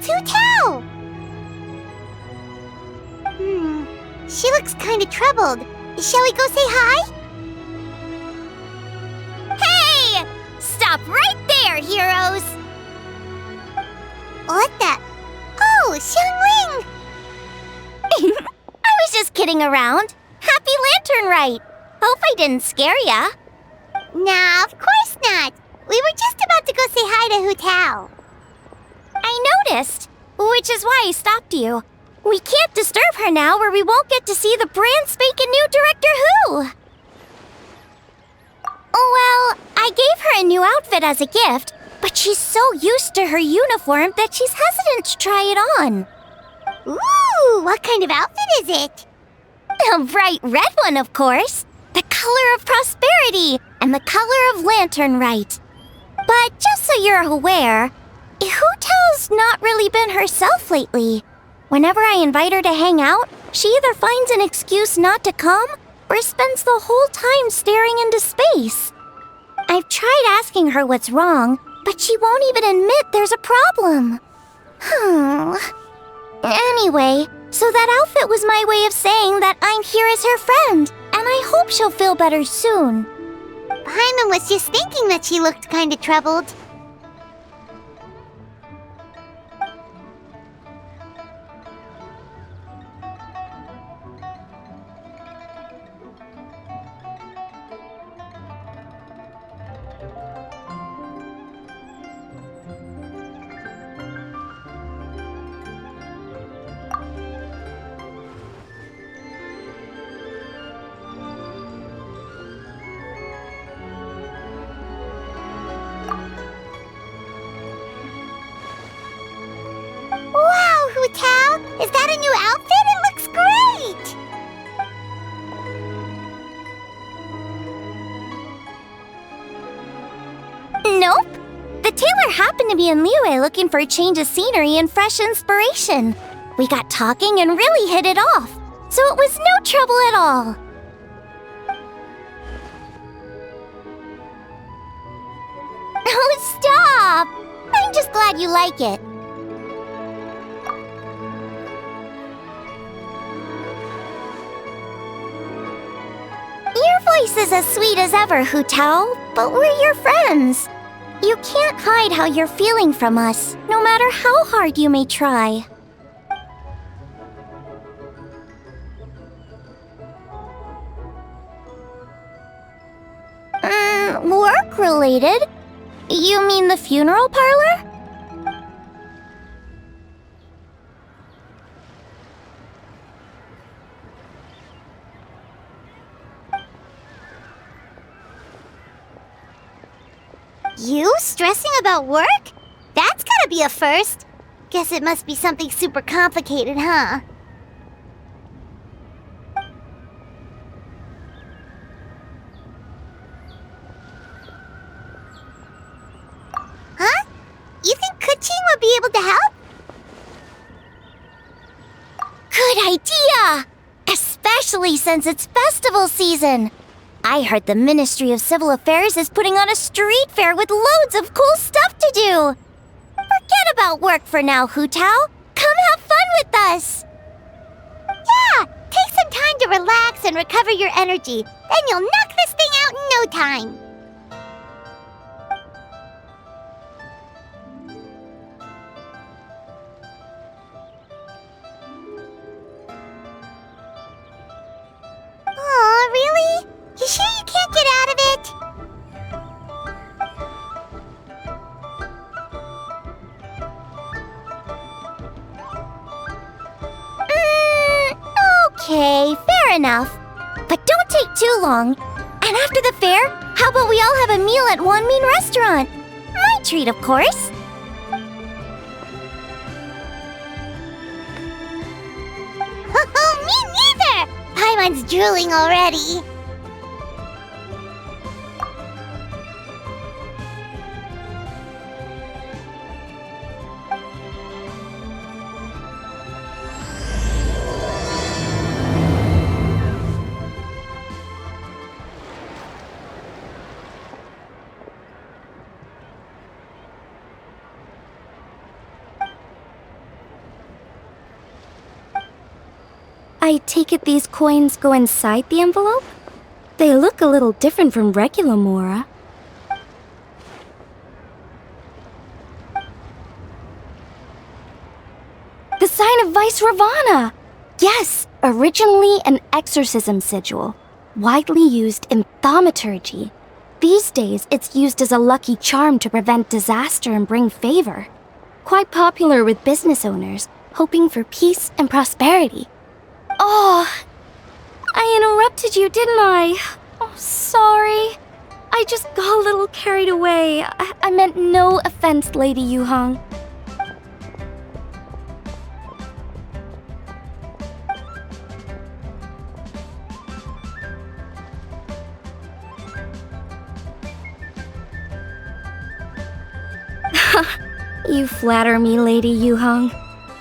It's Hu Tao! She looks kind of troubled. Shall we go say hi? Hey! Stop right there, heroes! What the? Oh, Xiangling! I was just kidding around. Happy Lantern Rite! Hope I didn't scare ya. Nah, of course not. We were just about to go say hi to Hu Tao. I noticed, which is why I stopped you. We can't disturb her now or we won't get to see the brand spanking new Director Who. Well, I gave her a new outfit as a gift, but she's so used to her uniform that she's hesitant to try it on. Ooh, what kind of outfit is it? A bright red one, of course. The color of prosperity and the color of Lantern Rite. But just so you're aware, Hu Tao's not really been herself lately. Whenever I invite her to hang out, she either finds an excuse not to come or spends the whole time staring into space. I've tried asking her what's wrong, but she won't even admit there's a problem. Anyway, so that outfit was my way of saying that I'm here as her friend, and I hope she'll feel better soon. Paimon was just thinking that she looked kind of troubled. Wow, Hu Tao! Is that a new outfit? It looks great! Nope. The tailor happened to be in Liyue looking for a change of scenery and fresh inspiration. We got talking and really hit it off, so it was no trouble at all. Oh, stop! I'm just glad you like it. Your voice is as sweet as ever, Hu Tao, but we're your friends. You can't hide how you're feeling from us, no matter how hard you may try. Work-related? You mean the funeral parlor? You stressing about work? That's gotta be a first. Guess it must be something super complicated, huh? Huh? You think Kuching would be able to help? Good idea! Especially since it's festival season. I heard the Ministry of Civil Affairs is putting on a street fair with loads of cool stuff to do. Forget about work for now, Hu Tao. Come have fun with us. Yeah, take some time to relax and recover your energy. Then you'll knock this thing out in no time. Aw, really? You sure you can't get out of it? Okay, fair enough. But don't take too long. And after the fair, how about we all have a meal at Wanmin Restaurant? My treat, of course. Me neither! Paimon's drooling already. I take it these coins go inside the envelope? They look a little different from regular mora. The sign of Vice Ravana! Yes, originally an exorcism sigil, widely used in thaumaturgy. These days, it's used as a lucky charm to prevent disaster and bring favor. Quite popular with business owners, hoping for peace and prosperity. Oh, I interrupted you, didn't I? Oh, sorry. I just got a little carried away. I meant no offense, Lady Yuhang. You flatter me, Lady Yuhang.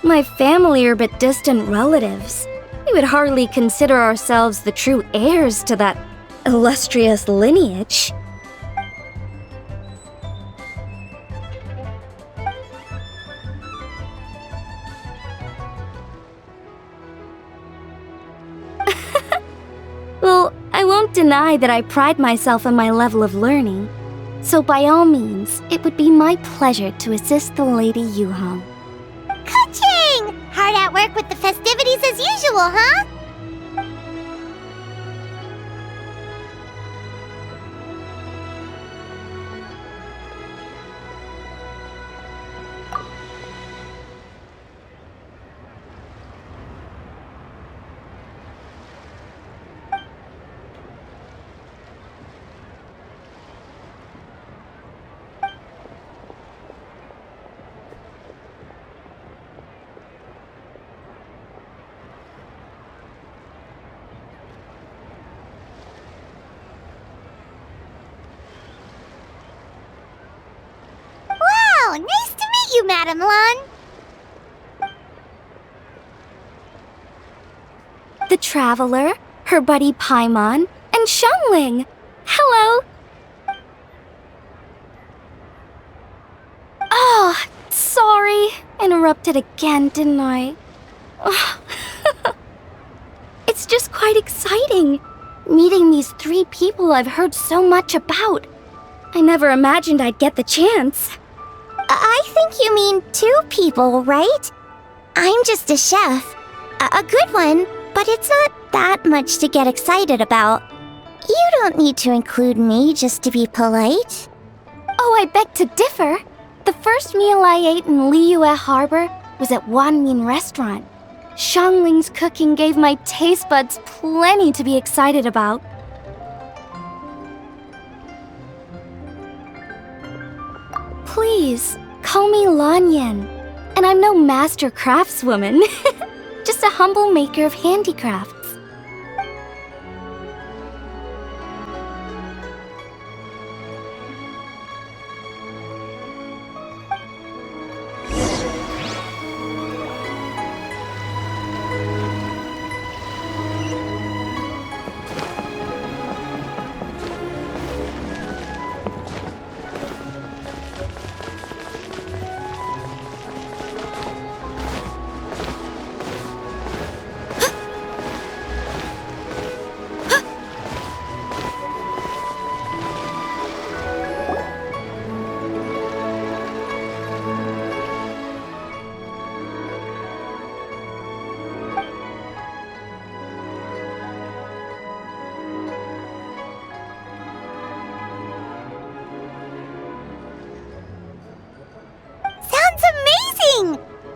My family are but distant relatives. We would hardly consider ourselves the true heirs to that illustrious lineage. Well, I won't deny that I pride myself on my level of learning. So by all means, it would be my pleasure to assist the Lady Yuhang. Ka-ching! Hard at work with the festivities as usual, huh? Nice to meet you, Madam Lan. The Traveler, her buddy Paimon, and Xiangling. Hello. Oh, sorry. Interrupted again, didn't I? Oh. It's just quite exciting. Meeting these 3 people I've heard so much about. I never imagined I'd get the chance. I think you mean 2 people, right? I'm just a chef. A good one, but it's not that much to get excited about. You don't need to include me just to be polite. Oh, I beg to differ. The first meal I ate in Liyue Harbor was at Wanmin Restaurant. Xiangling's cooking gave my taste buds plenty to be excited about. Please, call me Lань Янь. And I'm no master craftswoman. Just a humble maker of handicrafts.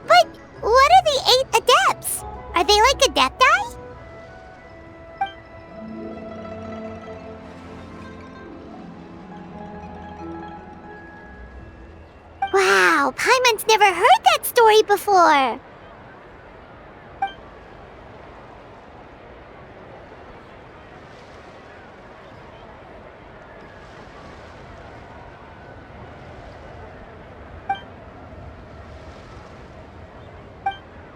But what are the 8 adepts? Are they like adepti? Wow, Paimon's never heard that story before.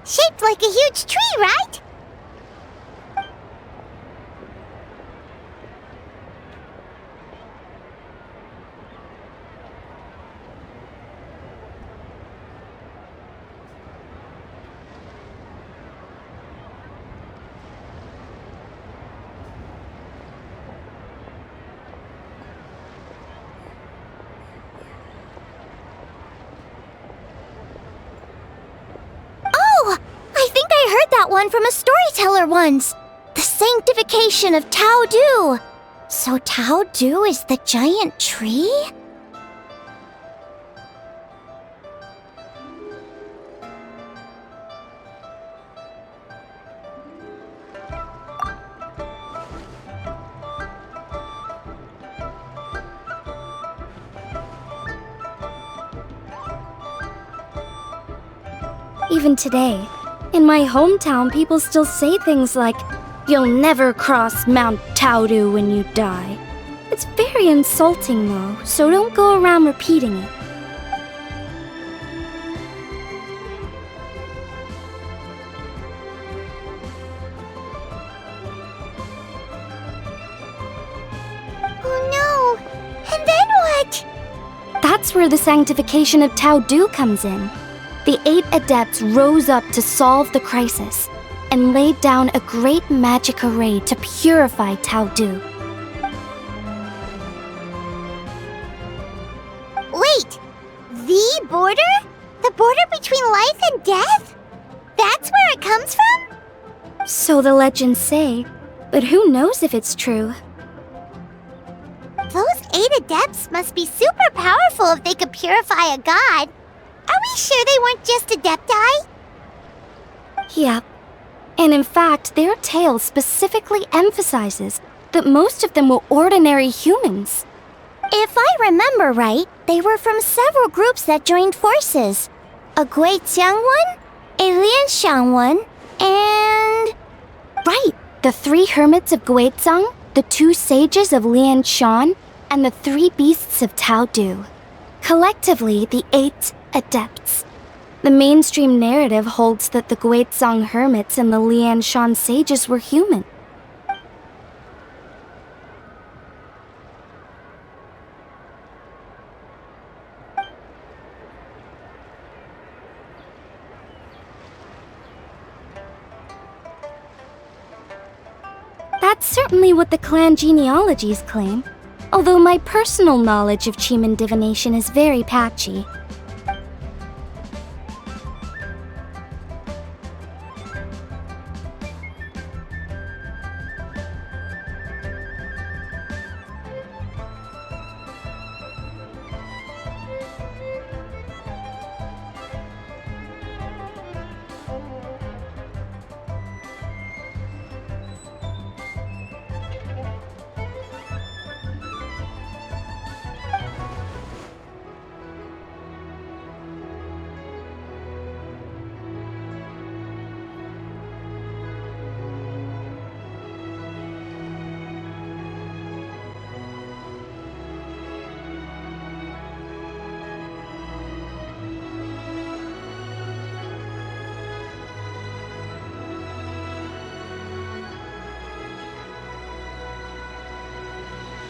Shaped like a huge tree, right? one from a storyteller once. The sanctification of Tao Dou. So Tao Dou is the giant tree? Even today, in my hometown, people still say things like, "You'll never cross Mount Taodu when you die." It's very insulting though, so don't go around repeating it. Oh no! And then what? That's where the sanctification of Tao Dou comes in. The 8 adepts rose up to solve the crisis and laid down a great magic array to purify Tao Dou. Wait! The border? The border between life and death? That's where it comes from? So the legends say, but who knows if it's true? Those 8 adepts must be super powerful if they could purify a god. Are we sure they weren't just adepti? Yep. And in fact, their tale specifically emphasizes that most of them were ordinary humans. If I remember right, they were from several groups that joined forces. A Guixiang one, a Lianxiang one, and... Right! The 3 hermits of Guizang, the 2 sages of Lianshan, and the 3 beasts of Tao Dou. Collectively, the 8 adepts. The mainstream narrative holds that the Guizang hermits and the Lianshan sages were human. That's certainly what the clan genealogies claim, although my personal knowledge of Qimeng divination is very patchy.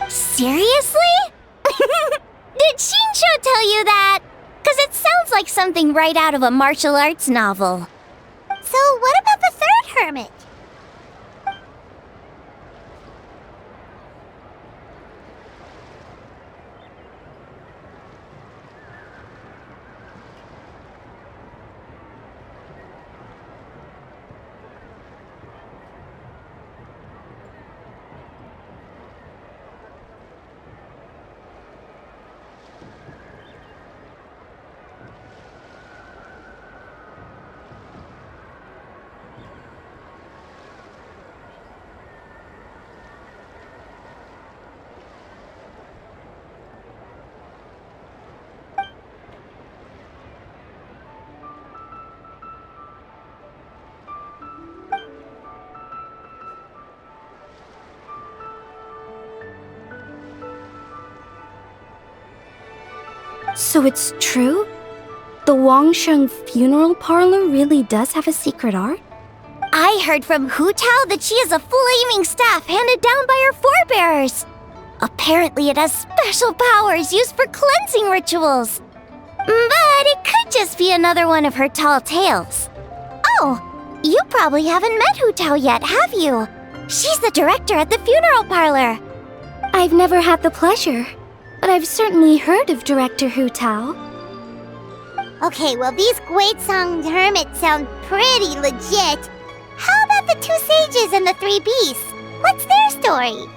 Seriously? Did Shinsho tell you that? 'Cause it sounds like something right out of a martial arts novel. So what about the 3rd hermit? So it's true? The Wangsheng funeral parlor really does have a secret art? I heard from Hu Tao that she has a flaming staff handed down by her forebears. Apparently it has special powers used for cleansing rituals. But it could just be another one of her tall tales. Oh, you probably haven't met Hu Tao yet, have you? She's the director at the funeral parlor. I've never had the pleasure, but I've certainly heard of director Hu Tao. Okay, well these Guizang hermits sound pretty legit. about the two sages and the three beasts? What's their story?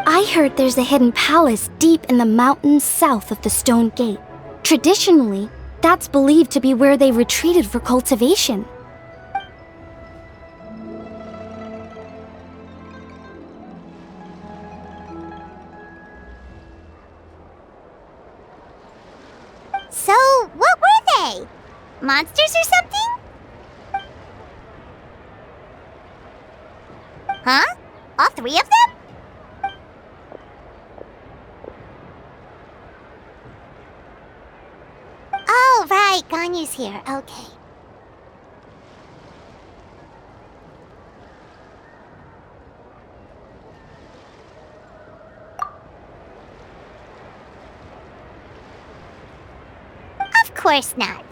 I heard there's a hidden palace deep in the mountains south of the stone gate. Traditionally, that's believed to be where they retreated for cultivation. So, what were they? Monsters or something? Huh? All three of them? Oh, right, Ganyu's here. Okay. Of course not.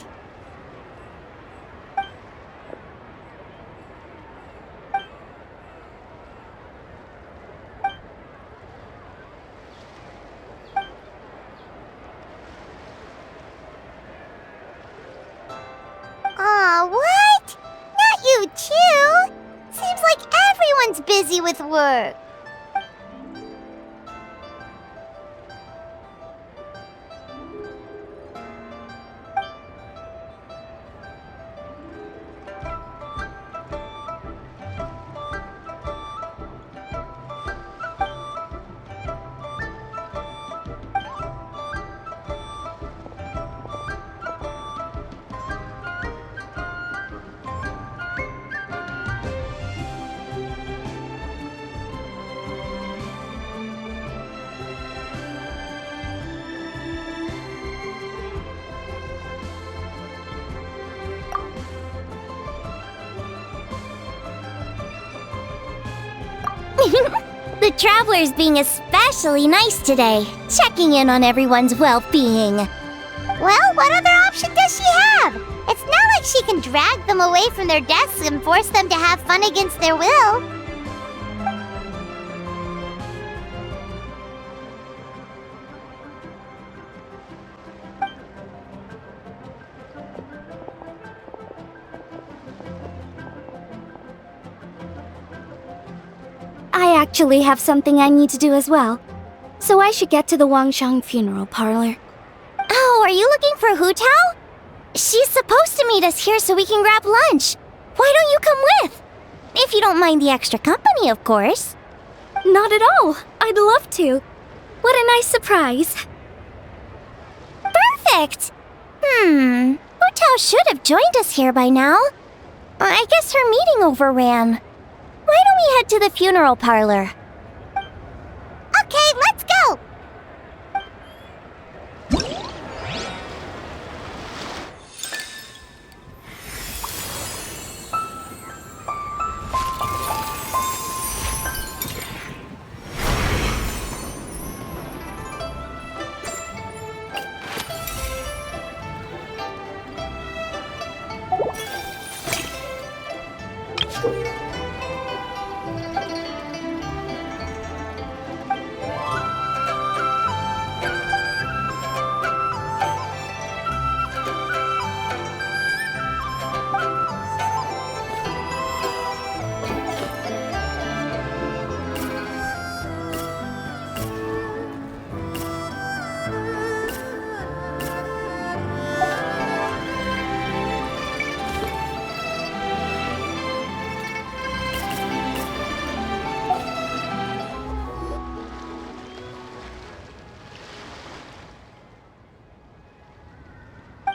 Aw, what? Not you too? Seems like everyone's busy with work. The traveler's being especially nice today, checking in on everyone's well-being. Well, what other option does she have? It's not like she can drag them away from their desks and force them to have fun against their will. I actually have something I need to do as well, so I should get to the Wangshang funeral parlor. Oh, are you looking for Hu Tao? She's supposed to meet us here so we can grab lunch. Why don't you come with? If you don't mind the extra company, of course. Not at all. I'd love to. What a nice surprise. Perfect! Hu Tao should have joined us here by now. I guess her meeting overran. Why don't we head to the funeral parlor? Okay, let's go!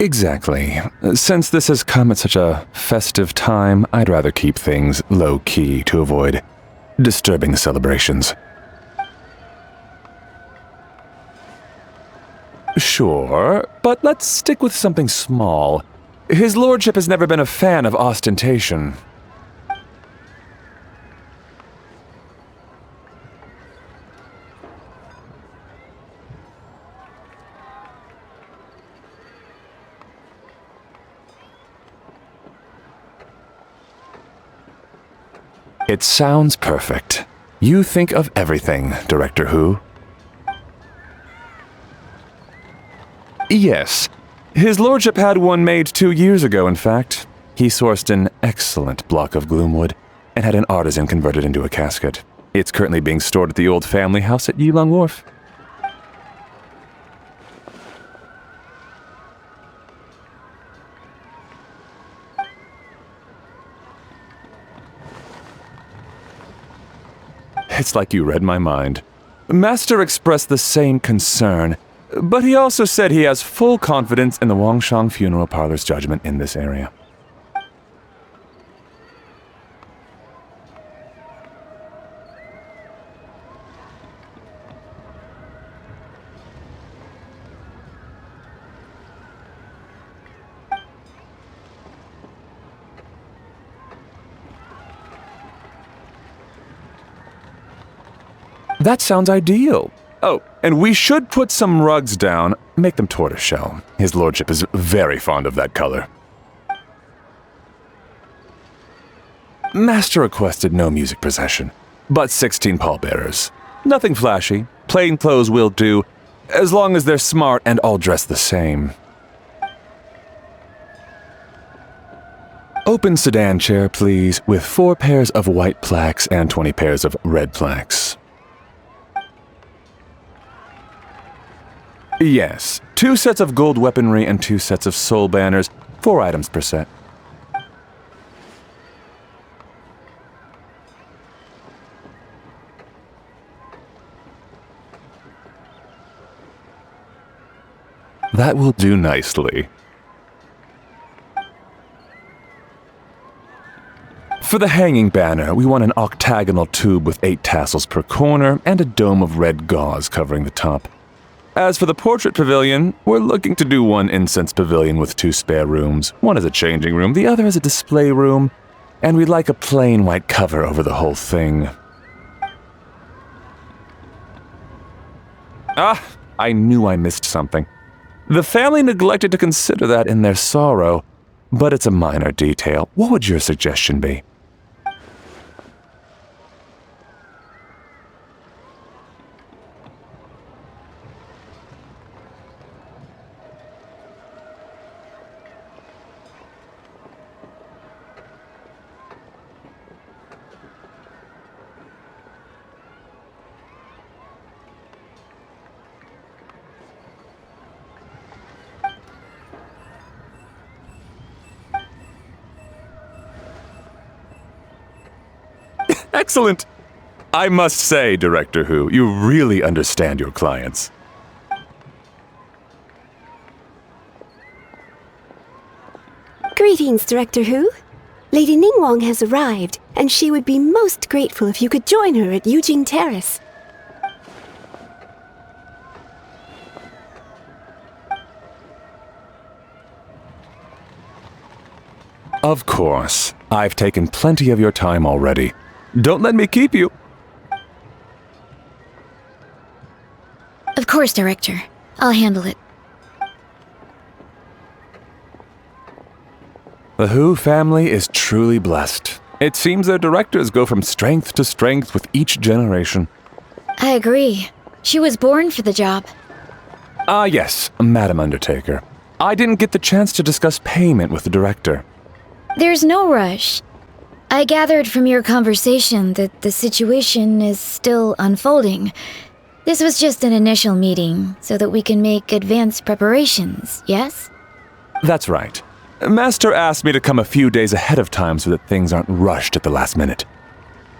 Exactly. Since this has come at such a festive time, I'd rather keep things low-key to avoid disturbing the celebrations. Sure, but let's stick with something small. His lordship has never been a fan of ostentation. It sounds perfect. You think of everything, Director Hu. Yes. His lordship had one made 2 years ago, in fact. He sourced an excellent block of gloomwood and had an artisan convert it into a casket. It's currently being stored at the old family house at Yilong Wharf. It's like you read my mind. Master expressed the same concern, but he also said he has full confidence in the Wangshang Funeral Parlor's judgment in this area. That sounds ideal. Oh, and we should put some rugs down, make them tortoiseshell. His lordship is very fond of that color. Master requested no music procession, but 16 pallbearers. Nothing flashy, plain clothes will do, as long as they're smart and all dressed the same. Open sedan chair, please, with 4 pairs of white plaques and 20 pairs of red plaques. Yes, 2 sets of gold weaponry and 2 sets of soul banners, 4 items per set. That will do nicely. For the hanging banner, we want an octagonal tube with 8 tassels per corner and a dome of red gauze covering the top. As for the portrait pavilion, we're looking to do one incense pavilion with 2 spare rooms. One is a changing room, the other is a display room, and we'd like a plain white cover over the whole thing. Ah, I knew I missed something. The family neglected to consider that in their sorrow, but it's a minor detail. What would your suggestion be? Excellent! I must say, Director Hu, you really understand your clients. Greetings, Director Hu. Lady Ningguang has arrived, and she would be most grateful if you could join her at Yujing Terrace. Of course. I've taken plenty of your time already. Don't let me keep you. Of course, Director. I'll handle it. The Hu family is truly blessed. It seems their directors go from strength to strength with each generation. I agree. She was born for the job. Ah, yes, Madam Undertaker. I didn't get the chance to discuss payment with the director. There's no rush. I gathered from your conversation that the situation is still unfolding. This was just an initial meeting, so that we can make advanced preparations, yes? That's right. Master asked me to come a few days ahead of time so that things aren't rushed at the last minute.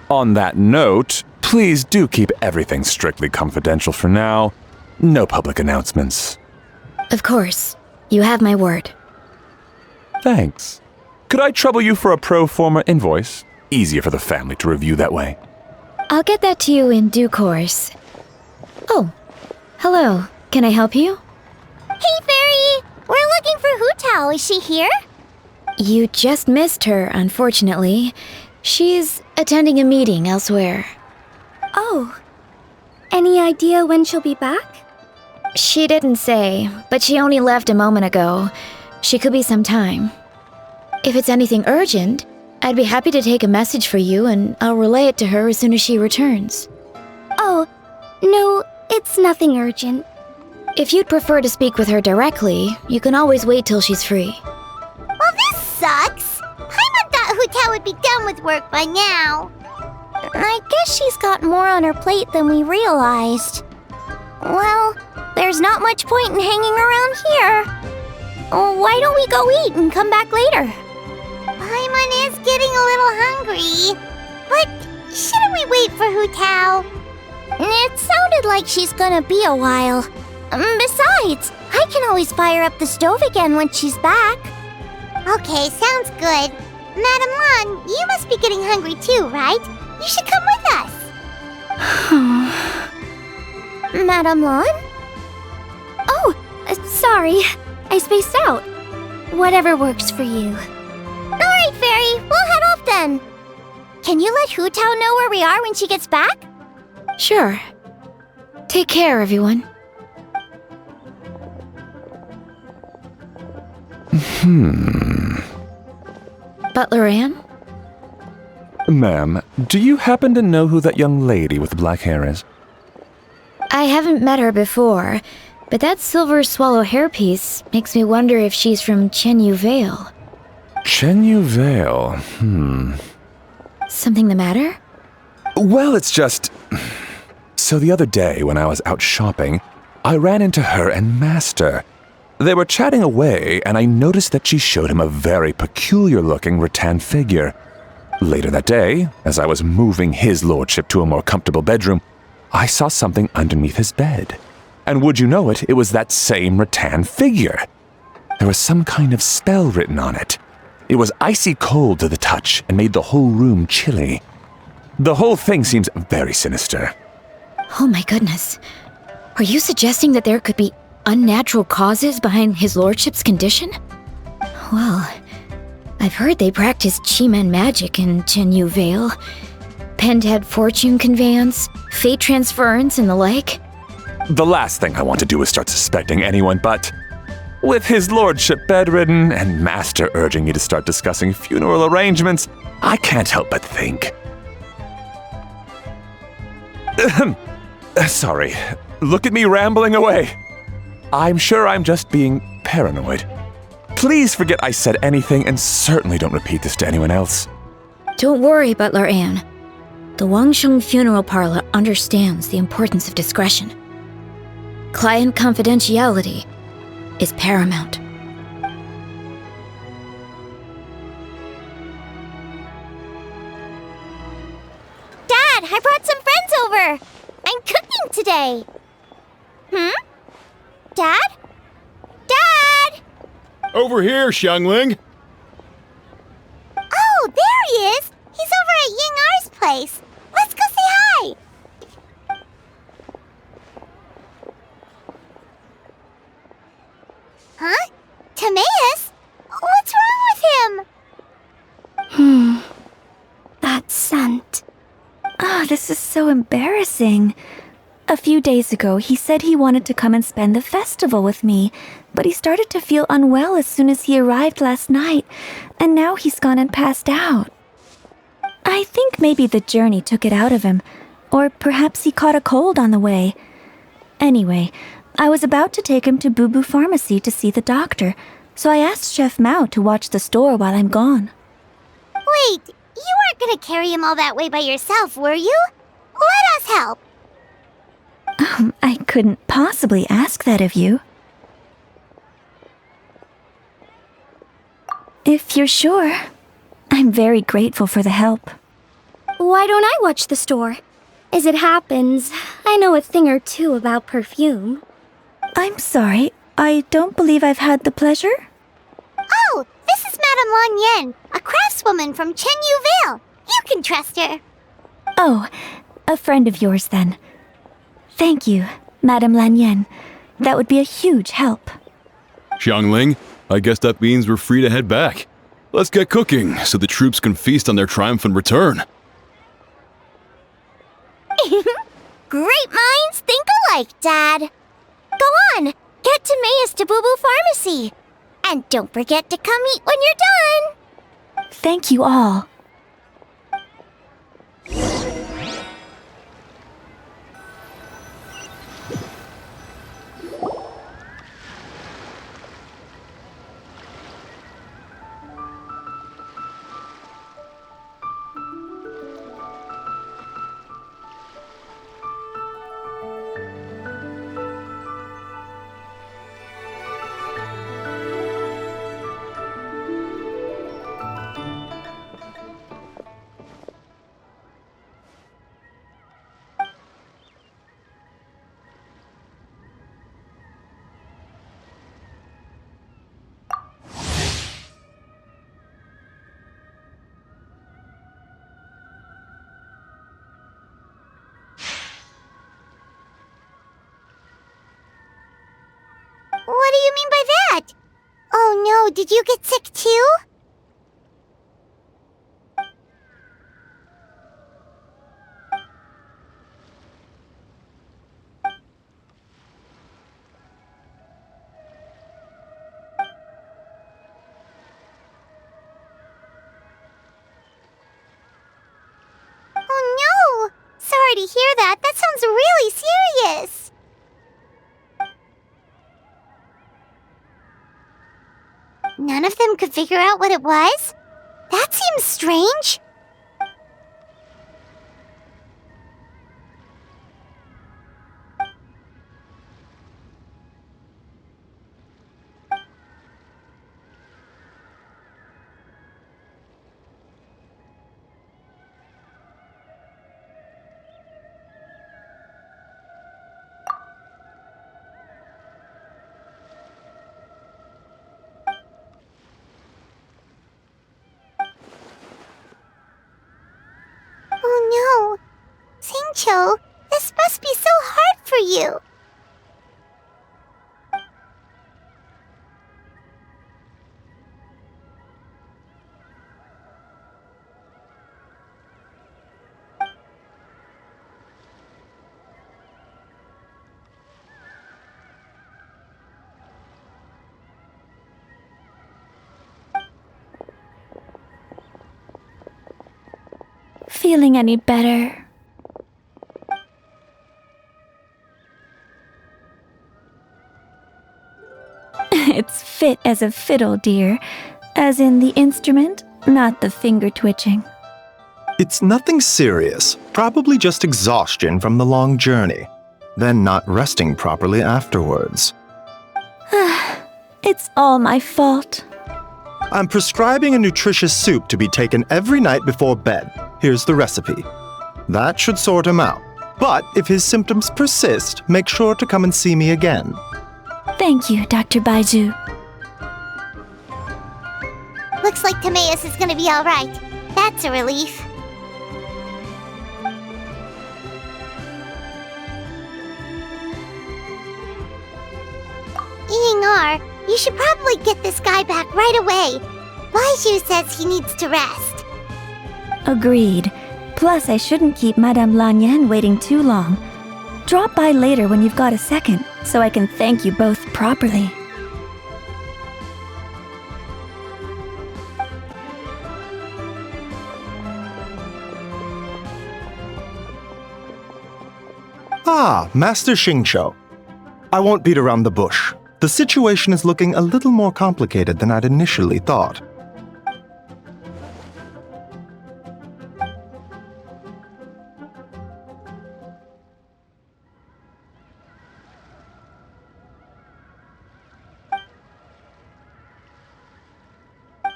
On that note, please do keep everything strictly confidential for now. No public announcements. Of course. You have my word. Thanks. Could I trouble you for a pro forma invoice? Easier for the family to review that way. I'll get that to you in due course. Oh, hello. Can I help you? Hey, Fairy! We're looking for Hu Tao. Is she here? You just missed her, unfortunately. She's attending a meeting elsewhere. Oh. Any idea when she'll be back? She didn't say, but she only left a moment ago. She could be some time. If it's anything urgent, I'd be happy to take a message for you and I'll relay it to her as soon as she returns. Oh, no, it's nothing urgent. If you'd prefer to speak with her directly, you can always wait till she's free. Well, this sucks. Paimon thought Hu Tao would be done with work by now. I guess she's got more on her plate than we realized. Well, there's not much point in hanging around here. Why don't we go eat and come back later? Paimon is getting a little hungry. But shouldn't we wait for Hu Tao? It sounded like she's gonna be a while. Besides, I can always fire up the stove again when she's back. Okay, sounds good. Madame Lan, you must be getting hungry too, right? You should come with us. Madame Lan? Oh, sorry. I spaced out. Whatever works for you. Alright, Fairy, we'll head off then. Can you let Hu Tao know where we are when she gets back? Sure. Take care, everyone. Butler Ann? Ma'am, do you happen to know who that young lady with the black hair is? I haven't met her before, but that silver swallow hairpiece makes me wonder if she's from Chenyu Vale. Chenyu Vale, Something the matter? Well, it's just... So the other day, when I was out shopping, I ran into her and Master. They were chatting away, and I noticed that she showed him a very peculiar-looking rattan figure. Later that day, as I was moving his lordship to a more comfortable bedroom, I saw something underneath his bed. And would you know it, it was that same rattan figure. There was some kind of spell written on it. It was icy cold to the touch and made the whole room chilly. The whole thing seems very sinister. Oh my goodness. Are you suggesting that there could be unnatural causes behind his lordship's condition? Well, I've heard they practice Chi-Men magic in Chenyu Vale. Pentad fortune conveyance, fate transference, and the like. The last thing I want to do is start suspecting anyone, but... with his lordship bedridden and Master urging me to start discussing funeral arrangements, I can't help but think. Sorry. Look at me rambling away. I'm sure I'm just being paranoid. Please forget I said anything and certainly don't repeat this to anyone else. Don't worry, Butler Ann. The Wangsheng Funeral Parlor understands the importance of discretion. Client confidentiality is paramount. Dad, I brought some friends over. I'm cooking today. Dad? Dad! Over here, Xiangling. Oh, there he is. He's over at Ying R's place. Let's go say hi. Huh? Timaeus? What's wrong with him? That scent. Oh, this is so embarrassing. A few days ago, he said he wanted to come and spend the festival with me, but he started to feel unwell as soon as he arrived last night, and now he's gone and passed out. I think maybe the journey took it out of him, or perhaps he caught a cold on the way. Anyway, I was about to take him to Boo Pharmacy to see the doctor, so I asked Chef Mao to watch the store while I'm gone. Wait, you weren't gonna carry him all that way by yourself, were you? Let us help. I couldn't possibly ask that of you. If you're sure, I'm very grateful for the help. Why don't I watch the store? As it happens, I know a thing or two about perfume. I'm sorry, I don't believe I've had the pleasure. Oh, this is Madame Lань Янь, a craftswoman from Chenyu Vale. You can trust her. Oh, a friend of yours then. Thank you, Madame Lань Янь. That would be a huge help. Xiangling, I guess that means we're free to head back. Let's get cooking so the troops can feast on their triumphant return. Great minds think alike, Dad. Go on, get Timaeus to Boo Boo Pharmacy. And don't forget to come eat when you're done. Thank you all. What do you mean by that? Oh no, did you get sick too? Oh no! Sorry to hear that. That sounds really serious. None of them could figure out what it was? That seems strange. Oh no! Singcho, this must be so hard for you! Feeling any better? It's fit as a fiddle, dear. As in the instrument, not the finger twitching. It's nothing serious, probably just exhaustion from the long journey, then not resting properly afterwards. It's all my fault. I'm prescribing a nutritious soup to be taken every night before bed. Here's the recipe. That should sort him out. But if his symptoms persist, make sure to come and see me again. Thank you, Dr. Baizu. Looks like Timaeus is gonna be alright. That's a relief. Ying-ar, you should probably get this guy back right away. Baizu says he needs to rest. Agreed. Plus, I shouldn't keep Madame Lань Янь waiting too long. Drop by later when you've got a second, so I can thank you both properly. Ah, Master Xingqiu. I won't beat around the bush. The situation is looking a little more complicated than I'd initially thought.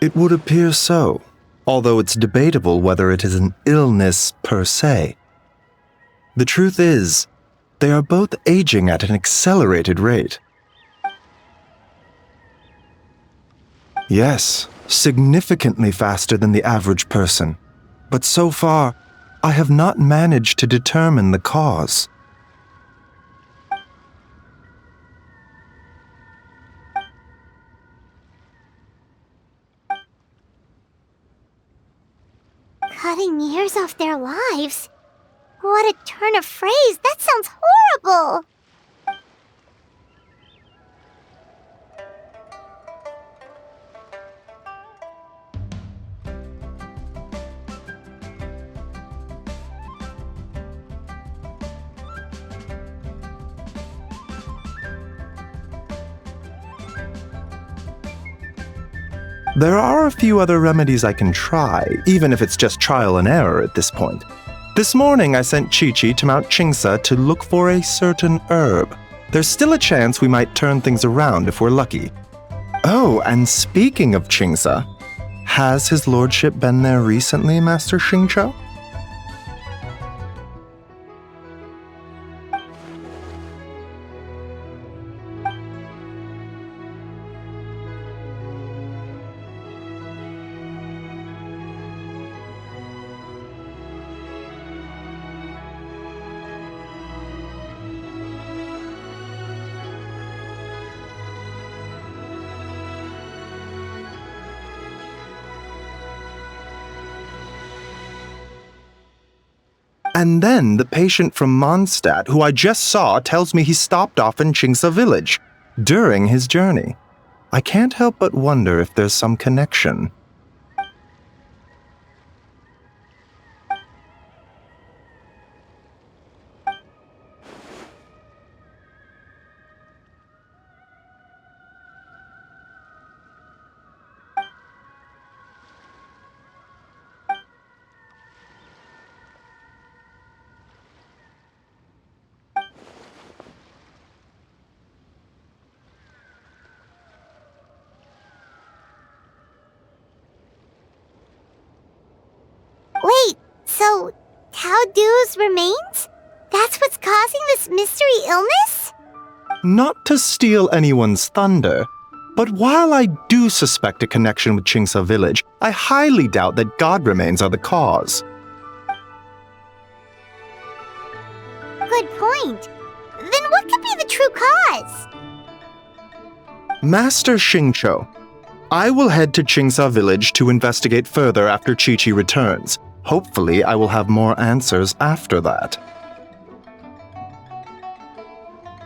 It would appear so, although it's debatable whether it is an illness per se. The truth is, they are both aging at an accelerated rate. Yes, significantly faster than the average person. But so far, I have not managed to determine the cause. What a turn of phrase! That sounds horrible! There are a few other remedies I can try, even if it's just trial and error at this point. This morning I sent Chi-Chi to Mount Qingsa to look for a certain herb. There's still a chance we might turn things around if we're lucky. Oh, and speaking of Qingsa, has his lordship been there recently, Master Xingqiu? And then the patient from Mondstadt, who I just saw, tells me he stopped off in Qingsa village during his journey. I can't help but wonder if there's some connection. Wait, so Tao Dou's remains? That's what's causing this mystery illness? Not to steal anyone's thunder, but while I do suspect a connection with Qingsa village, I highly doubt that god remains are the cause. Good point. Then what could be the true cause? Master Xingqiu, I will head to Qingsa village to investigate further after Chi-Chi returns. Hopefully, I will have more answers after that.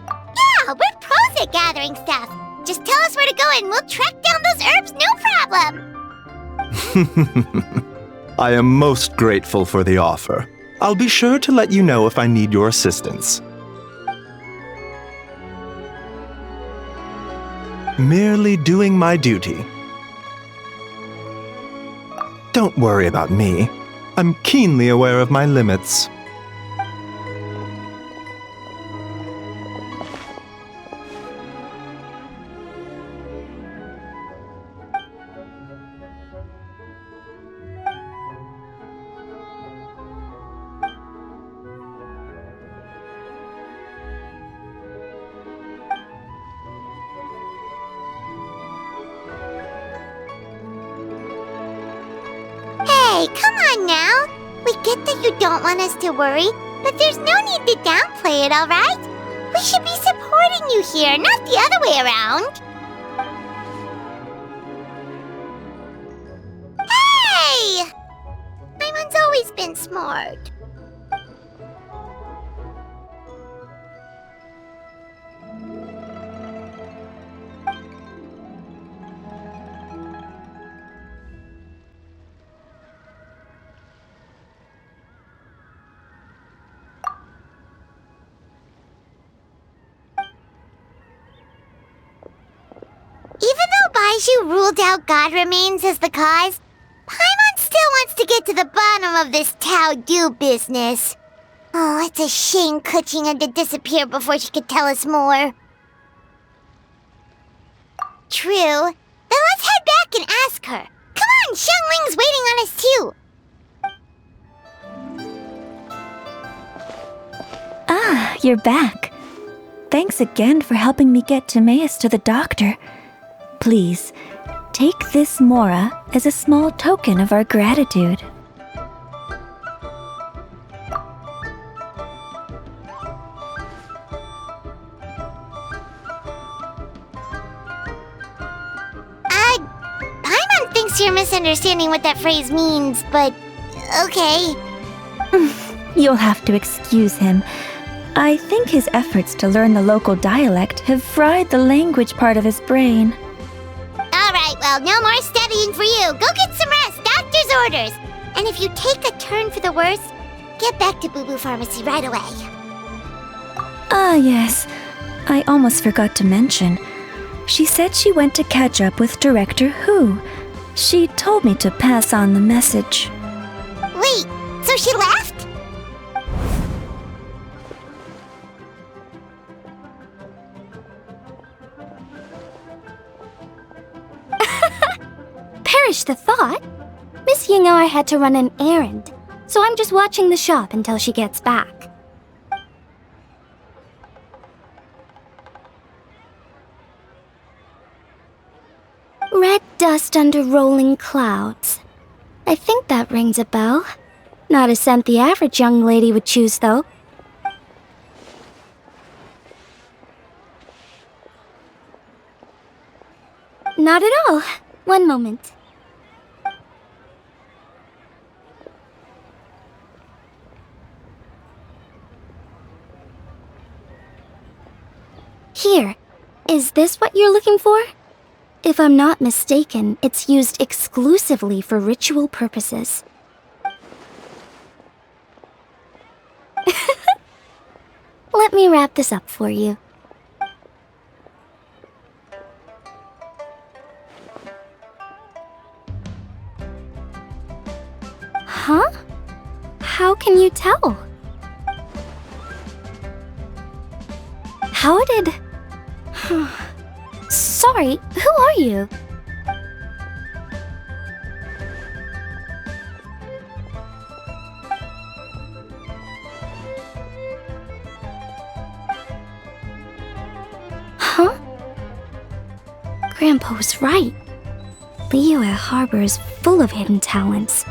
Yeah, we're pros at gathering stuff. Just tell us where to go and we'll track down those herbs, no problem. I am most grateful for the offer. I'll be sure to let you know if I need your assistance. Merely doing my duty. Don't worry about me. I'm keenly aware of my limits. Hey, come on now. We get that you don't want us to worry, but there's no need to downplay it, alright? We should be supporting you here, not the other way around. Hey! Paimon's always been smart. Even though Baizhu ruled out God remains as the cause, Paimon still wants to get to the bottom of this Tao Dou business. Oh, it's a shame Kuching had to disappear before she could tell us more. True. Then let's head back and ask her. Come on, Xiangling's waiting on us too. Ah, you're back. Thanks again for helping me get Timaeus to the doctor. Please, take this Mora as a small token of our gratitude. Paimon thinks you're misunderstanding what that phrase means, but okay. You'll have to excuse him. I think his efforts to learn the local dialect have fried the language part of his brain. Alright, well, no more studying for you. Go get some rest, doctor's orders. And if you take a turn for the worse, get back to Boo Boo Pharmacy right away. Ah, yes. I almost forgot to mention. She said she went to catch up with Director Hu. She told me to pass on the message. Wait, so she left? Perish the thought. Miss Ying'er had to run an errand, so I'm just watching the shop until she gets back. Red dust under rolling clouds. I think that rings a bell. Not a scent the average young lady would choose, though. Not at all. One moment. Here. Is this what you're looking for? If I'm not mistaken, it's used exclusively for ritual purposes. Let me wrap this up for you. Huh? How can you tell? How did... Sorry, who are you? Huh? Grandpa was right. Liyue Harbor is full of hidden talents.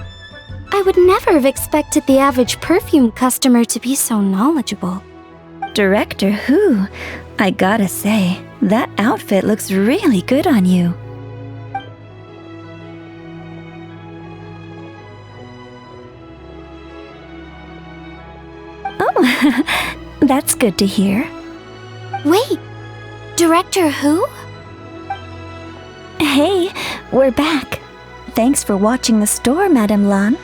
I would never have expected the average perfume customer to be so knowledgeable. Director Hu, I gotta say, that outfit looks really good on you. Oh, that's good to hear. Wait, Director Hu? Hey, we're back. Thanks for watching the store, Madame Lan.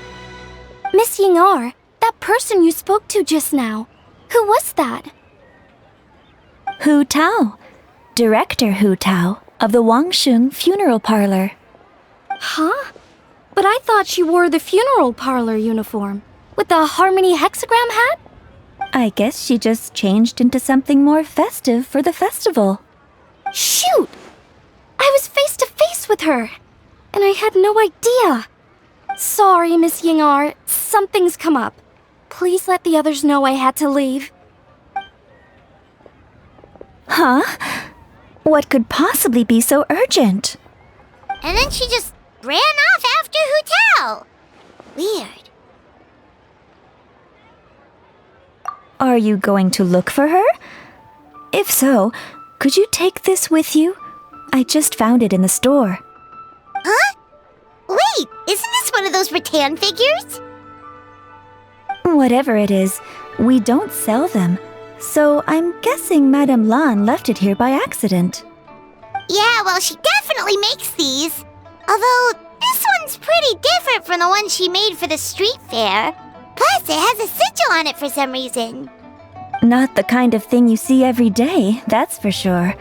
Miss Ying'er, that person you spoke to just now, who was that? Hu Tao, Director Hu Tao of the Wangsheng Funeral Parlor. Huh? But I thought she wore the funeral parlor uniform, with the Harmony hexagram hat? I guess she just changed into something more festive for the festival. Shoot! I was face to face with her, and I had no idea. Sorry, Miss Ying'er, something's come up. Please let the others know I had to leave. Huh? What could possibly be so urgent? And then she just ran off after Hu Tao. Weird. Are you going to look for her? If so, could you take this with you? I just found it in the store. Huh? Wait, isn't this one of those rattan figures? Whatever it is, we don't sell them. So I'm guessing Madame Lan left it here by accident. Yeah, well, she definitely makes these. Although, this one's pretty different from the one she made for the street fair. Plus, it has a sigil on it for some reason. Not the kind of thing you see every day, that's for sure.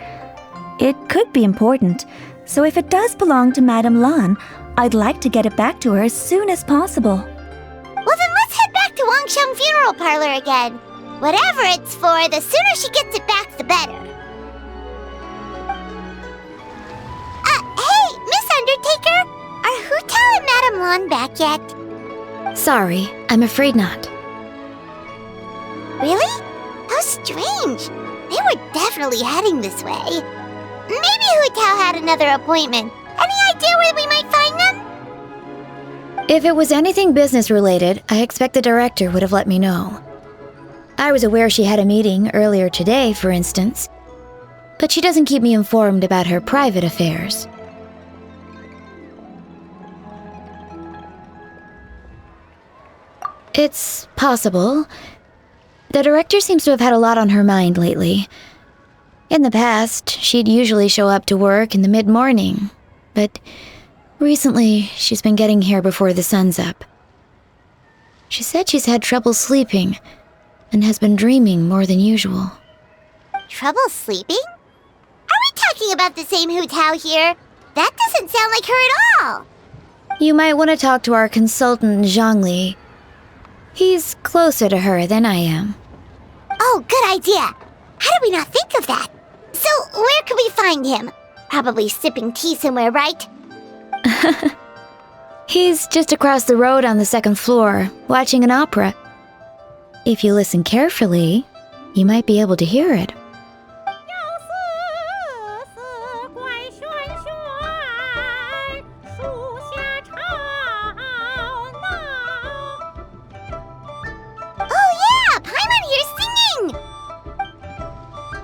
It could be important, so if it does belong to Madame Lan, I'd like to get it back to her as soon as possible. Well, then let's head back to Wangsheng Funeral Parlor again. Whatever it's for, the sooner she gets it back, the better. Hey, Miss Undertaker! Are Hu Tao and Madame Lan back yet? Sorry, I'm afraid not. Really? How strange. They were definitely heading this way. Maybe Hu Tao had another appointment. Any idea where we might find them? If it was anything business-related, I expect the director would have let me know. I was aware she had a meeting earlier today, for instance, but she doesn't keep me informed about her private affairs. It's possible. The director seems to have had a lot on her mind lately. In the past, she'd usually show up to work in the mid-morning, but recently she's been getting here before the sun's up. She said she's had trouble sleeping and has been dreaming more than usual. Trouble sleeping? Are we talking about the same Hu Tao here? That doesn't sound like her at all. You might want to talk to our consultant, Zhangli. He's closer to her than I am. Oh, good idea. How did we not think of that? So, where could we find him? Probably sipping tea somewhere, right? He's just across the road on the second floor, watching an opera. If you listen carefully, you might be able to hear it.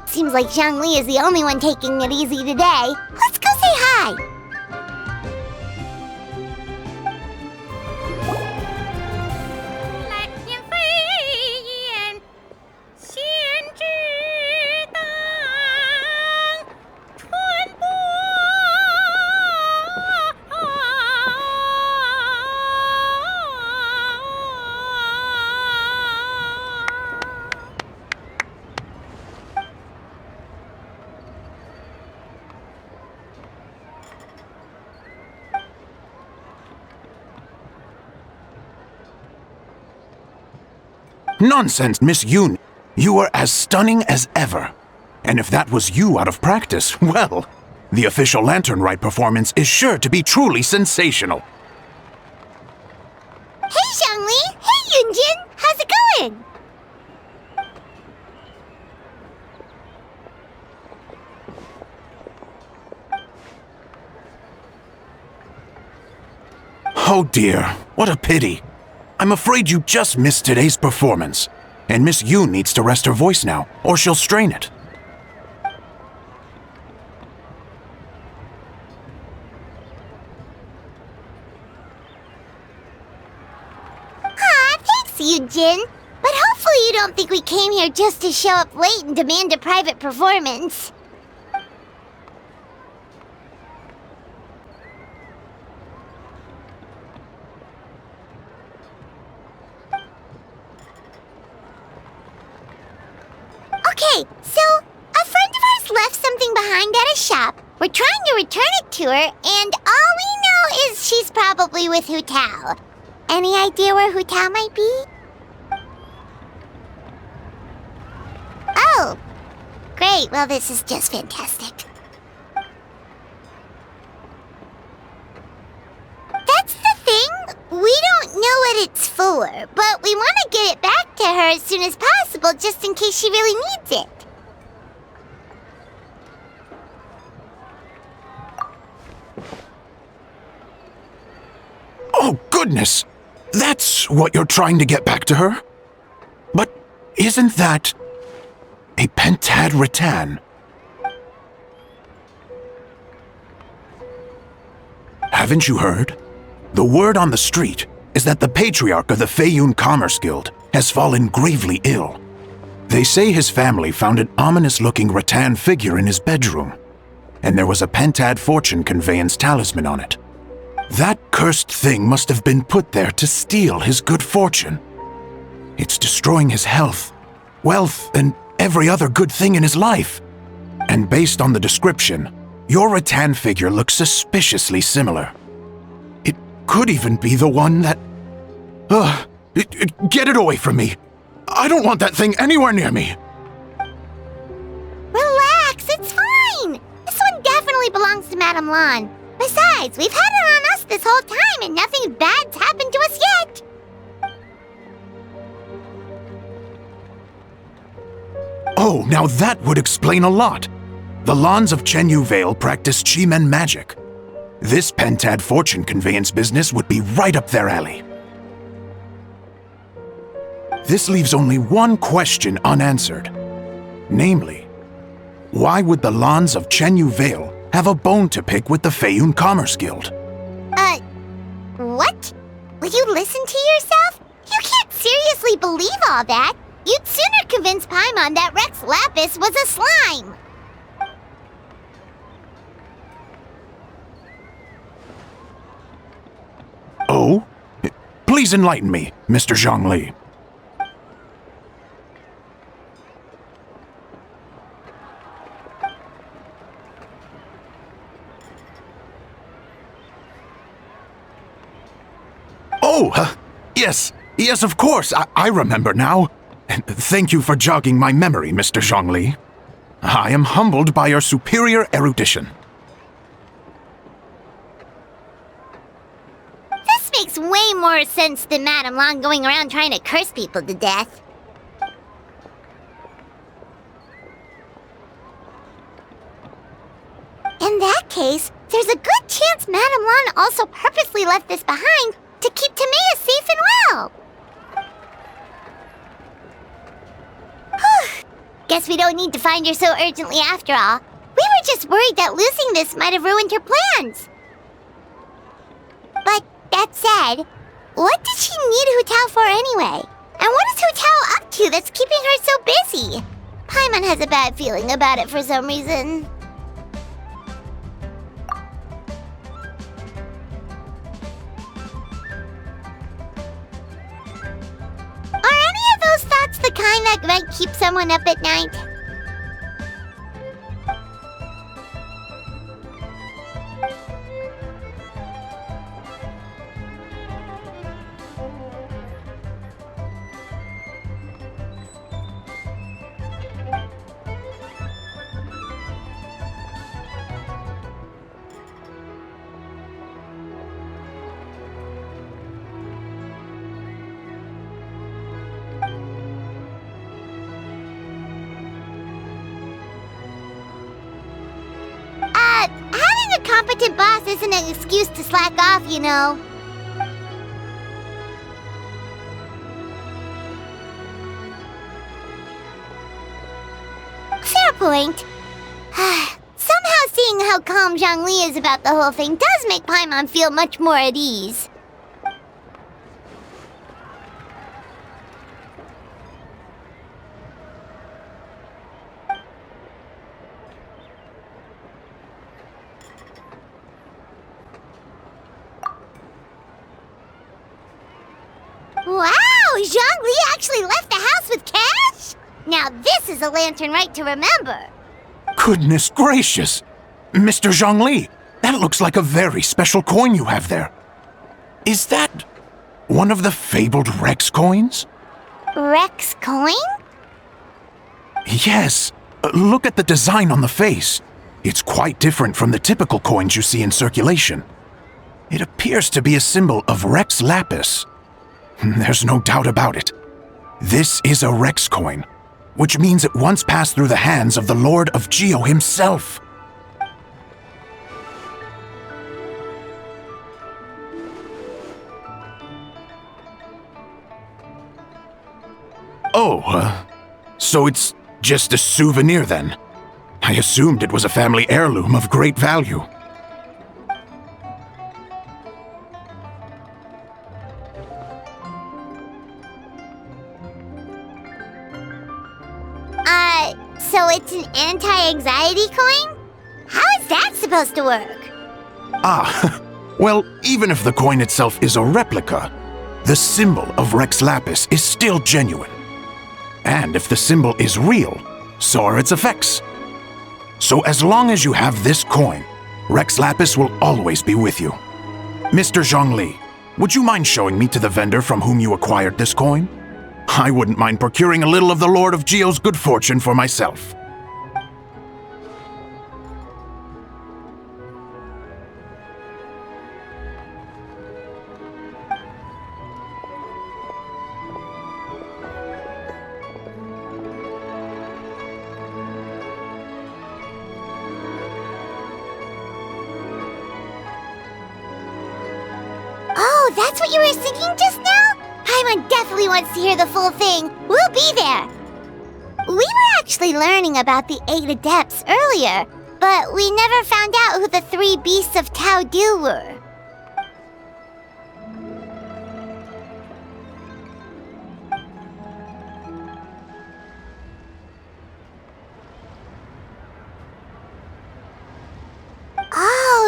Seems like Zhangli is the only one taking it easy today. Let's go say hi. Nonsense, Miss Yoon. You are as stunning as ever. And if that was you out of practice, well, the official Lantern Rite performance is sure to be truly sensational. Hey, Zhangli! Hey, Yunjin! How's it going? Oh dear, what a pity. I'm afraid you just missed today's performance. And Miss Yoon needs to rest her voice now, or she'll strain it. Thanks, Yunjin. But hopefully you don't think we came here just to show up late and demand a private performance. Okay, so a friend of ours left something behind at a shop. We're trying to return it to her, and all we know is she's probably with Hu Tao. Any idea where Hu Tao might be? Oh, great. Well, this is just fantastic. That's the thing. We don't know what it's for, but we want to get it back to her as soon as possible just in case she really needs it. Oh, goodness! That's what you're trying to get back to her? But isn't that a pentad rattan? Haven't you heard? The word on the street is that the patriarch of the Feiyun Commerce Guild has fallen gravely ill. They say his family found an ominous-looking rattan figure in his bedroom, and there was a pentad fortune conveyance talisman on it. That cursed thing must have been put there to steal his good fortune. It's destroying his health, wealth, and every other good thing in his life. And based on the description, your rattan figure looks suspiciously similar. It could even be the one that... Get it away from me! I don't want that thing anywhere near me! Relax, it's fine! This one definitely belongs to Madame Lan. Besides, we've had it on us this whole time and nothing bad's happened to us yet! Oh, now that would explain a lot. The Lans of Chenyu Vale practice Chi-Men magic. This pentad fortune conveyance business would be right up their alley. This leaves only one question unanswered. Namely, why would the Lans of Chenyu Vale have a bone to pick with the Feiyun Commerce Guild? What? Will you listen to yourself? You can't seriously believe all that. You'd sooner convince Paimon that Rex Lapis was a slime. Oh? Please enlighten me, Mr. Zhongli. Oh, yes, of course, I remember now. Thank you for jogging my memory, Mr. Zhongli. I am humbled by your superior erudition. This makes way more sense than Madame Long going around trying to curse people to death. In that case, there's a good chance Madame Long also purposely left this behind to keep Timea safe and well. Guess we don't need to find her so urgently after all. We were just worried that losing this might have ruined her plans. But that said, what did she need Hu Tao for anyway? And what is Hu Tao up to that's keeping her so busy? Paimon has a bad feeling about it for some reason. Are any of those thoughts the kind that might keep someone up at night? Having a competent boss isn't an excuse to slack off, you know. Fair point. Somehow seeing how calm Zhongli is about the whole thing does make Paimon feel much more at ease. Wow! Zhongli actually left the house with cash? Now this is a lantern right to remember. Goodness gracious! Mr. Zhongli, that looks like a very special coin you have there. Is that one of the fabled Rex coins? Rex coin? Yes. Look at the design on the face. It's quite different from the typical coins you see in circulation. It appears to be a symbol of Rex Lapis. There's no doubt about it. This is a Rex coin, which means it once passed through the hands of the Lord of Geo himself. Oh, so it's just a souvenir then. I assumed it was a family heirloom of great value. So it's an anti-anxiety coin? How is that supposed to work? Well, even if the coin itself is a replica, the symbol of Rex Lapis is still genuine. And if the symbol is real, so are its effects. So as long as you have this coin, Rex Lapis will always be with you. Mr. Zhongli, would you mind showing me to the vendor from whom you acquired this coin? I wouldn't mind procuring a little of the Lord of Geo's good fortune for myself. Oh, that's what you were singing just now? Paimon definitely wants to hear the full thing. We'll be there. We were actually learning about the 8 adepts earlier, but we never found out who the 3 beasts of Tao Dou were.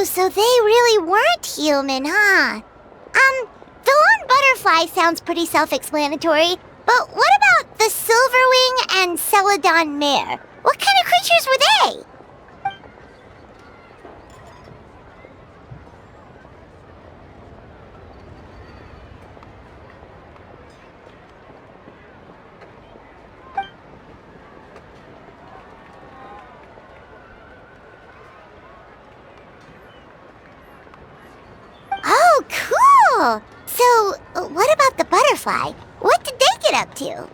so they really weren't human, huh? The lone butterfly sounds pretty self-explanatory, but what about the silverwing and celadon mare? What kind of creatures were they? Oh, cool! So, what about the butterfly? What did they get up to?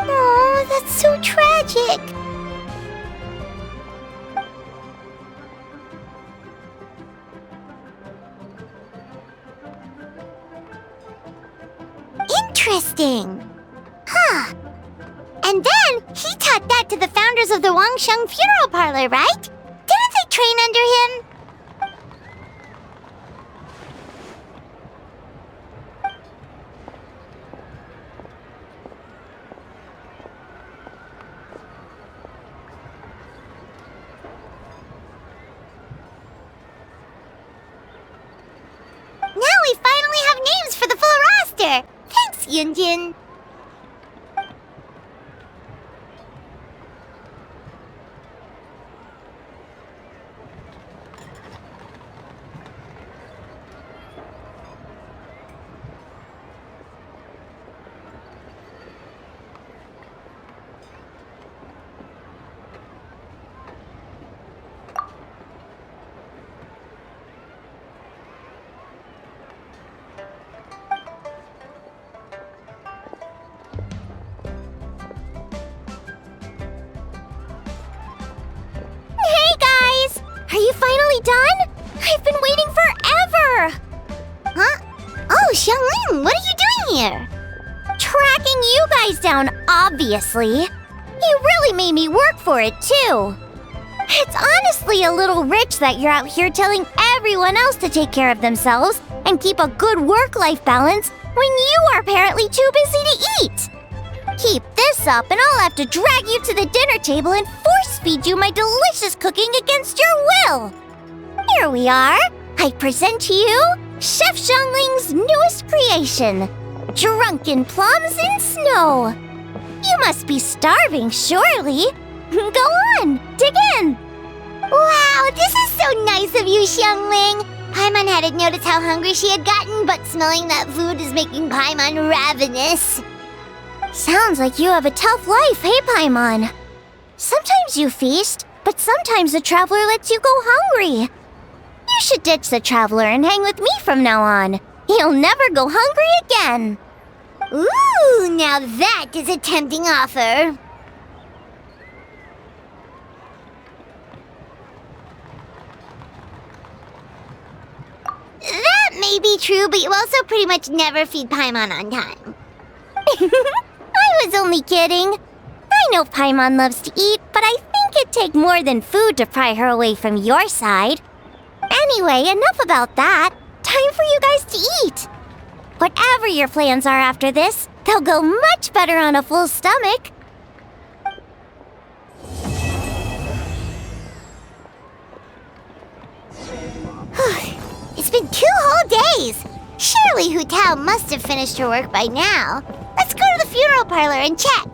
Oh, that's so tragic. Interesting. Huh. And then he taught that to the founders of the Wangsheng funeral parlor, right? Didn't they train under him? Now we finally have names for the full roster! Thanks, Yuanjin! Are you finally done? I've been waiting forever! Huh? Oh, Xiangling, what are you doing here? Tracking you guys down, obviously. You really made me work for it, too. It's honestly a little rich that you're out here telling everyone else to take care of themselves and keep a good work-life balance when you are apparently too busy to eat. Keep this up and I'll have to drag you to the dinner table and force-feed you my delicious cooking against your will. Here we are. I present to you Chef Xiangling's newest creation, Drunken Plums in Snow. You must be starving, surely. Go on, dig in. Wow, this is so nice of you, Xiangling. Paimon hadn't noticed how hungry she had gotten, but smelling that food is making Paimon ravenous. Sounds like you have a tough life, hey, Paimon? Sometimes you feast, but sometimes the traveler lets you go hungry. You should ditch the traveler and hang with me from now on. You'll never go hungry again. Ooh, now that is a tempting offer. That may be true, but you also pretty much never feed Paimon on time. I was only kidding. I know Paimon loves to eat, but I think it'd take more than food to pry her away from your side. Anyway, enough about that. Time for you guys to eat. Whatever your plans are after this, they'll go much better on a full stomach. It's been 2 whole days. Surely Hu Tao must have finished her work by now. Let's go to the funeral parlor and check.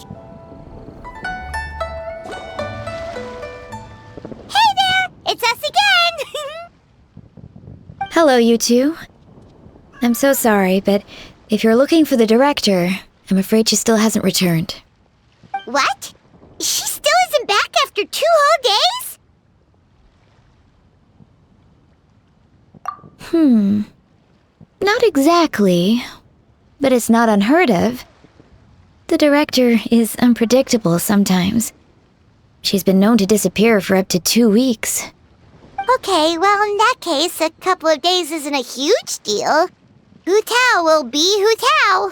Hey there! It's us again! Hello, you two. I'm so sorry, but if you're looking for the director, I'm afraid she still hasn't returned. What? She still isn't back after 2 whole days? Not exactly, but it's not unheard of. The director is unpredictable sometimes. She's been known to disappear for up to 2 weeks. Okay, well, in that case, a couple of days isn't a huge deal. Hu Tao will be Hu Tao.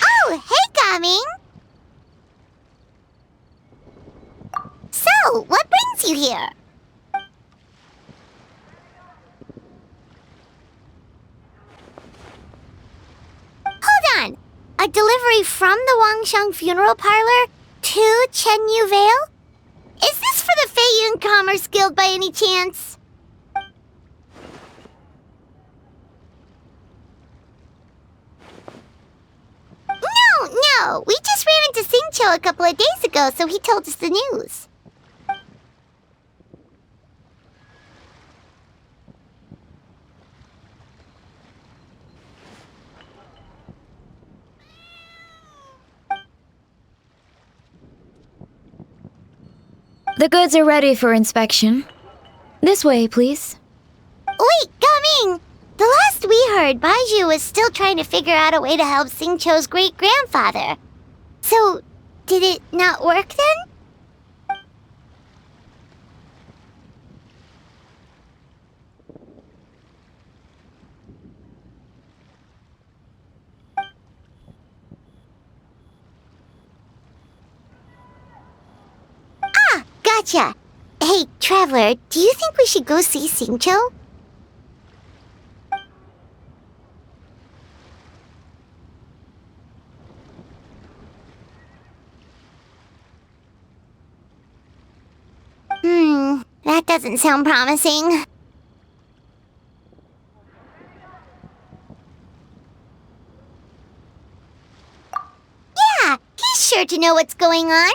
Oh, hey, Gaming! So, what brings you here? Hold on! A delivery from the Wangsheng funeral parlor to Chenyu Vale? Is this for the Feiyun Commerce Guild by any chance? No! We just ran into Xingqiu a couple of days ago, so he told us the news. The goods are ready for inspection. This way, please. Wait, Gaming! The last we heard, Baiju was still trying to figure out a way to help Xingqiu's great-grandfather. So, did it not work then? Ah, gotcha! Hey, Traveler, do you think we should go see Xingqiu? That doesn't sound promising. Yeah, he's sure to know what's going on.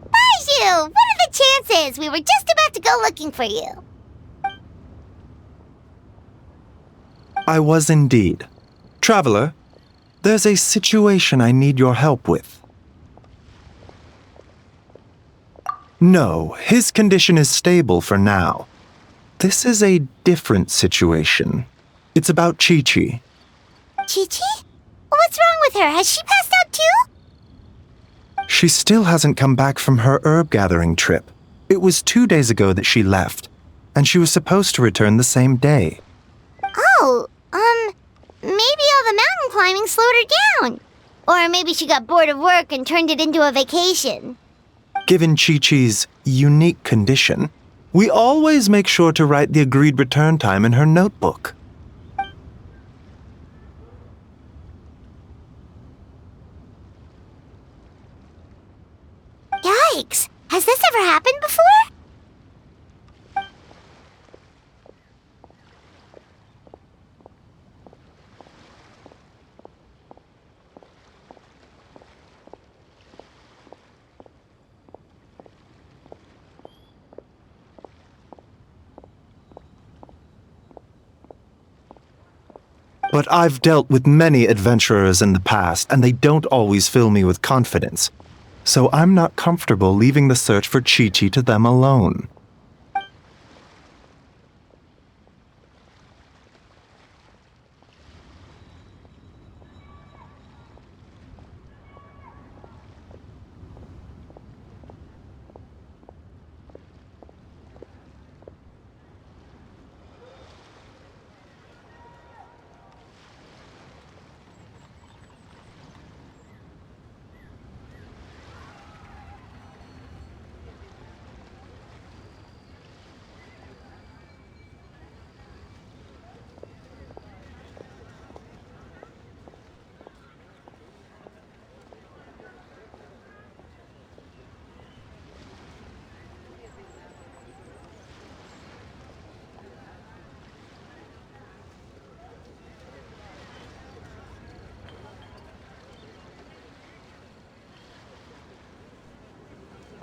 Baiju, what are the chances? We were just about to go looking for you. I was indeed. Traveler, there's a situation I need your help with. No, his condition is stable for now. This is a different situation. It's about Chi-Chi. Chi-Chi? What's wrong with her? Has she passed out too? She still hasn't come back from her herb gathering trip. It was 2 days ago that she left, and she was supposed to return the same day. Oh, maybe all the mountain climbing slowed her down. Or maybe she got bored of work and turned it into a vacation. Given Chi-Chi's unique condition, we always make sure to write the agreed return time in her notebook. Yikes! Has this ever happened before? But I've dealt with many adventurers in the past, and they don't always fill me with confidence. So I'm not comfortable leaving the search for Chi-Chi to them alone.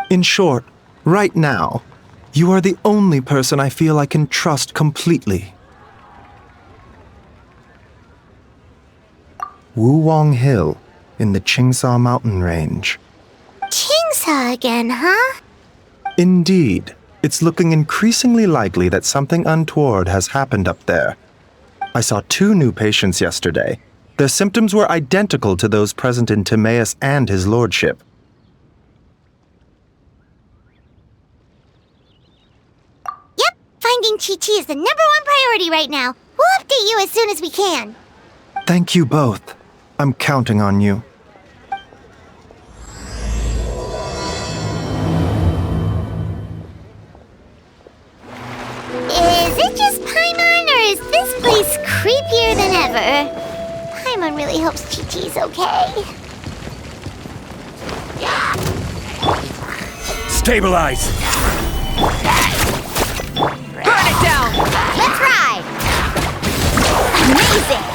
In short, right now, you are the only person I feel I can trust completely. Wuwang Hill, in the Qingsa mountain range. Qingsa again, huh? Indeed. It's looking increasingly likely that something untoward has happened up there. I saw 2 new patients yesterday. Their symptoms were identical to those present in Timaeus and his lordship. Yep, finding Chi-Chi is the #1 priority right now. We'll update you as soon as we can. Thank you both. I'm counting on you. Is it just Paimon, or is this place creepier than ever? Paimon really hopes Chi-Chi's okay. Stabilize! Burn it down! Let's ride! Amazing!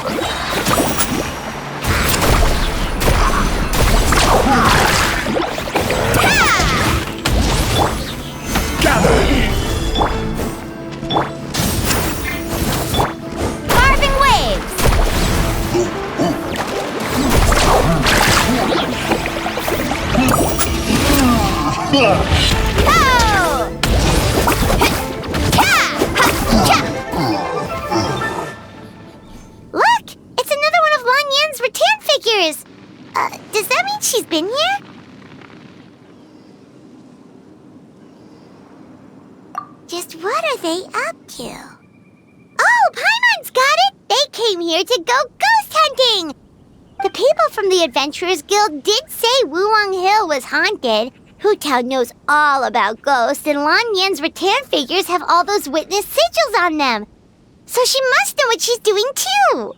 Carving waves! Oh! Look! It's another one of Lань Yan's rattan figures! Does that mean she's been here? Just what are they up to? Oh, Paimon's got it! They came here to go ghost hunting! The people from the Adventurers Guild did say Wuwang Hill was haunted. Hu Tao knows all about ghosts, and Lань Yan's rattan figures have all those witness sigils on them. So she must know what she's doing too!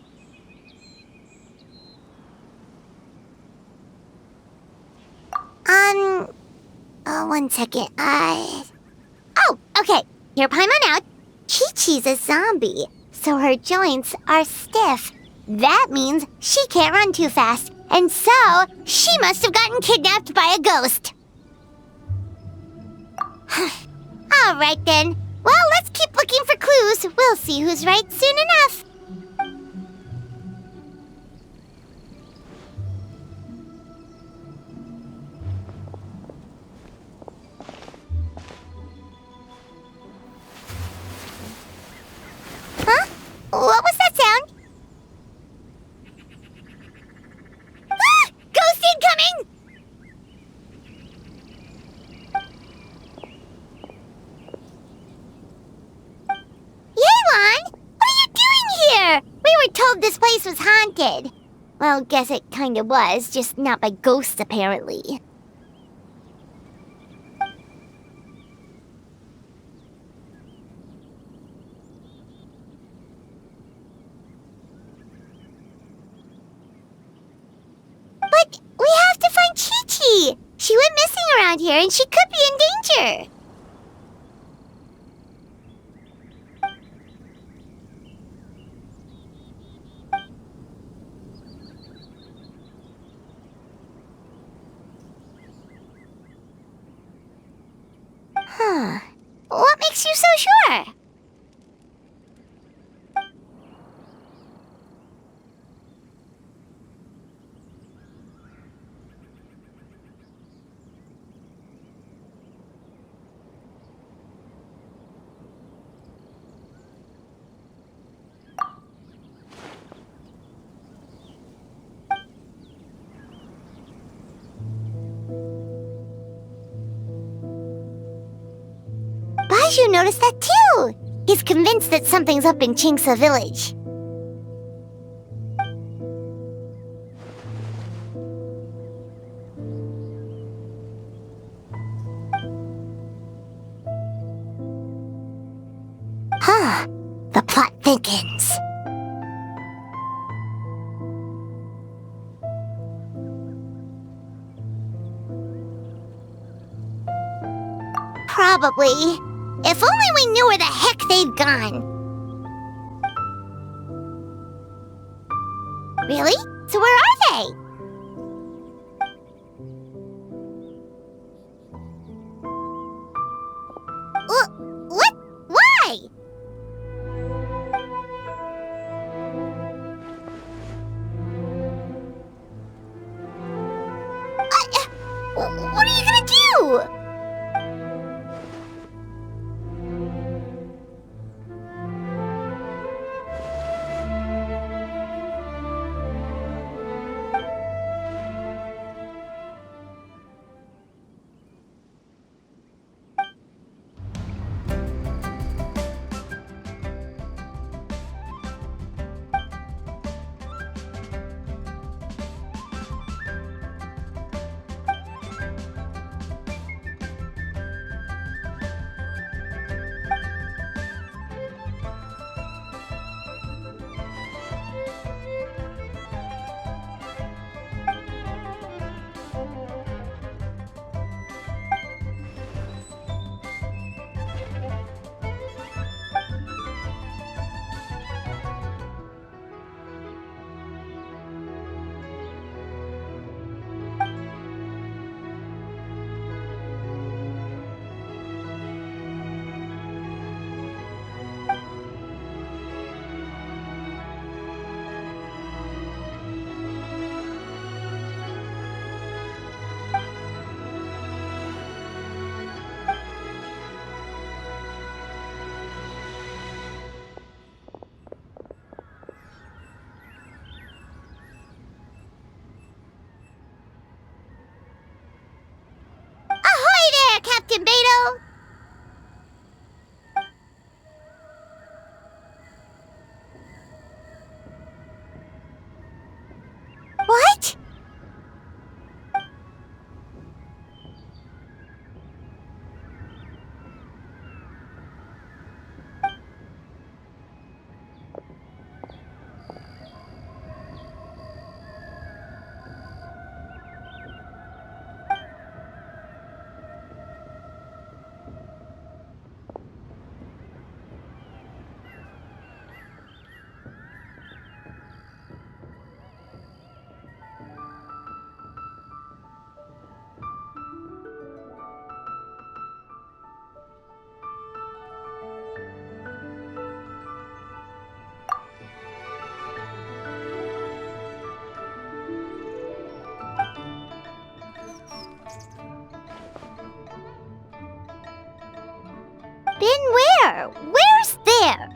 One second. Oh, okay. Hear Paimon out. Chi-Chi's a zombie, so her joints are stiff. That means she can't run too fast, and so she must have gotten kidnapped by a ghost. All right then. Well, let's keep looking for clues. We'll see who's right soon enough. Huh? What was that sound? Ah! Ghost incoming! Yelan! What are you doing here? We were told this place was haunted. Well, guess it kinda was, just not by ghosts apparently. But we have to find Chi-Chi! She went missing around here and she could be in danger! Huh. What makes you so sure? Baizhu noticed that too! He's convinced that something's up in Qingsa village. Huh. The plot thickens. Probably. If only we knew where the heck they've gone. Really? So where are they? are you gonna do? Captain Beto! What? Been where? Where's there?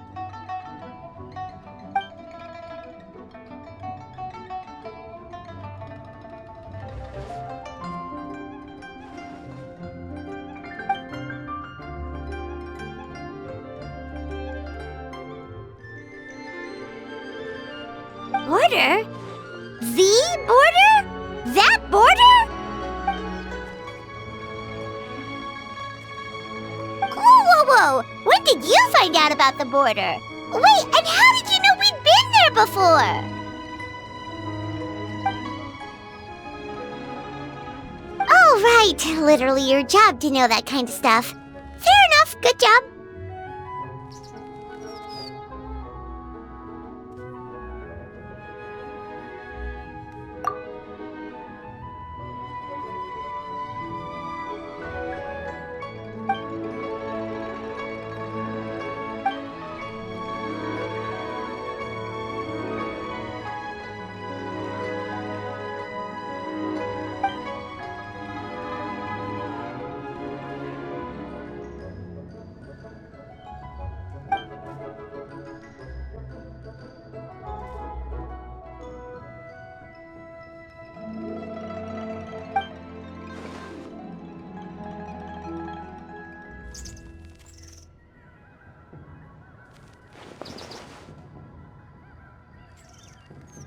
Border? The border? That border? Whoa! When did you find out about the border? Wait, and how did you know we'd been there before? Oh, right. Literally your job to know that kind of stuff. Fair enough. Good job.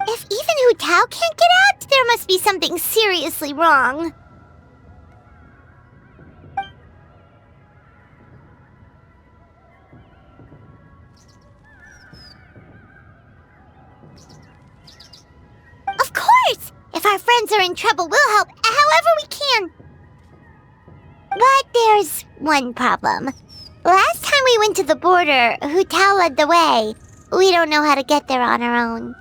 If even Hu Tao can't get out, there must be something seriously wrong. Of course! If our friends are in trouble, we'll help however we can. But there's one problem. Last time we went to the border, Hu Tao led the way. We don't know how to get there on our own.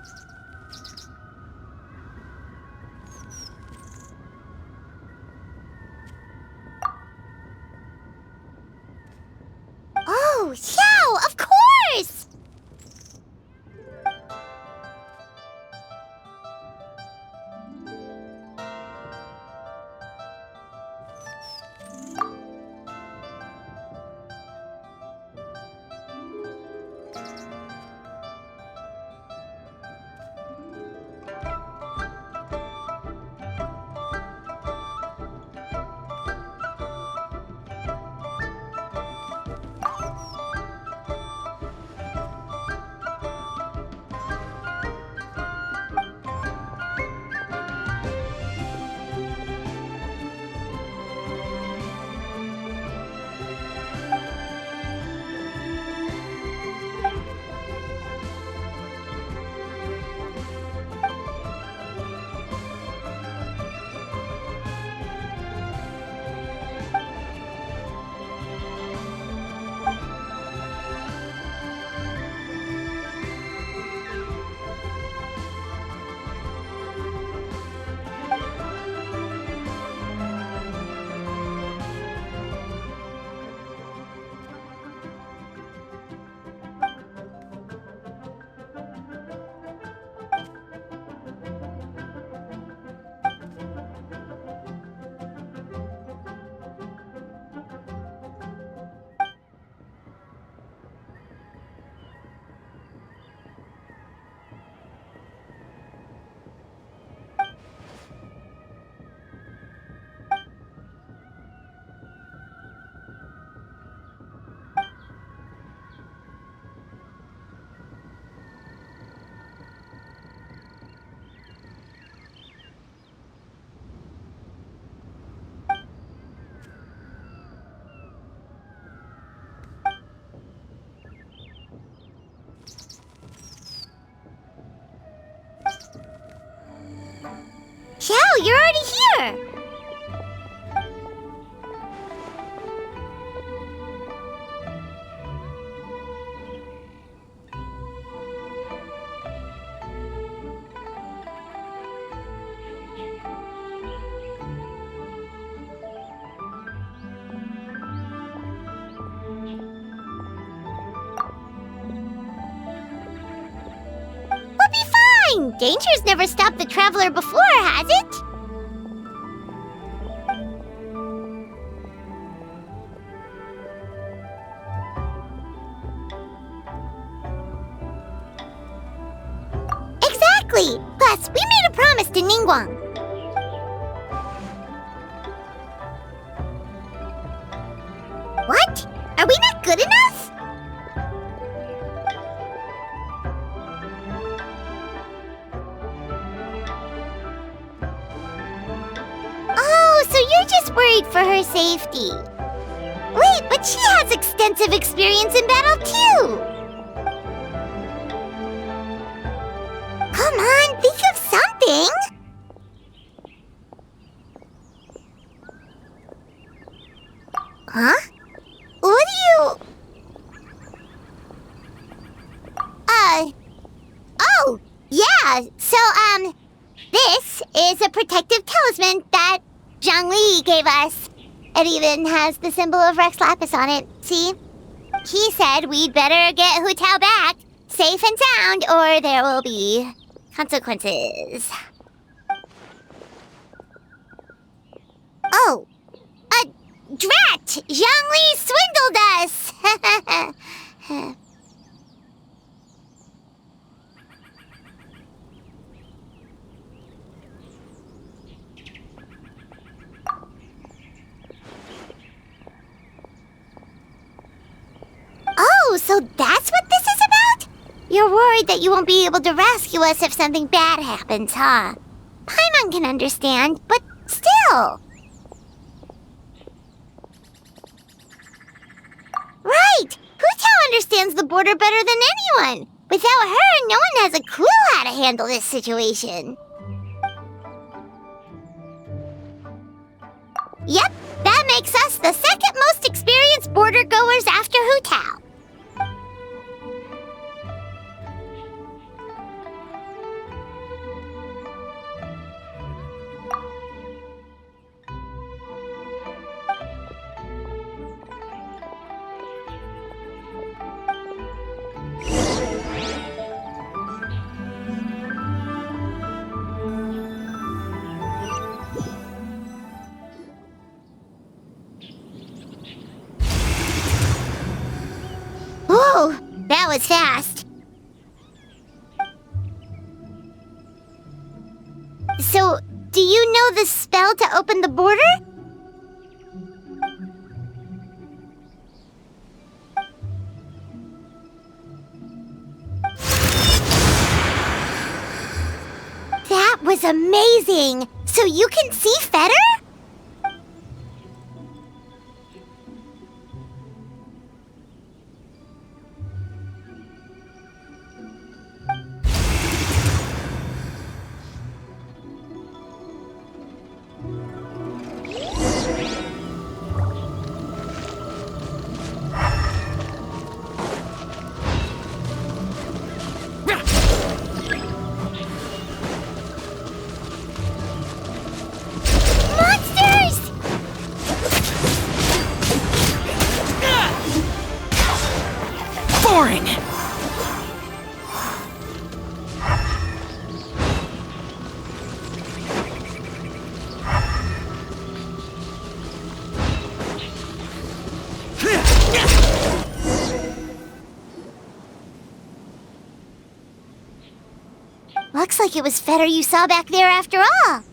Oh, Xiao, of course! Oh, you're already here! Danger's never stopped the traveler before, has it? Exactly! Plus, we made a promise to Nин Guan. What? Are we not good enough? So you're just worried for her safety. Wait, but she has extensive experience in battle too! Come on, think of something! Huh? What do you... Oh, yeah, so, this is a protective talisman that Zhang Li gave us. It even has the symbol of Rex Lapis on it, see? He said we'd better get Hu Tao back, safe and sound, or there will be consequences. Oh, drat! Zhang Li swindled us! Oh, so that's what this is about? You're worried that you won't be able to rescue us if something bad happens, huh? Paimon can understand, but still. Right! Hu Tao understands the border better than anyone. Without her, no one has a clue how to handle this situation. Yep, that makes us the second most experienced border goers after Hu Tao. Whoa, that was fast. So, do you know the spell to open the border? That was amazing! So you can see Fetter? Looks like it was Fetter you saw back there after all.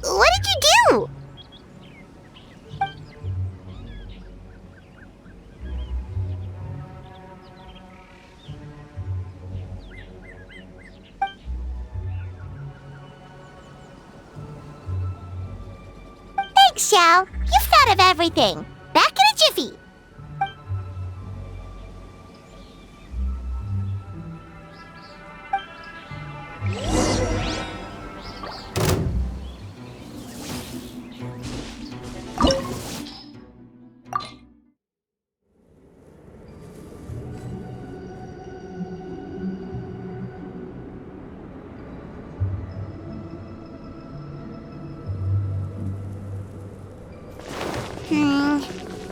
What did you do? Xiao. You've thought of everything. Back in a jiffy.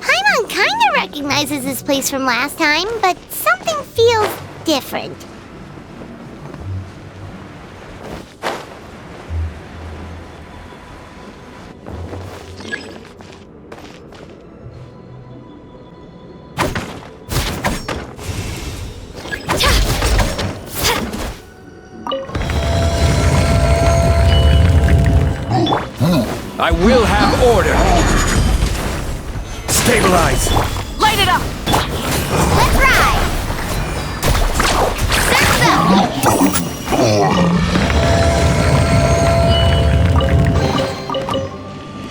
Paimon kinda recognizes this place from last time, but something feels different. I will have order! Stabilize! Light it up! Let's ride!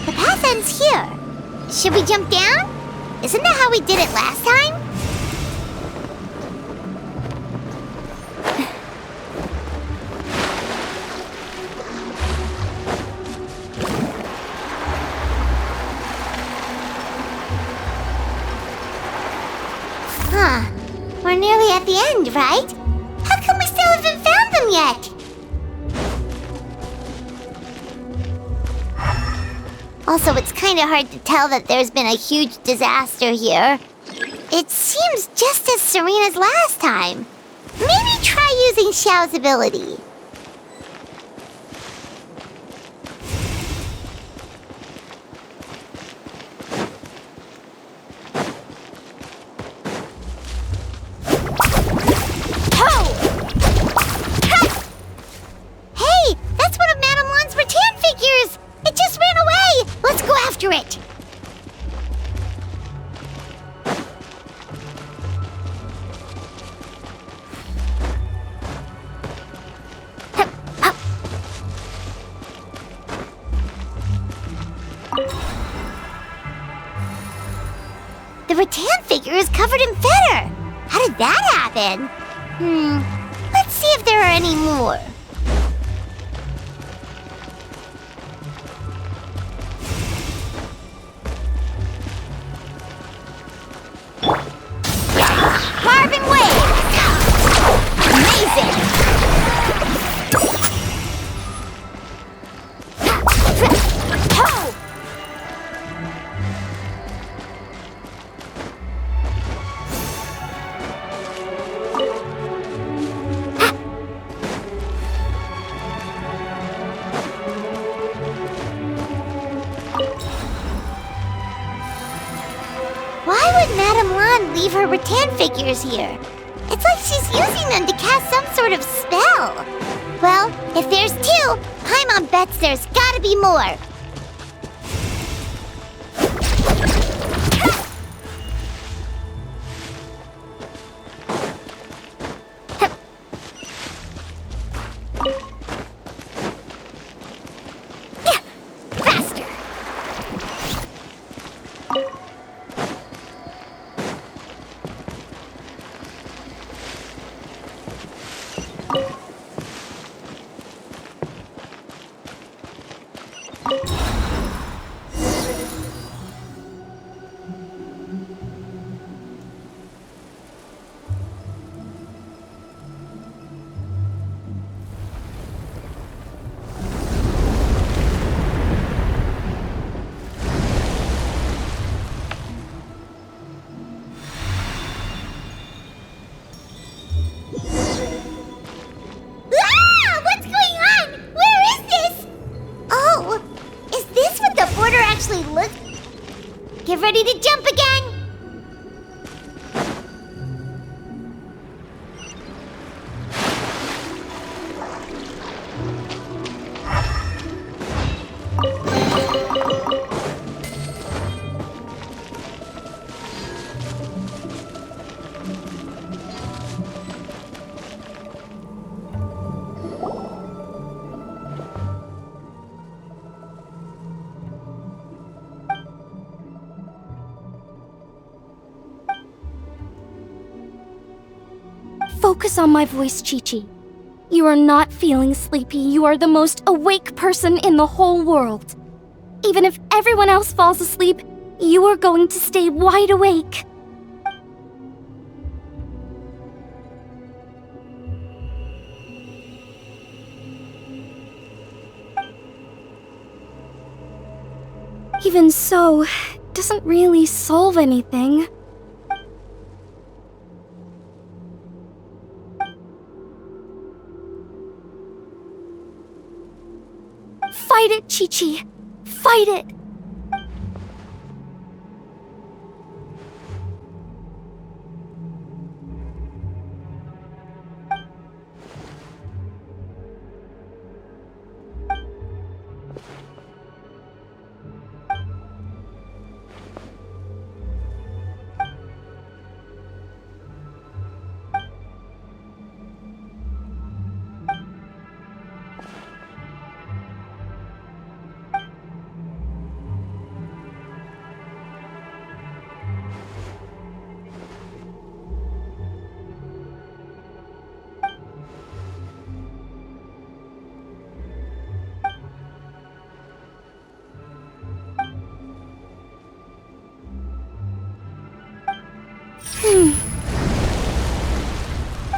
The path ends here. Should we jump down? Isn't that how we did it last time? We're nearly at the end, right? How come we still haven't found them yet? Also, it's kind of hard to tell that there's been a huge disaster here. It seems just as serene as last time. Maybe try using Xiao's ability. It. The rattan figure is covered in feather. How did that happen? Let's see if there are any more. Carving waves! Amazing! Ho! Why would Madame Lan leave her rattan figures here? It's like she's using them to cast some sort of spell. Well, if there's two, Paimon bets there's gotta be more. Faster! Focus on my voice, Chi-Chi. You are not feeling sleepy. You are the most awake person in the whole world. Even if everyone else falls asleep, you are going to stay wide awake. Even so, it doesn't really solve anything. Fight it, Chi-Chi! Fight it!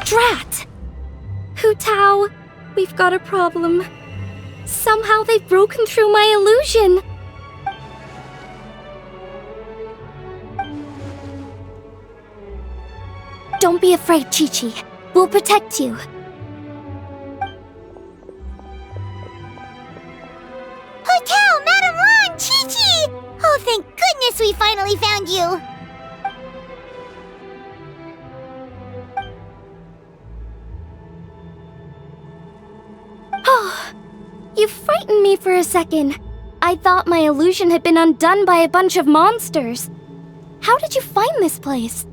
Drat! Hu Tao, we've got a problem. Somehow they've broken through my illusion. Don't be afraid, Chi-Chi. We'll protect you. Hu Tao, Madame Lan, Chi-Chi! Oh, thank goodness we finally found you! You frightened me for a second. I thought my illusion had been undone by a bunch of monsters. How did you find this place?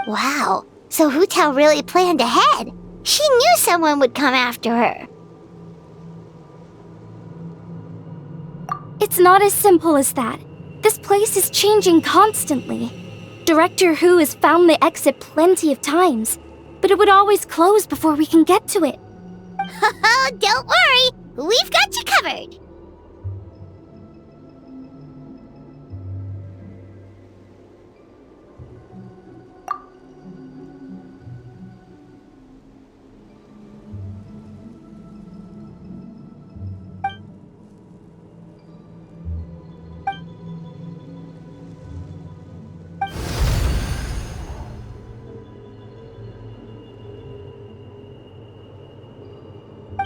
Wow, so Hu Tao really planned ahead. She knew someone would come after her. It's not as simple as that. This place is changing constantly. Director Hu has found the exit plenty of times, but it would always close before we can get to it. Don't worry, we've got you covered.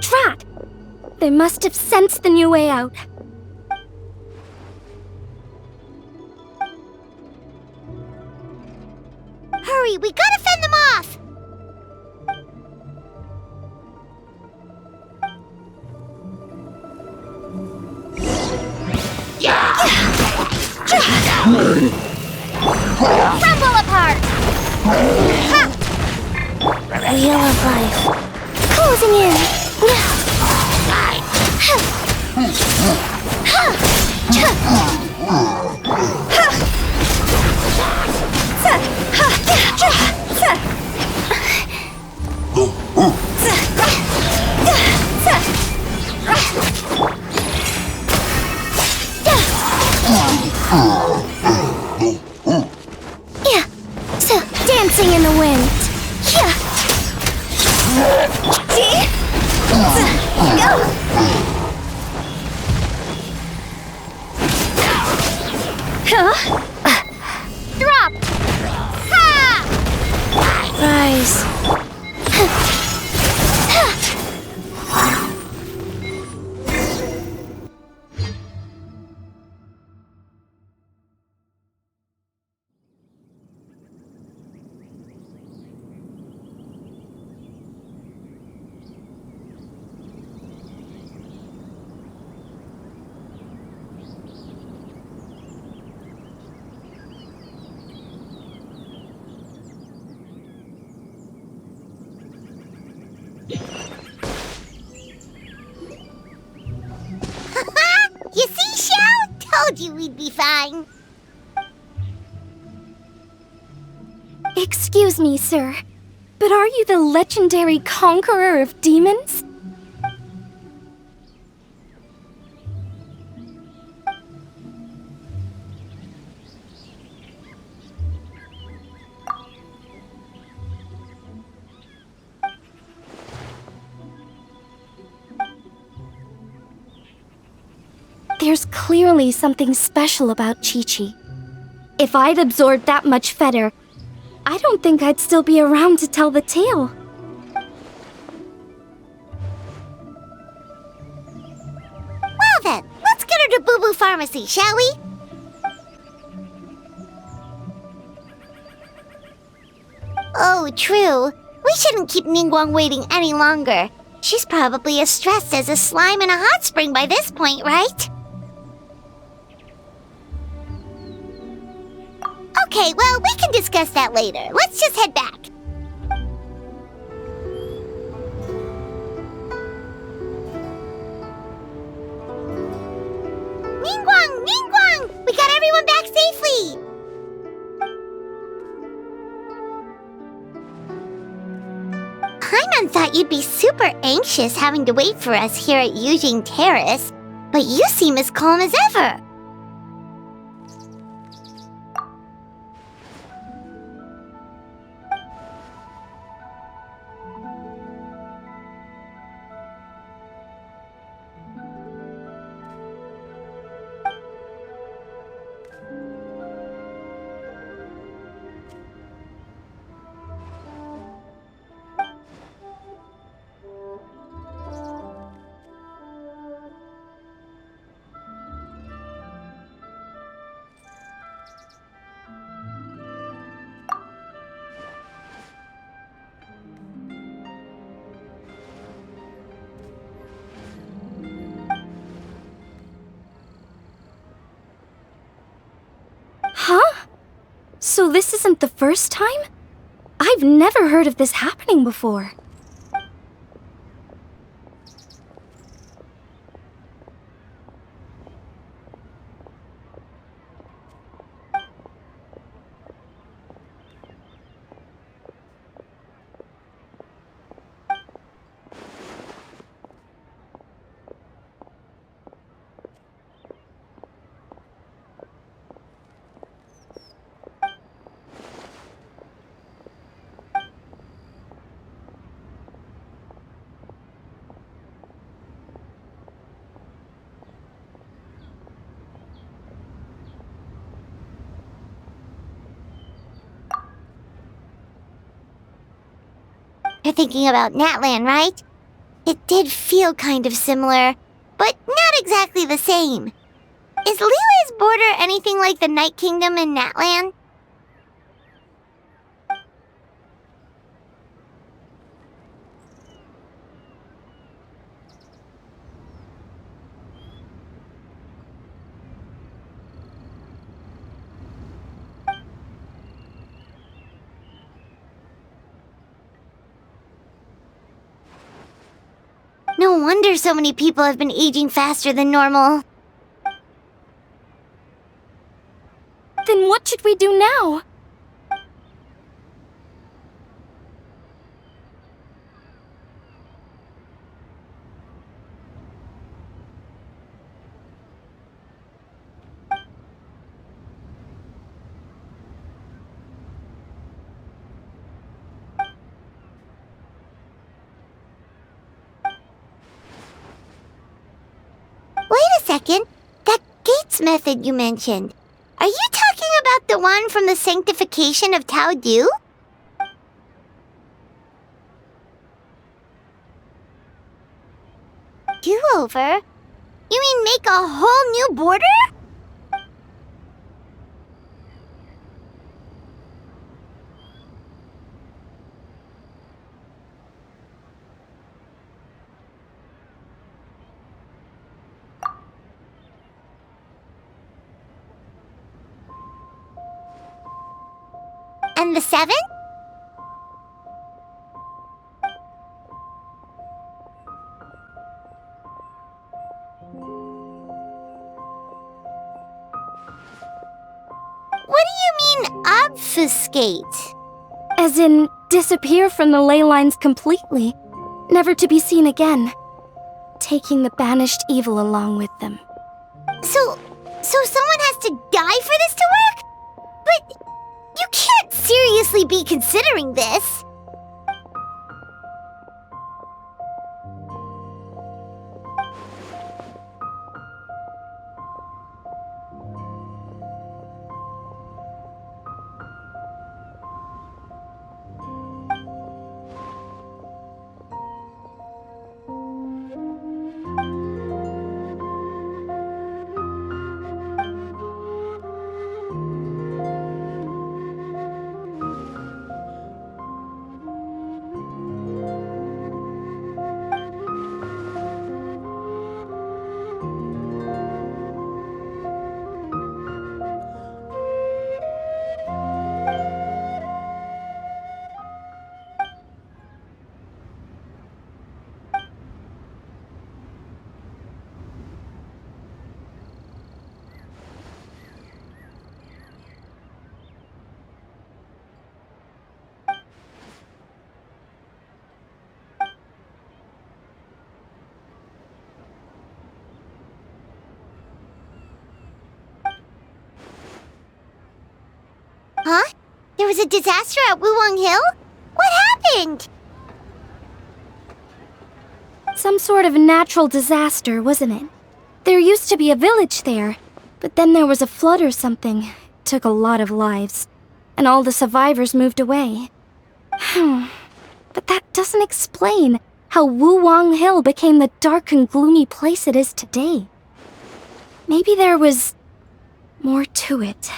Drat! They must have sensed the new way out. Hurry, we gotta fend them off! Crumble apart! Wheel of life. Closing in. Dancing in the wind. Drop! Ha! Rise. You see, Xiao? Told you we'd be fine. Excuse me, sir, but are you the legendary conqueror of demons? There's clearly something special about Chi-Chi. If I'd absorbed that much fetter, I don't think I'd still be around to tell the tale. Well then, let's get her to Boo Boo Pharmacy, shall we? Oh, true. We shouldn't keep Ning Guan waiting any longer. She's probably as stressed as a slime in a hot spring by this point, right? Okay, well, we can discuss that later. Let's just head back. Ning Guan! We got everyone back safely! Paimon thought you'd be super anxious having to wait for us here at Yujing Terrace, but you seem as calm as ever. Huh? So this isn't the first time? I've never heard of this happening before. You're thinking about Natlan, right? It did feel kind of similar, but not exactly the same. Is Liyue's border anything like the Night Kingdom in Natlan? No wonder so many people have been aging faster than normal. Then what should we do now? Wait a second. That gates method you mentioned. Are you talking about the one from the sanctification of Tao Dou? Do-over? You mean make a whole new border? And the 7? What do you mean, obfuscate? As in, disappear from the ley lines completely, never to be seen again, taking the banished evil along with them. So someone has to die for this to work? But you can't seriously be considering this. Huh? There was a disaster at Wuwang Hill? What happened? Some sort of natural disaster, wasn't it? There used to be a village there, but then there was a flood or something. It took a lot of lives, and all the survivors moved away. But that doesn't explain how Wuwang Hill became the dark and gloomy place it is today. Maybe there was more to it.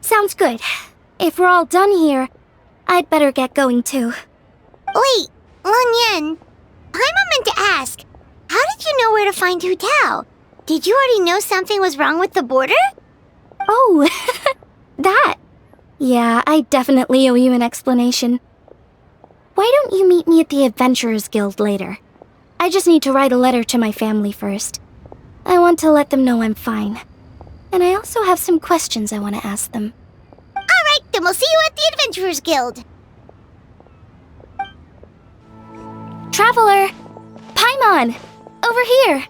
Sounds good. If we're all done here, I'd better get going too. Wait, Lань Янь. Paimon meant to ask, how did you know where to find Hu Tao? Did you already know something was wrong with the border? Oh, that. Yeah, I definitely owe you an explanation. Why don't you meet me at the Adventurers Guild later? I just need to write a letter to my family first. I want to let them know I'm fine. And I also have some questions I want to ask them. Alright, then we'll see you at the Adventurers Guild. Traveler! Paimon! Over here!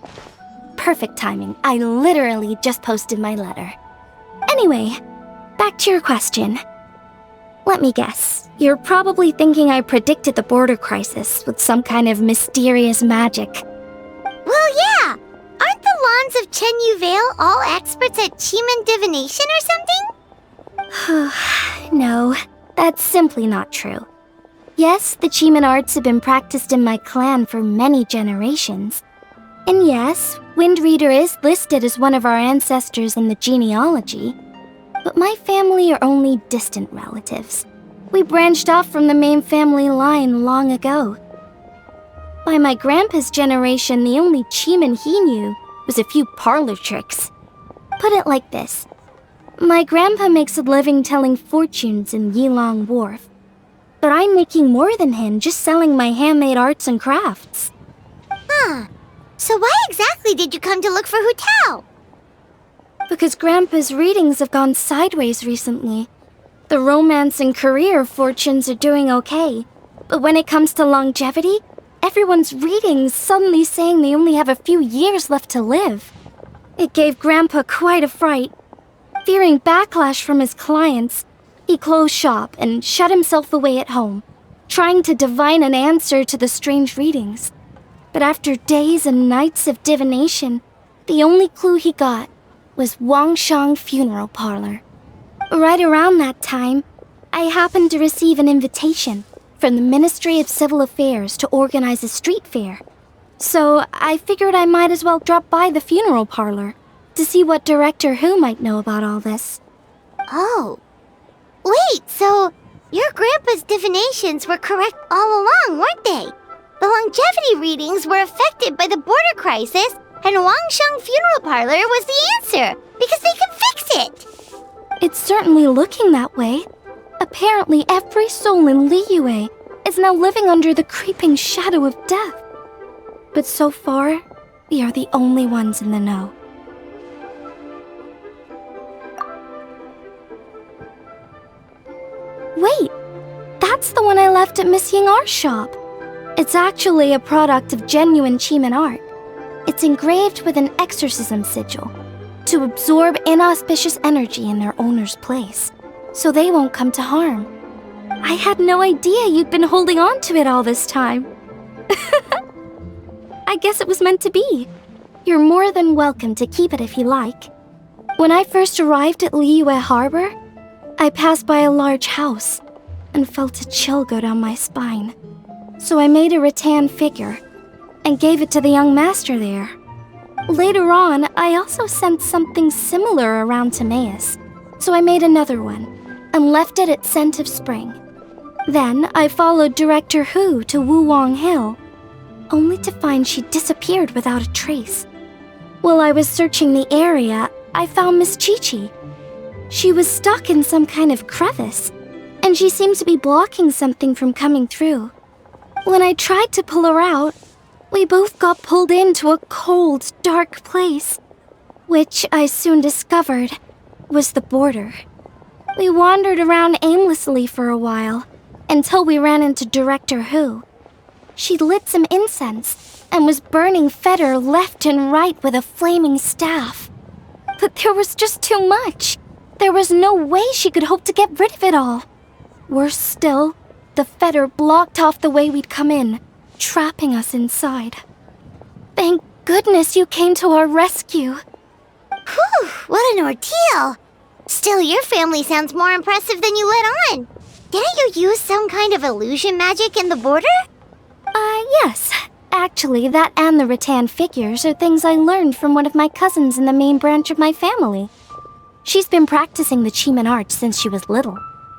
Perfect timing. I literally just posted my letter. Anyway, back to your question. Let me guess. You're probably thinking I predicted the border crisis with some kind of mysterious magic. Well, yeah! Aren't the Lons of Chen Yu Vale all experts at Qimeng divination or something? No, that's simply not true. Yes, the Qimeng arts have been practiced in my clan for many generations. And yes, Windreader is listed as one of our ancestors in the genealogy. But my family are only distant relatives. We branched off from the main family line long ago. By my grandpa's generation, the only Qimeng he knew was a few parlor tricks. Put it like this. My grandpa makes a living telling fortunes in Yilong Wharf. But I'm making more than him just selling my handmade arts and crafts. Huh. So why exactly did you come to look for Hu Tao? Because Grandpa's readings have gone sideways recently. The romance and career fortunes are doing okay. But when it comes to longevity, everyone's readings suddenly saying they only have a few years left to live. It gave Grandpa quite a fright. Fearing backlash from his clients, he closed shop and shut himself away at home, trying to divine an answer to the strange readings. But after days and nights of divination, the only clue he got was Wangshang Funeral Parlor. Right around that time, I happened to receive an invitation from the Ministry of Civil Affairs to organize a street fair. So I figured I might as well drop by the funeral parlor to see what Director Hu might know about all this. Oh. Wait, so your grandpa's divinations were correct all along, weren't they? The longevity readings were affected by the border crisis, and Wangsheng Funeral Parlor was the answer, because they can fix it. It's certainly looking that way. Apparently, every soul in Liyue is now living under the creeping shadow of death. But so far, we are the only ones in the know. Wait, that's the one I left at Miss Ying'er's shop. It's actually a product of genuine Qimeng art. It's engraved with an exorcism sigil to absorb inauspicious energy in their owner's place, so they won't come to harm. I had no idea you'd been holding on to it all this time. I guess it was meant to be. You're more than welcome to keep it if you like. When I first arrived at Liyue Harbor, I passed by a large house and felt a chill go down my spine. So I made a rattan figure and gave it to the young master there. Later on, I also sensed something similar around Timaeus, so I made another one and left it at Scent of Spring. Then I followed Director Hu to Wuwang Hill, only to find she disappeared without a trace. While I was searching the area, I found Miss Chi-Chi. She was stuck in some kind of crevice, and she seemed to be blocking something from coming through. When I tried to pull her out, we both got pulled into a cold, dark place, which I soon discovered was the border. We wandered around aimlessly for a while, until we ran into Director Hu. She'd lit some incense and was burning Feder left and right with a flaming staff. But there was just too much. There was no way she could hope to get rid of it all. Worse still, the Feder blocked off the way we'd come in, trapping us inside. Thank goodness you came to our rescue. Whew, what an ordeal. Still, your family sounds more impressive than you let on. Didn't you use some kind of illusion magic in the border? Yes. Actually, that and the rattan figures are things I learned from one of my cousins in the main branch of my family. She's been practicing the Qimeng art since she was little.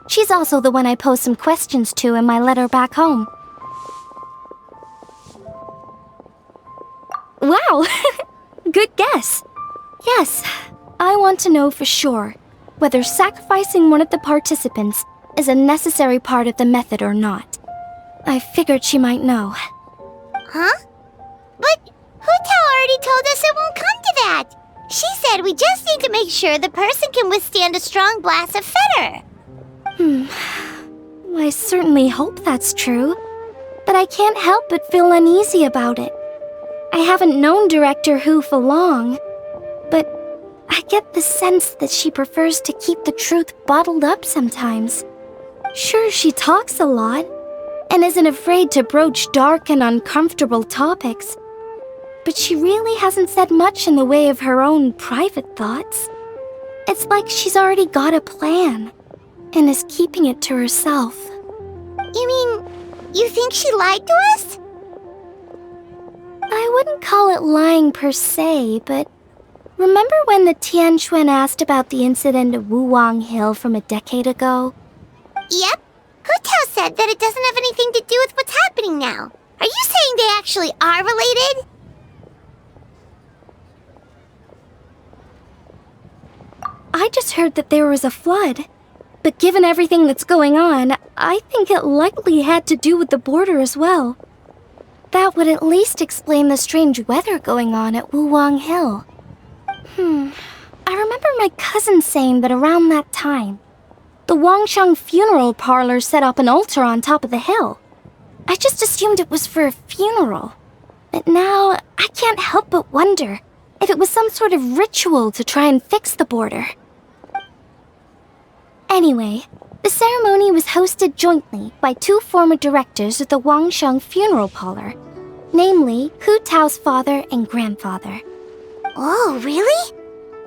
She's also the one I posed some questions to in my letter back home. Wow! Good guess. Yes, I want to know for sure whether sacrificing one of the participants is a necessary part of the method or not. I figured she might know. Huh? But Hu Tao already told us it won't come to that. She said we just need to make sure the person can withstand a strong blast of Feder. I certainly hope that's true, but I can't help but feel uneasy about it. I haven't known Director Hu for long, but I get the sense that she prefers to keep the truth bottled up sometimes. Sure, she talks a lot, and isn't afraid to broach dark and uncomfortable topics, but she really hasn't said much in the way of her own private thoughts. It's like she's already got a plan, and is keeping it to herself. You mean, you think she lied to us? I wouldn't call it lying per se, but remember when the Tianquan asked about the incident at Wuwang Hill from a decade ago? Yep. Hu Tao said that it doesn't have anything to do with what's happening now. Are you saying they actually are related? I just heard that there was a flood. But given everything that's going on, I think it likely had to do with the border as well. That would at least explain the strange weather going on at Wuwang Hill. I remember my cousin saying that around that time, the Wangsheng Funeral Parlor set up an altar on top of the hill. I just assumed it was for a funeral. But now, I can't help but wonder if it was some sort of ritual to try and fix the border. Anyway, the ceremony was hosted jointly by two former directors of the Wangsheng Funeral Parlor, namely Hu Tao's father and grandfather. Oh, really?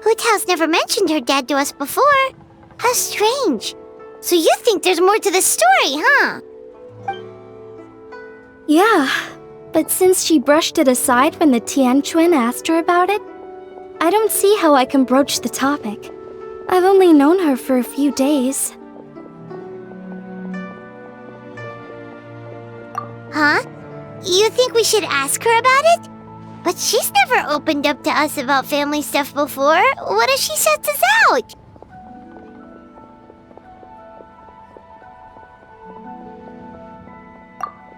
Hu Tao's never mentioned her dad to us before. How strange. So you think there's more to the story, huh? Yeah, but since she brushed it aside when the Tianquan asked her about it, I don't see how I can broach the topic. I've only known her for a few days. Huh? You think we should ask her about it? But she's never opened up to us about family stuff before. What if she shuts us out?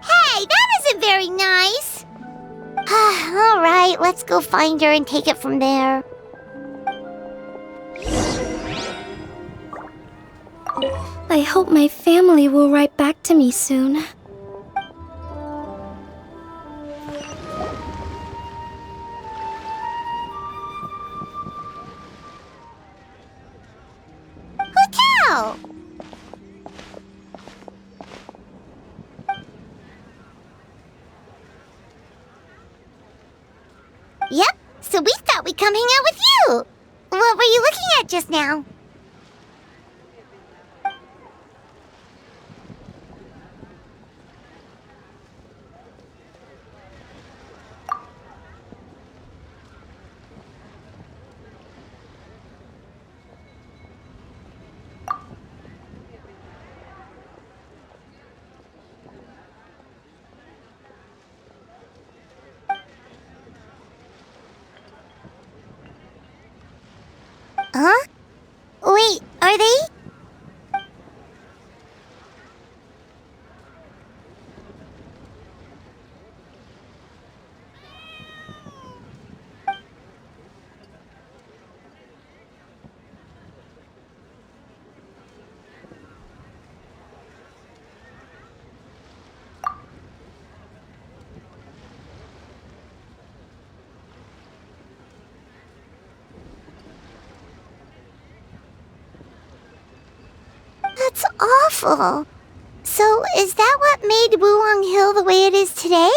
Hey, that isn't very nice. All right, let's go find her and take it from there. I hope my family will write back to me soon. Hú Taо! Yep, so we thought we'd come hang out with you. What were you looking at just now? Huh? Wait, are they? That's awful. So, is that what made Wulong Hill the way it is today?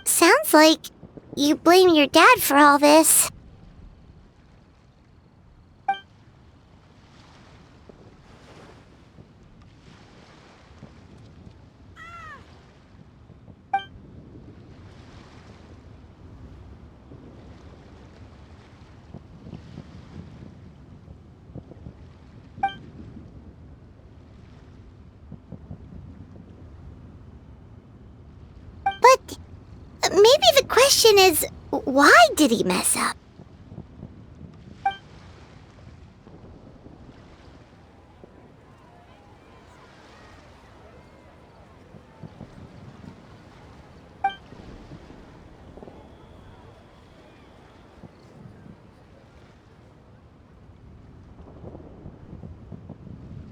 Sounds like you blame your dad for all this. But maybe the question is, why did he mess up?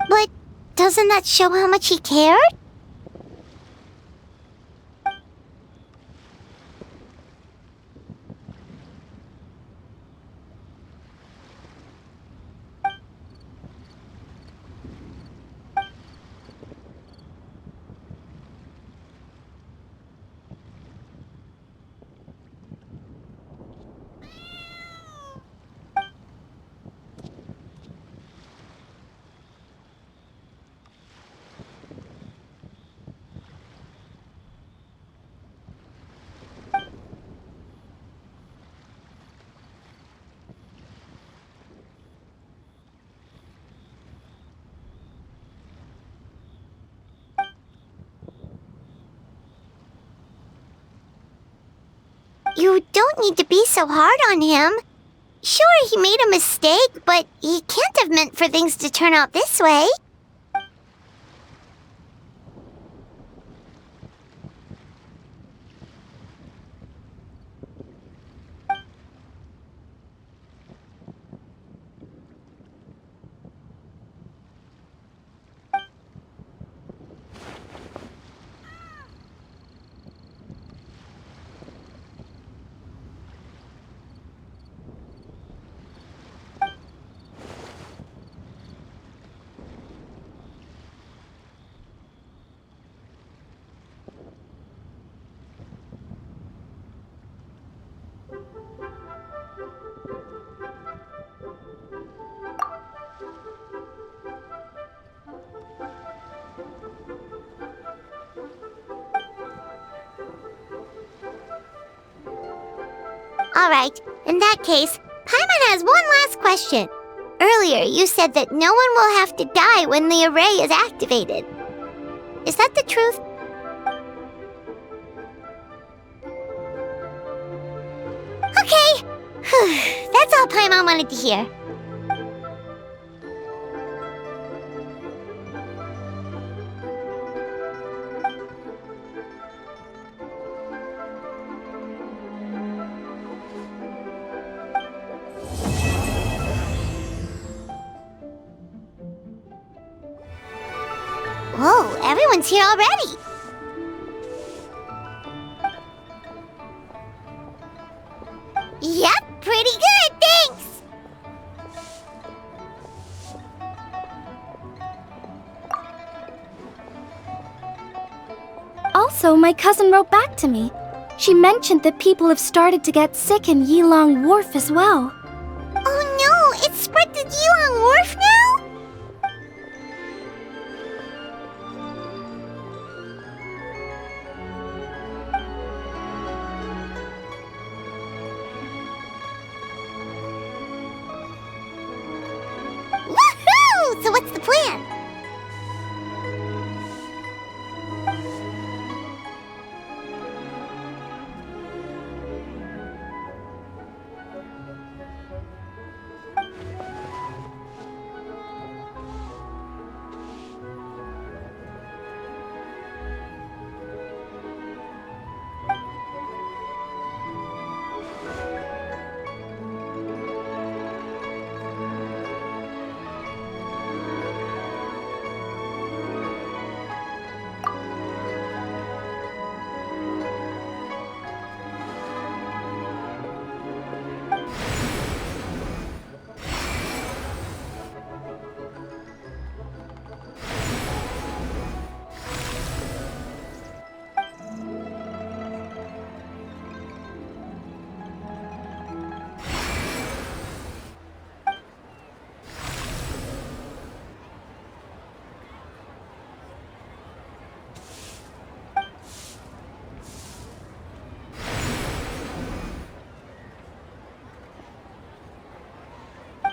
But doesn't that show how much he cared? You don't need to be so hard on him. Sure, he made a mistake, but he can't have meant for things to turn out this way. Alright, in that case, Paimon has one last question. Earlier, you said that no one will have to die when the array is activated. Is that the truth? Okay! That's all Paimon wanted to hear. Whoa, everyone's here already! Yep, pretty good, thanks! Also, my cousin wrote back to me. She mentioned that people have started to get sick in Yilong Wharf as well. Oh no, it's spread to Yilong Wharf now? Woohoo! So what's the plan?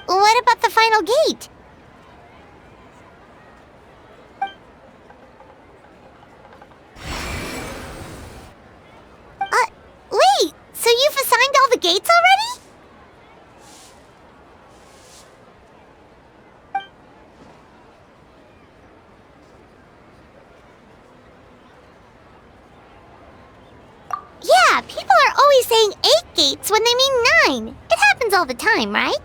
What about the final gate? Wait, so you've assigned all the gates already? Yeah, people are always saying 8 gates when they mean 9. It happens all the time, right?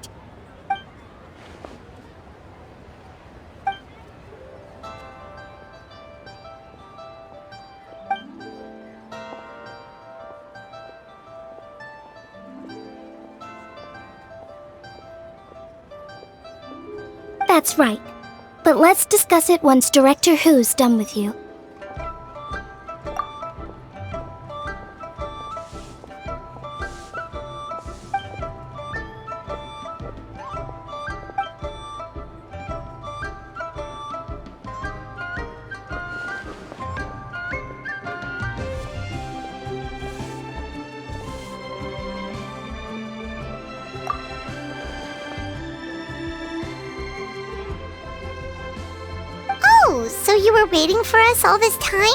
That's right. But let's discuss it once Director Hu's done with you. Oh, so you were waiting for us all this time?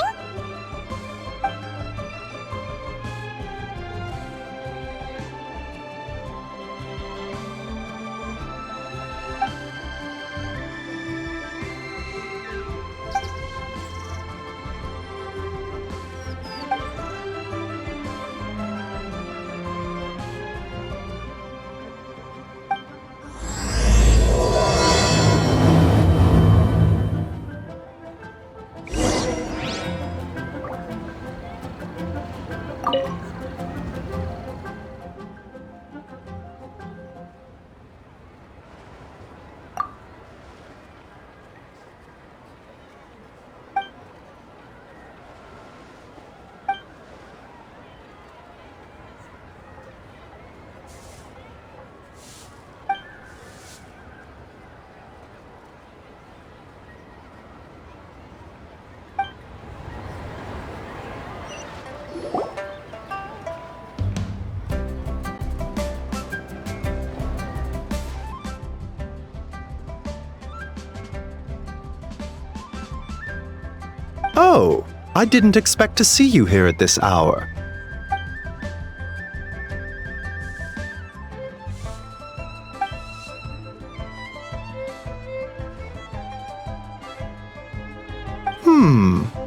Oh, I didn't expect to see you here at this hour.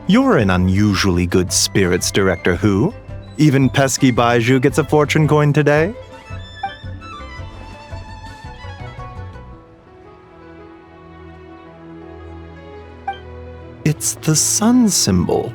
You're in unusually good spirits, Director Hu. Even pesky Baiju gets a fortune coin today? It's the sun symbol.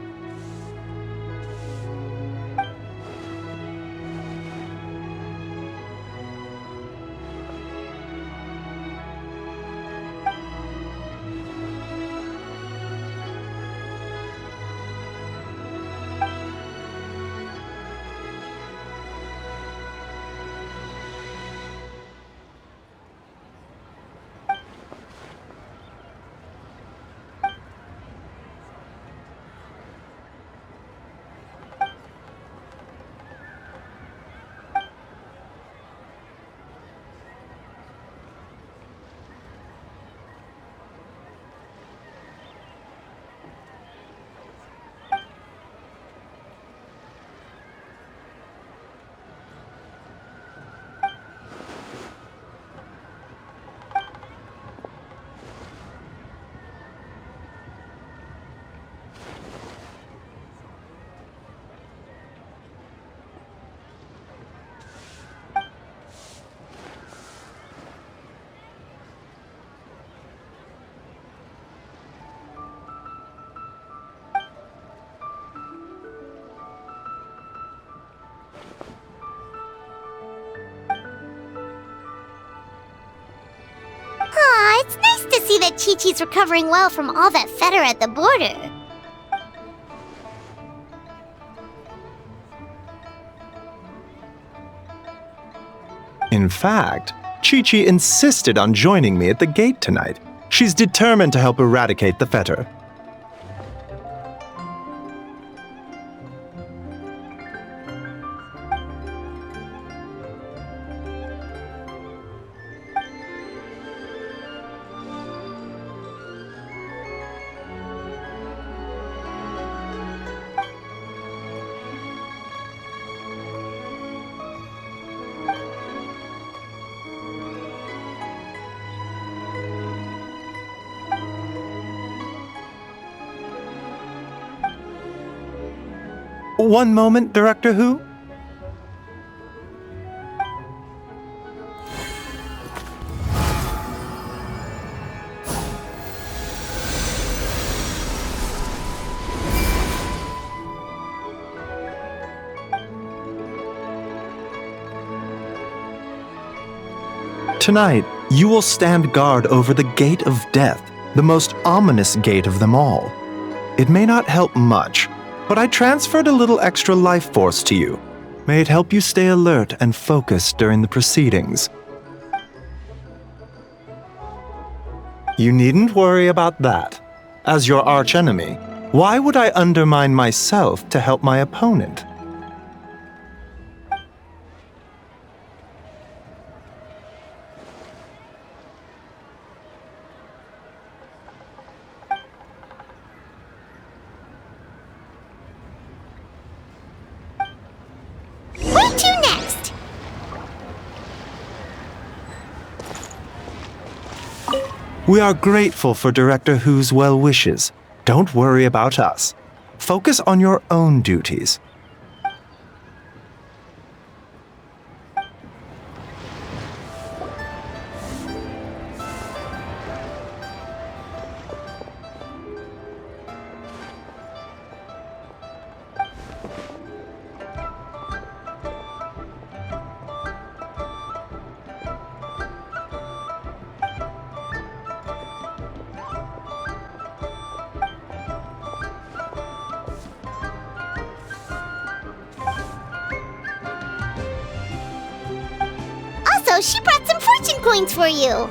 It's nice to see that Chi-Chi's recovering well from all that fetter at the border. In fact, Chi-Chi insisted on joining me at the gate tonight. She's determined to help eradicate the fetter. One moment, Director Hu. Tonight, you will stand guard over the Gate of Death, the most ominous gate of them all. It may not help much, but I transferred a little extra life force to you. May it help you stay alert and focused during the proceedings. You needn't worry about that. As your archenemy, why would I undermine myself to help my opponent? We are grateful for Director Hu's well wishes. Don't worry about us. Focus on your own duties. She brought some fortune coins for you.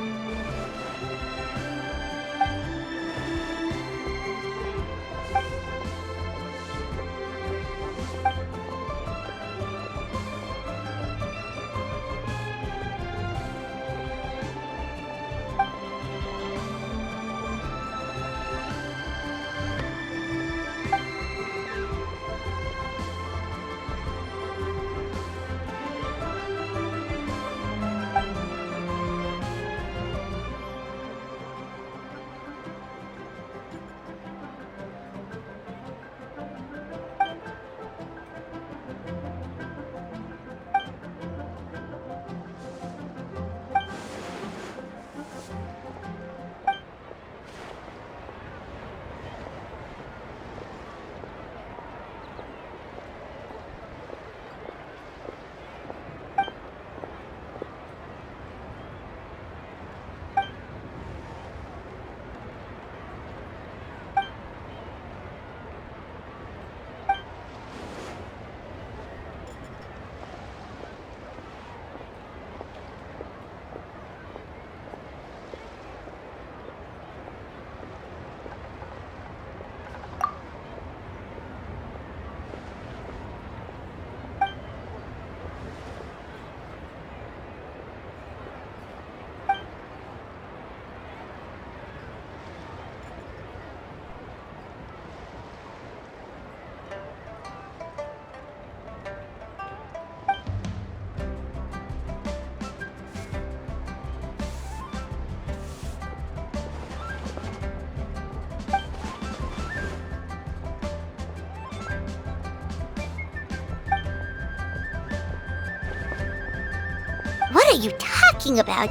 What are you talking about?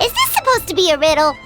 Is this supposed to be a riddle?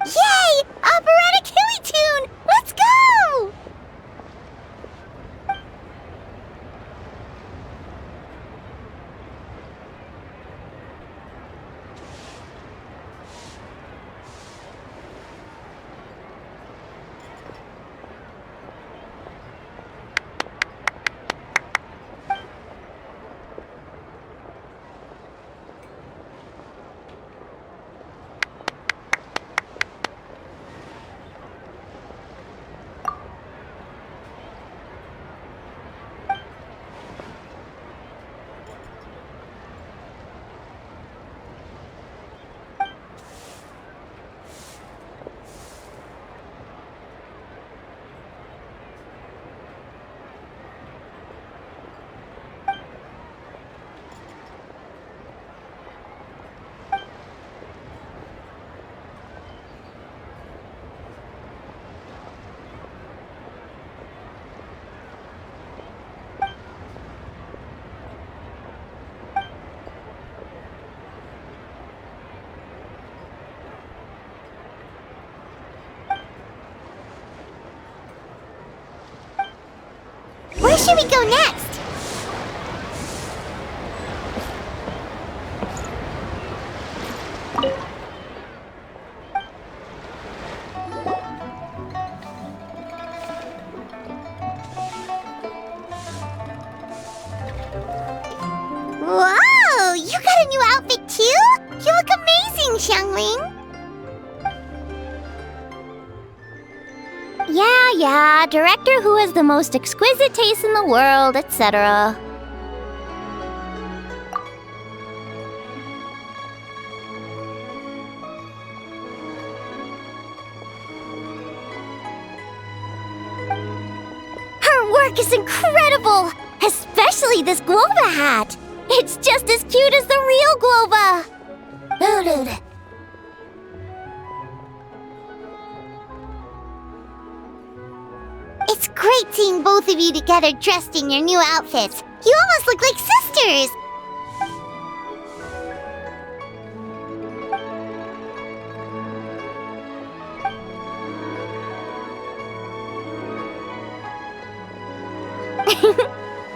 Yay! Operatic Hilly Tune! Let's go! Where should we go next? Whoa! You got a new outfit too? You look amazing, Xiangling! Yeah, director who has the most exquisite taste in the world, etc. Her work is incredible! Especially this Glova hat! It's just as cute as the real Glova! It's great seeing both of you together dressed in your new outfits. You almost look like sisters!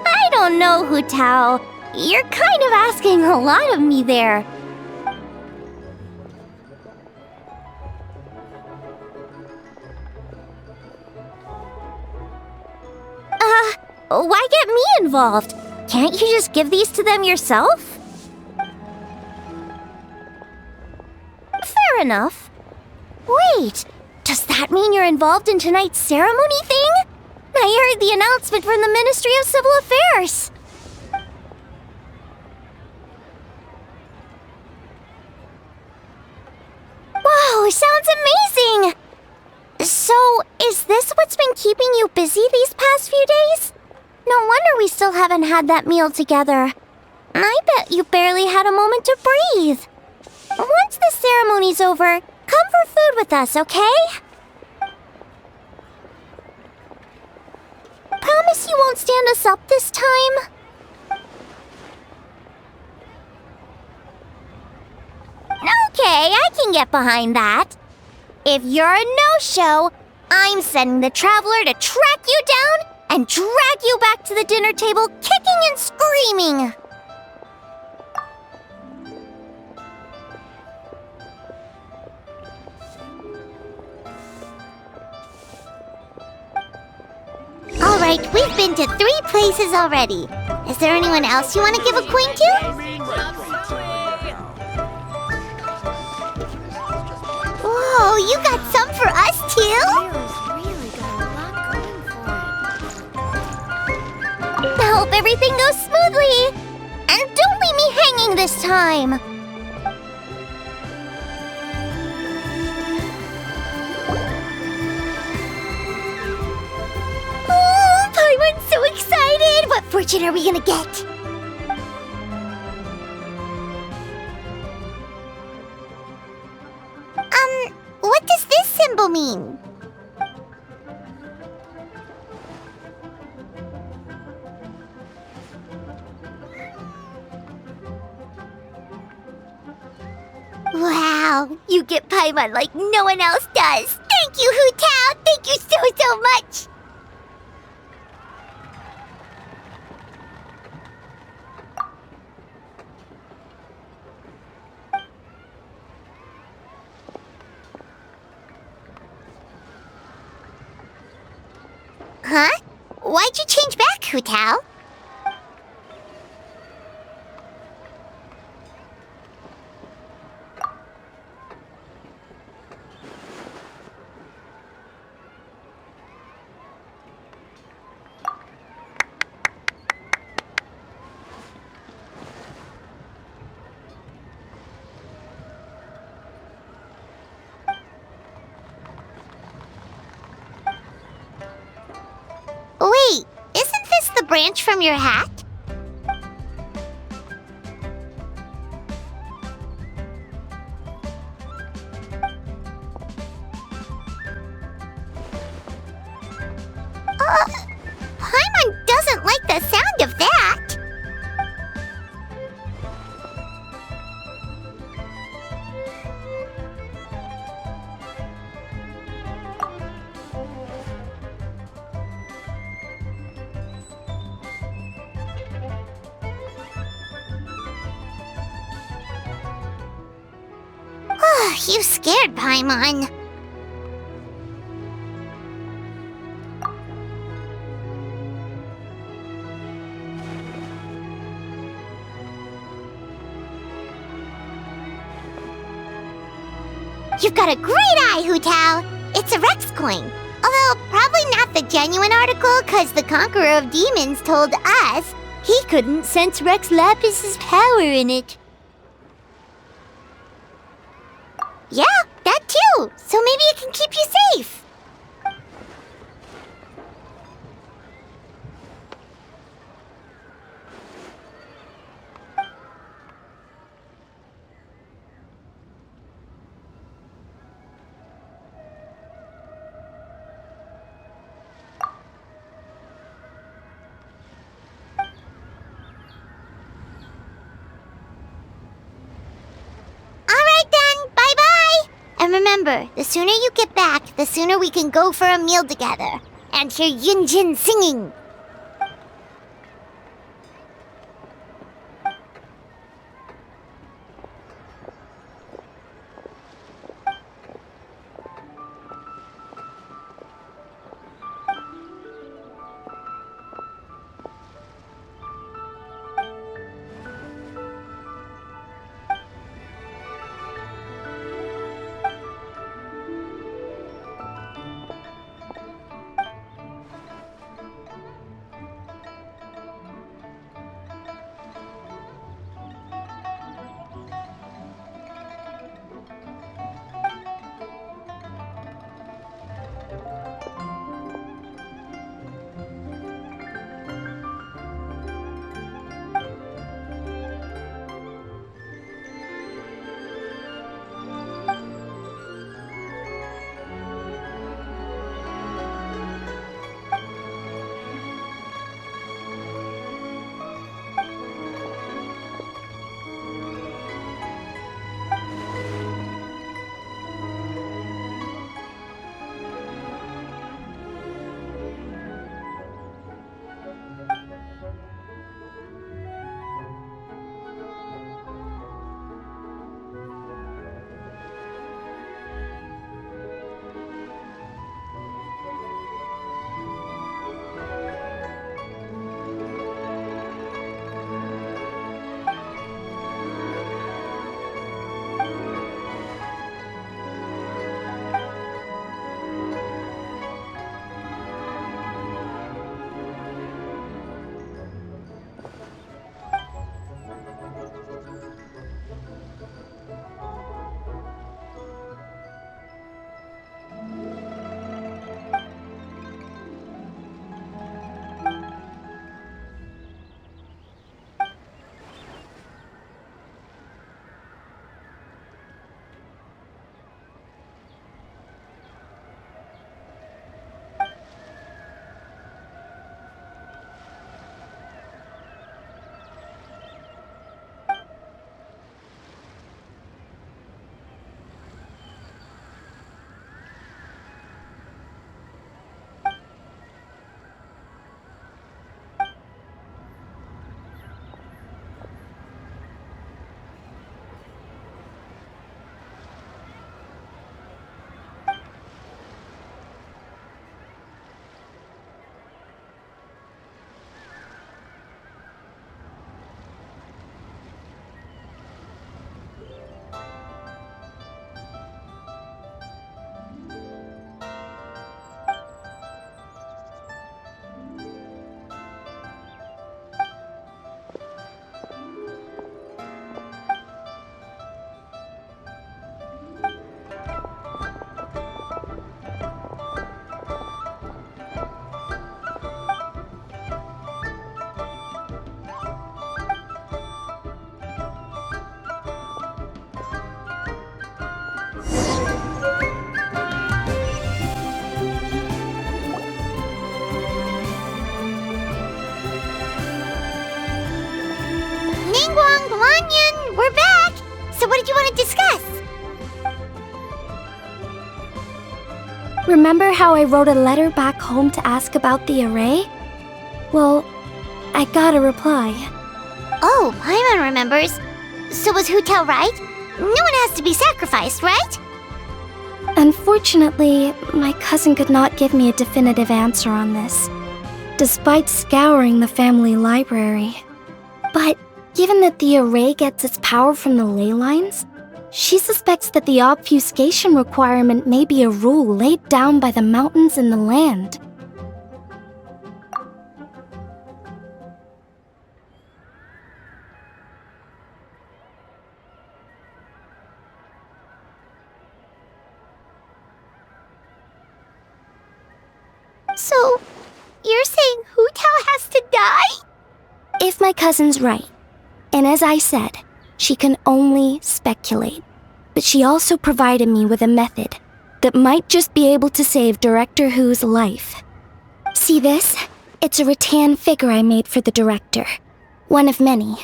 I don't know, Hu Tao. You're kind of asking a lot of me there. Why get me involved? Can't you just give these to them yourself? Fair enough. Wait, does that mean you're involved in tonight's ceremony thing? I heard the announcement from the Ministry of Civil Affairs. Wow, sounds amazing! So, is this what's been keeping you busy these past few days? No wonder we still haven't had that meal together. I bet you barely had a moment to breathe. Once the ceremony's over, come for food with us, okay? Promise you won't stand us up this time? Okay, I can get behind that. If you're a no-show, I'm sending the Traveler to track you down and drag you back to the dinner table kicking and screaming. Alright, we've been to 3 places already. Is there anyone else you want to give a coin to? Whoa, you got some for us too? I hope everything goes smoothly. And don't leave me hanging this time. I'm so excited! What fortune are we gonna get? What does this symbol mean? Wow, you get Paimon like no one else does! Thank you, Hu Tao! Thank you so much! Huh? Why'd you change back, Hu Tao? Wait, isn't this the branch from your hat? Paimon doesn't like the sound of that. You scared Paimon. You've got a great eye, Hu Tao. It's a Rex coin. Although probably not the genuine article, cause the Conqueror of Demons told us he couldn't sense Rex Lapis's power in it. Yeah, that too. So maybe it can keep you safe. And remember, the sooner you get back, the sooner we can go for a meal together and hear Yuйczin singing. we're back! So what did you want to discuss? Remember how I wrote a letter back home to ask about the array? Well, I got a reply. Oh, Paimon remembers. So was Hu Tao right? No one has to be sacrificed, right? Unfortunately, my cousin could not give me a definitive answer on this, despite scouring the family library. But given that the array gets its power from the ley lines, she suspects that the obfuscation requirement may be a rule laid down by the mountains and the land. So, you're saying Hu Tao has to die? If my cousin's right, and as I said, she can only speculate, but she also provided me with a method that might just be able to save Director Hu's life. See this? It's a rattan figure I made for the director. One of many.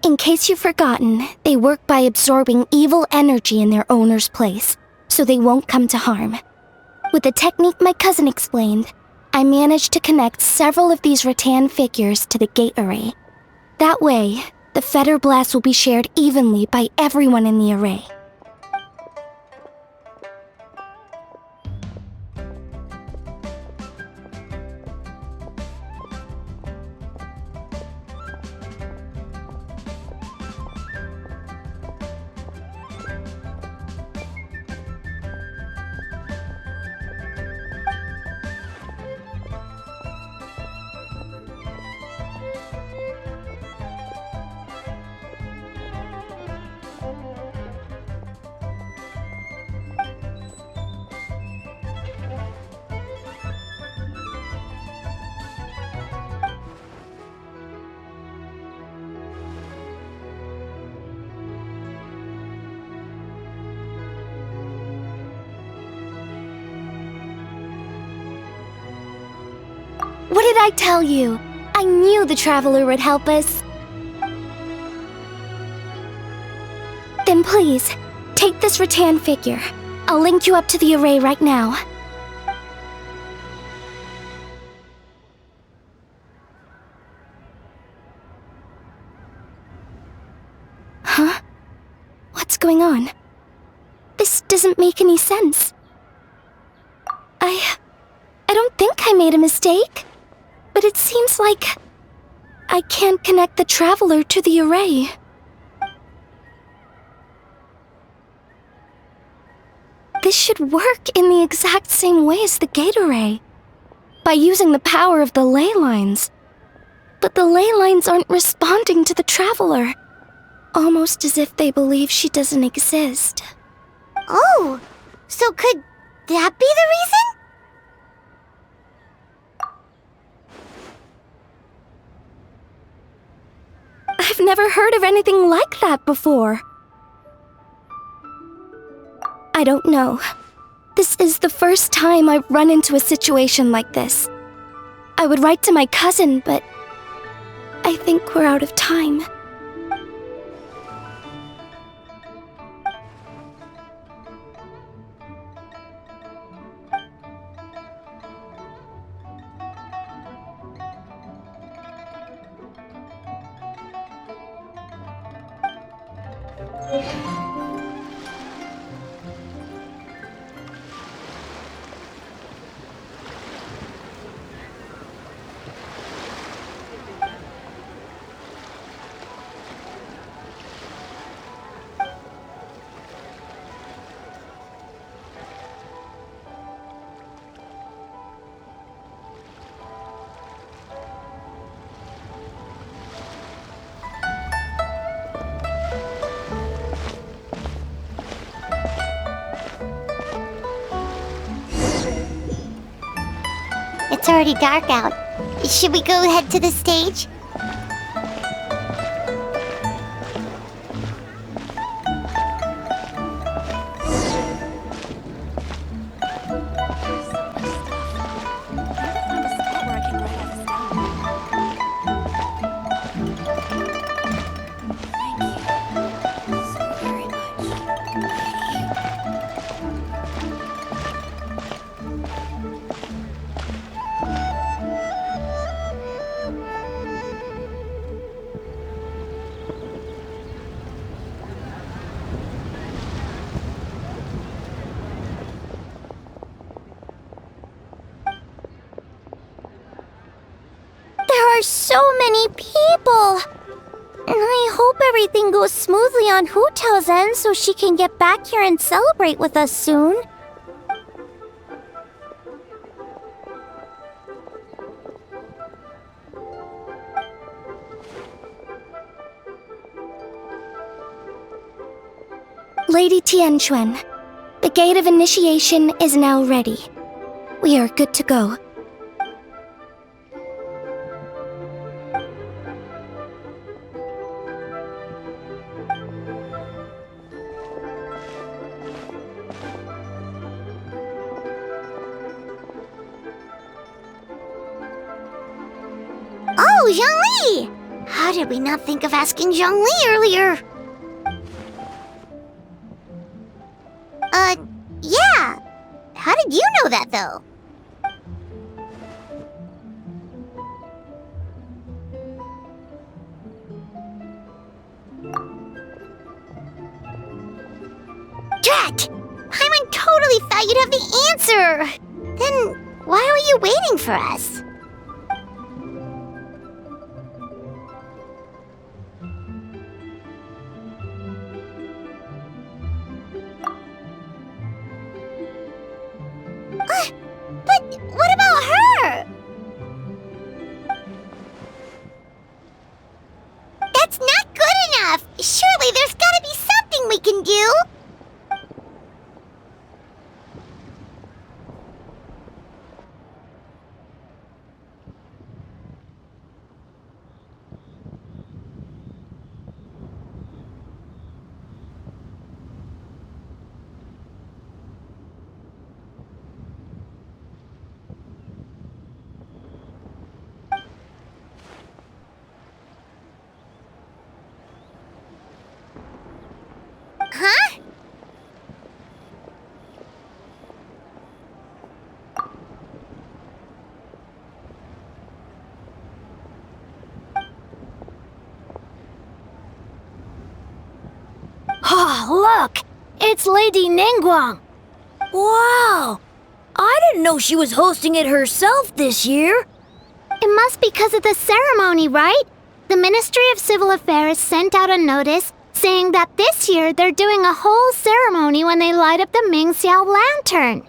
In case you've forgotten, they work by absorbing evil energy in their owner's place, so they won't come to harm. With the technique my cousin explained, I managed to connect several of these rattan figures to the gate array. That way, the fetter blast will be shared evenly by everyone in the array. What did I tell you? I knew the traveler would help us. Then please, take this rattan figure. I'll link you up to the array right now. Huh? What's going on? This doesn't make any sense. I don't think I made a mistake. But it seems like I can't connect the traveler to the array. This should work in the exact same way as the gate array, by using the power of the ley lines. But the ley lines aren't responding to the traveler, almost as if they believe she doesn't exist. Oh, so could that be the reason? I've never heard of anything like that before. I don't know. This is the first time I've run into a situation like this. I would write to my cousin, but I think we're out of time. It's already dark out. Should we go head to the stage? are so many people. And I hope everything goes smoothly on Hu Tao's end so she can get back here and celebrate with us soon. Lady Tianquan, the gate of initiation is now ready. We are good to go. Oh, Zhongli! How did we not think of asking Zhongli earlier? Yeah. How did you know that, though? Drat! Paimon totally thought you'd have the answer! Then why were you waiting for us? But what about her? That's not good enough! Surely there's gotta be something we can do! Huh? Oh, look! It's Lady Nin Guan. Wow! I didn't know she was hosting it herself this year. It must be because of the ceremony, right? The Ministry of Civil Affairs sent out a notice saying that this year they're doing a whole ceremony when they light up the Ming Xiao lantern.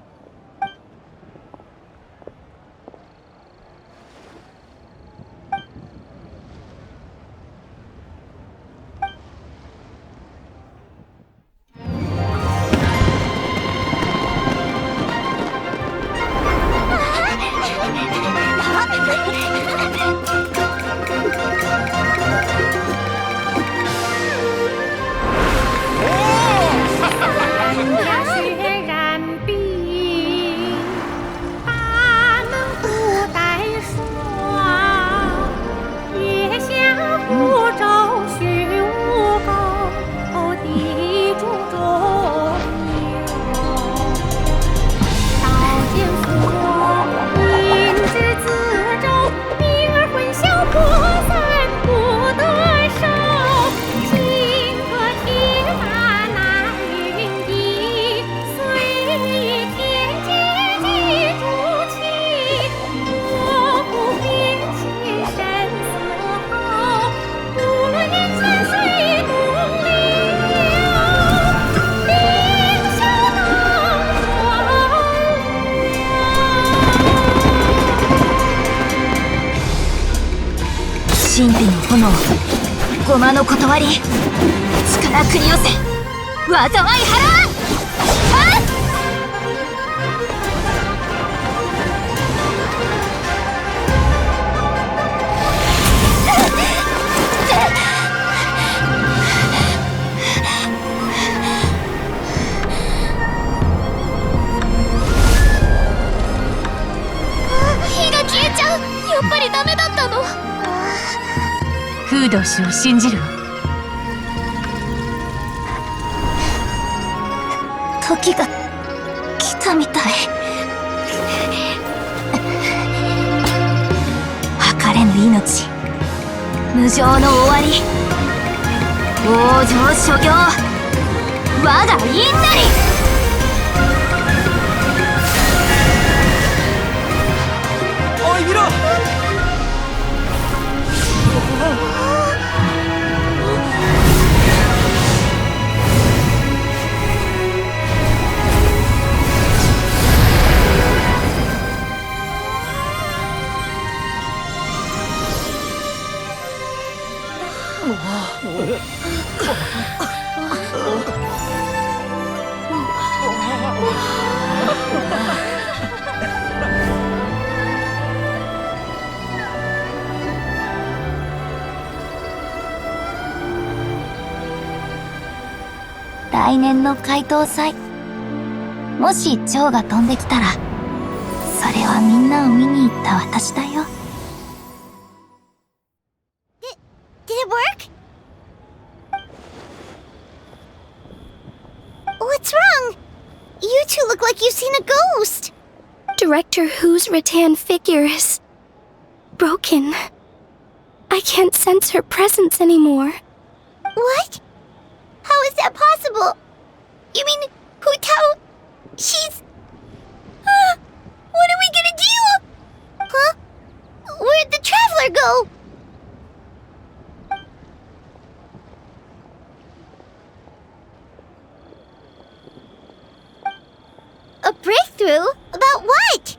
来年の解答祭、もし蝶が飛んできたら、それはみんなを見に行った私だよ。Did it work? What's wrong? You two look like you've seen a ghost. Director Hu's rattan figure is broken. I can't sense her presence anymore. What? How is that possible? You mean Hu Tao? She's... what are we gonna do? Huh? Where'd the traveler go? A breakthrough? About what?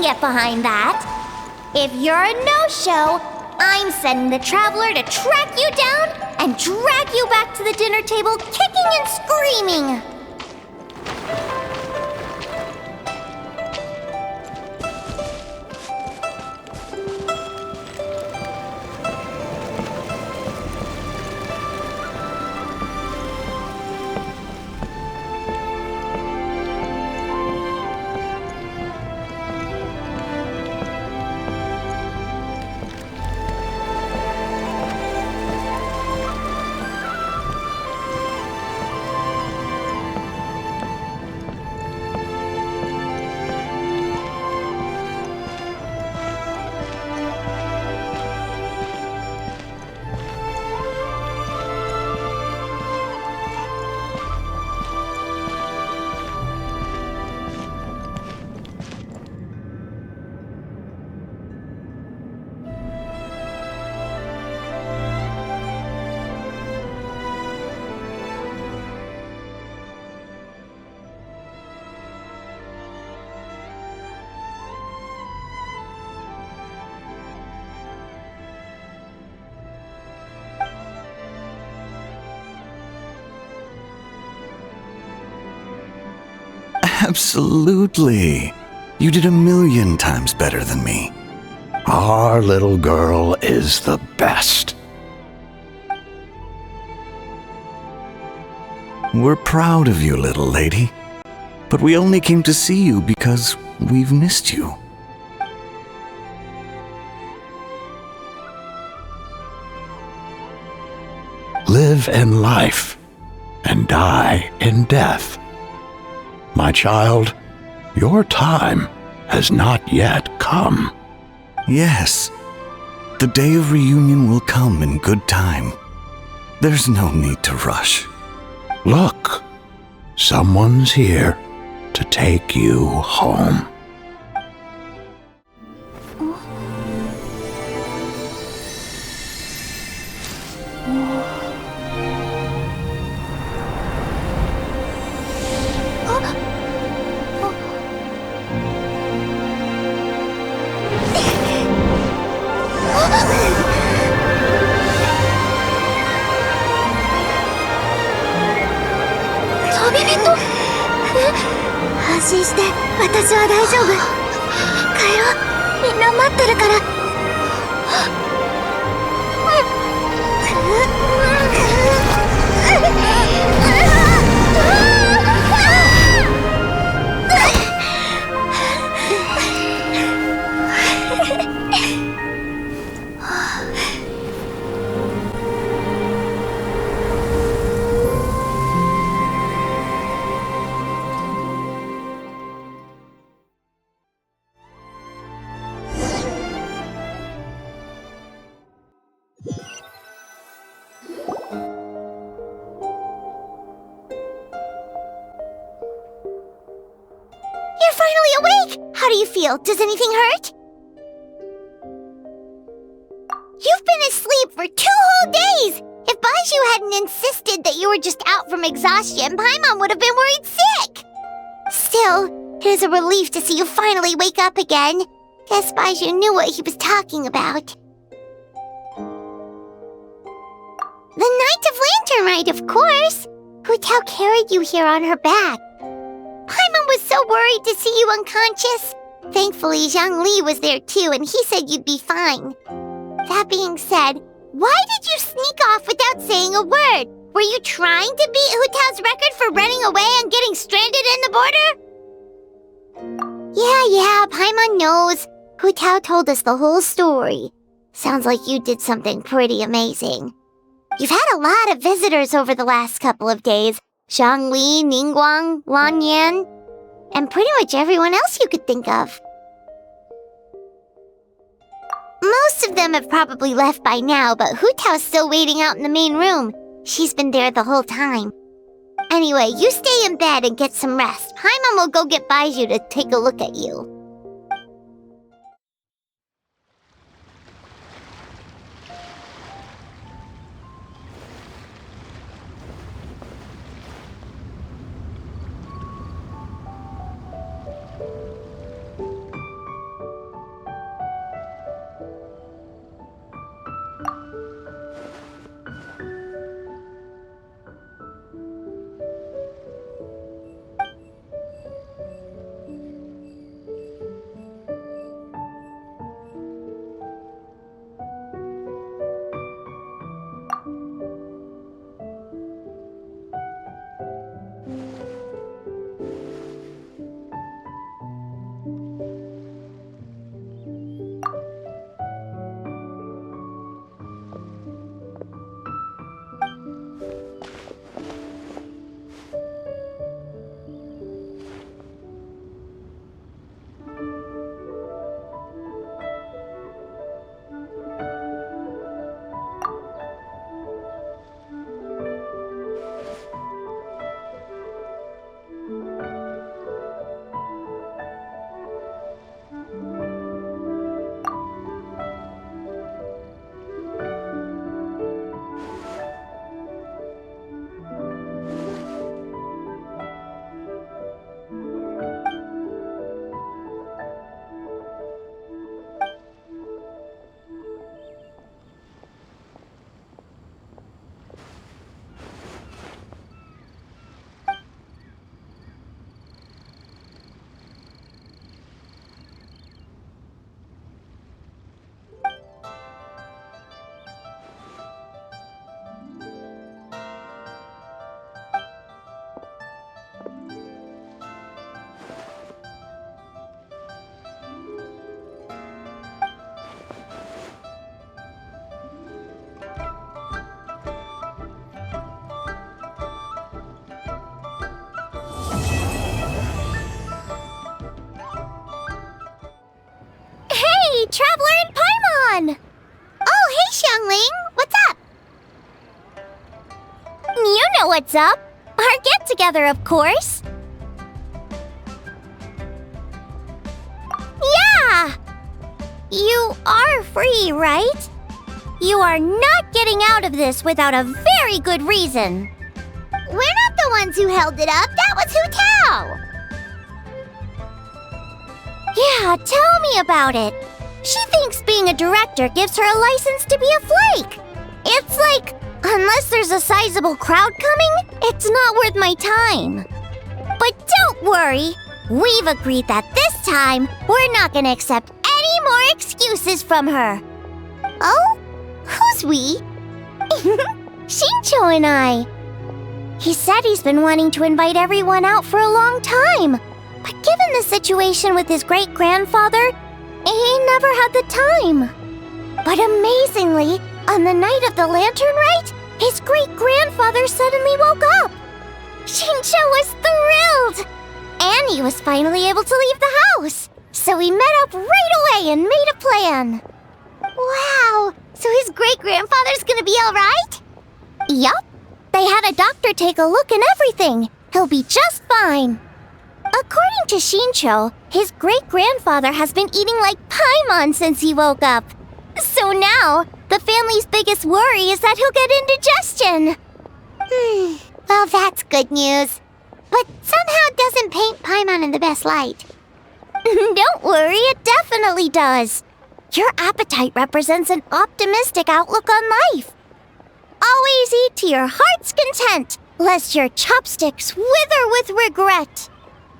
get behind that. If you're a no-show, I'm sending the traveler to track you down and drag you back to the dinner table kicking and screaming. Absolutely. You did 1,000,000 times better than me. Our little girl is the best. We're proud of you, little lady. But we only came to see you because we've missed you. Live in life and die in death. My child, your time has not yet come. Yes, the day of reunion will come in good time. There's no need to rush. Look, someone's here to take you home. You're finally awake! How do you feel? Does anything hurt? You've been asleep for 2 whole days! If Baizhu hadn't insisted that you were just out from exhaustion, Paimon would have been worried sick! Still, it is a relief to see you finally wake up again. Guess Baizhu knew what he was talking about. The Night of Lantern Ride, of course! Hu Tao carried you here on her back. Paimon was so worried to see you unconscious. Thankfully, Zhang Li was there too, and he said you'd be fine. That being said, why did you sneak off without saying a word? Were you trying to beat Hu Tao's record for running away and getting stranded in the border? Yeah, Paimon knows. Hu Tao told us the whole story. Sounds like you did something pretty amazing. You've had a lot of visitors over the last couple of days. Zhang Li, Nin Guan, Lань Янь, and pretty much everyone else you could think of. Most of them have probably left by now, but Hu Tao's still waiting out in the main room. She's been there the whole time. Anyway, you stay in bed and get some rest. Paimon will go get Baizhu to take a look at you. Traveler and Paimon! Oh, hey, Xiangling! What's up? You know what's up. Our get-together, of course. Yeah! You are free, right? You are not getting out of this without a very good reason. We're not the ones who held it up. That was Hu Tao. Yeah, tell me about it. She thinks being a director gives her a license to be a flake. It's like, unless there's a sizable crowd coming, it's not worth my time. But don't worry. We've agreed that this time, we're not gonna accept any more excuses from her. Oh? Who's we? Shincho and I. He said he's been wanting to invite everyone out for a long time. But given the situation with his great-grandfather, he never had the time. But amazingly, on the night of the lantern rite, his great-grandfather suddenly woke up. Shincho was thrilled. And he was finally able to leave the house. So we met up right away and made a plan. Wow, so his great-grandfather's gonna be alright? Yup. They had a doctor take a look and everything. He'll be just fine. According to Shincho, his great-grandfather has been eating like Paimon since he woke up. So now, the family's biggest worry is that he'll get indigestion. Well, that's good news. But somehow doesn't paint Paimon in the best light. Don't worry, it definitely does. Your appetite represents an optimistic outlook on life. Always eat to your heart's content, lest your chopsticks wither with regret.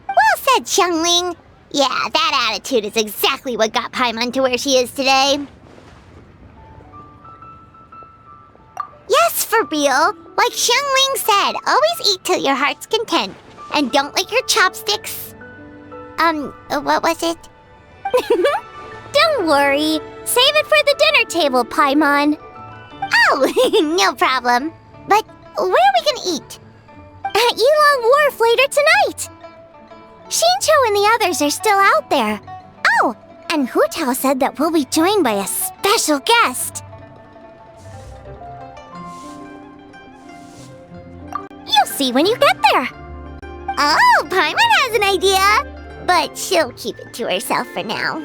Well said, Xiangling. Yeah, that attitude is exactly what got Paimon to where she is today. Yes, for real. Like Xiangling said, always eat till your heart's content. And don't lick your chopsticks. What was it? Don't worry. Save it for the dinner table, Paimon. Oh, no problem. But where are we gonna eat? At Yilong Wharf later tonight. Shincho and the others are still out there. Oh, and Hu Tao said that we'll be joined by a special guest. You'll see when you get there. Oh, Paimon has an idea. But she'll keep it to herself for now.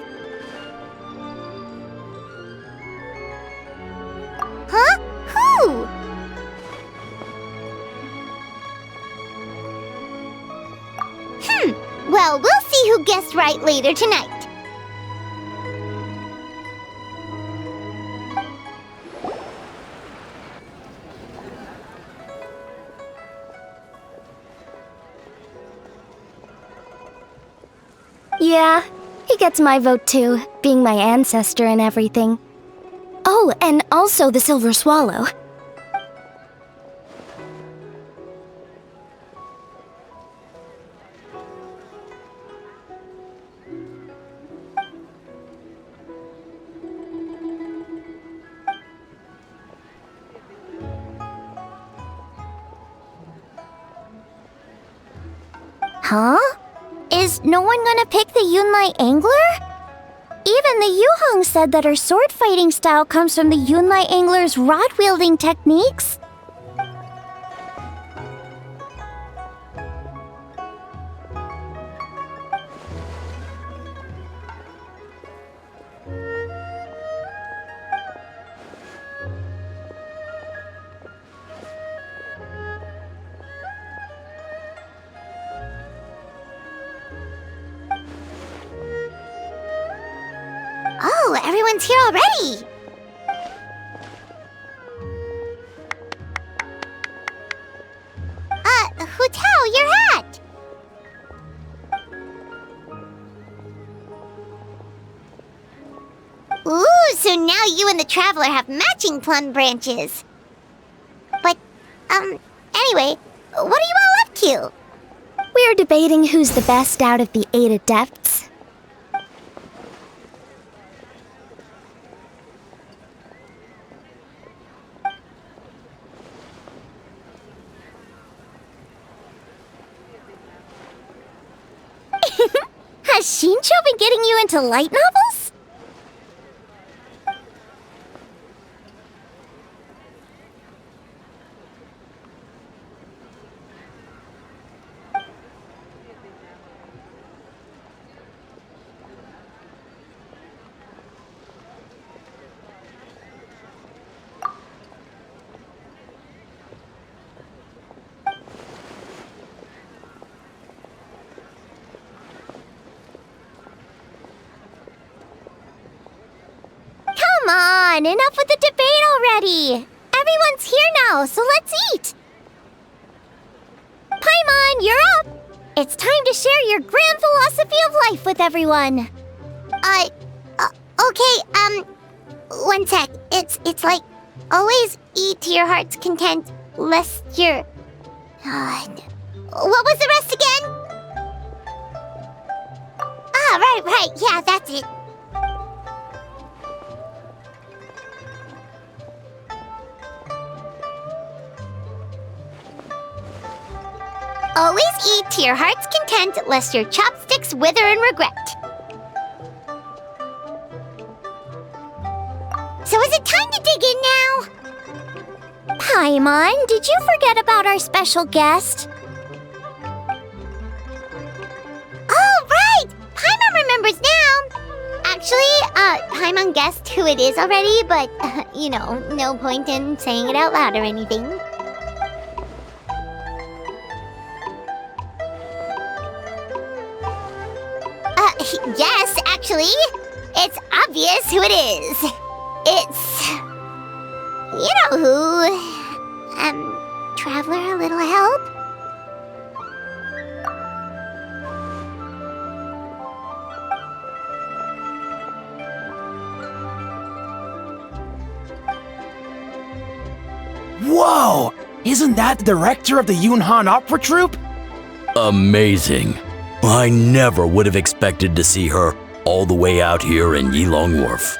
Huh? Who? Well, we'll see who guessed right later tonight. Yeah, he gets my vote too, being my ancestor and everything. Oh, and also the Silver Swallow. Huh? Is no one gonna pick the Yunlai Angler? Even the Yuhong said that her sword fighting style comes from the Yunlai Angler's rod-wielding techniques. Oh, everyone's here already! Hu Tao, your hat! Ooh, so now you and the Traveler have matching plum branches. But, anyway, what are you all up to? We're debating who's the best out of the 8 adepts. Has Shincho been getting you into light novels? on, enough with the debate already! Everyone's here now, so let's eat! Paimon, you're up! It's time to share your grand philosophy of life with everyone. Okay, one sec. It's like, always eat to your heart's content, lest you're... what was the rest again? Ah, right, yeah, that's it. Always eat to your heart's content, lest your chopsticks wither in regret. So is it time to dig in now? Paimon, did you forget about our special guest? Oh, right! Paimon remembers now! Actually, Paimon guessed who it is already, but, no point in saying it out loud or anything. Yes, actually. It's obvious who it is. It's... you know who. Traveler, a little help? Whoa! Isn't that the director of the Yunhan opera troupe? Amazing. I never would have expected to see her all the way out here in Yilong Wharf.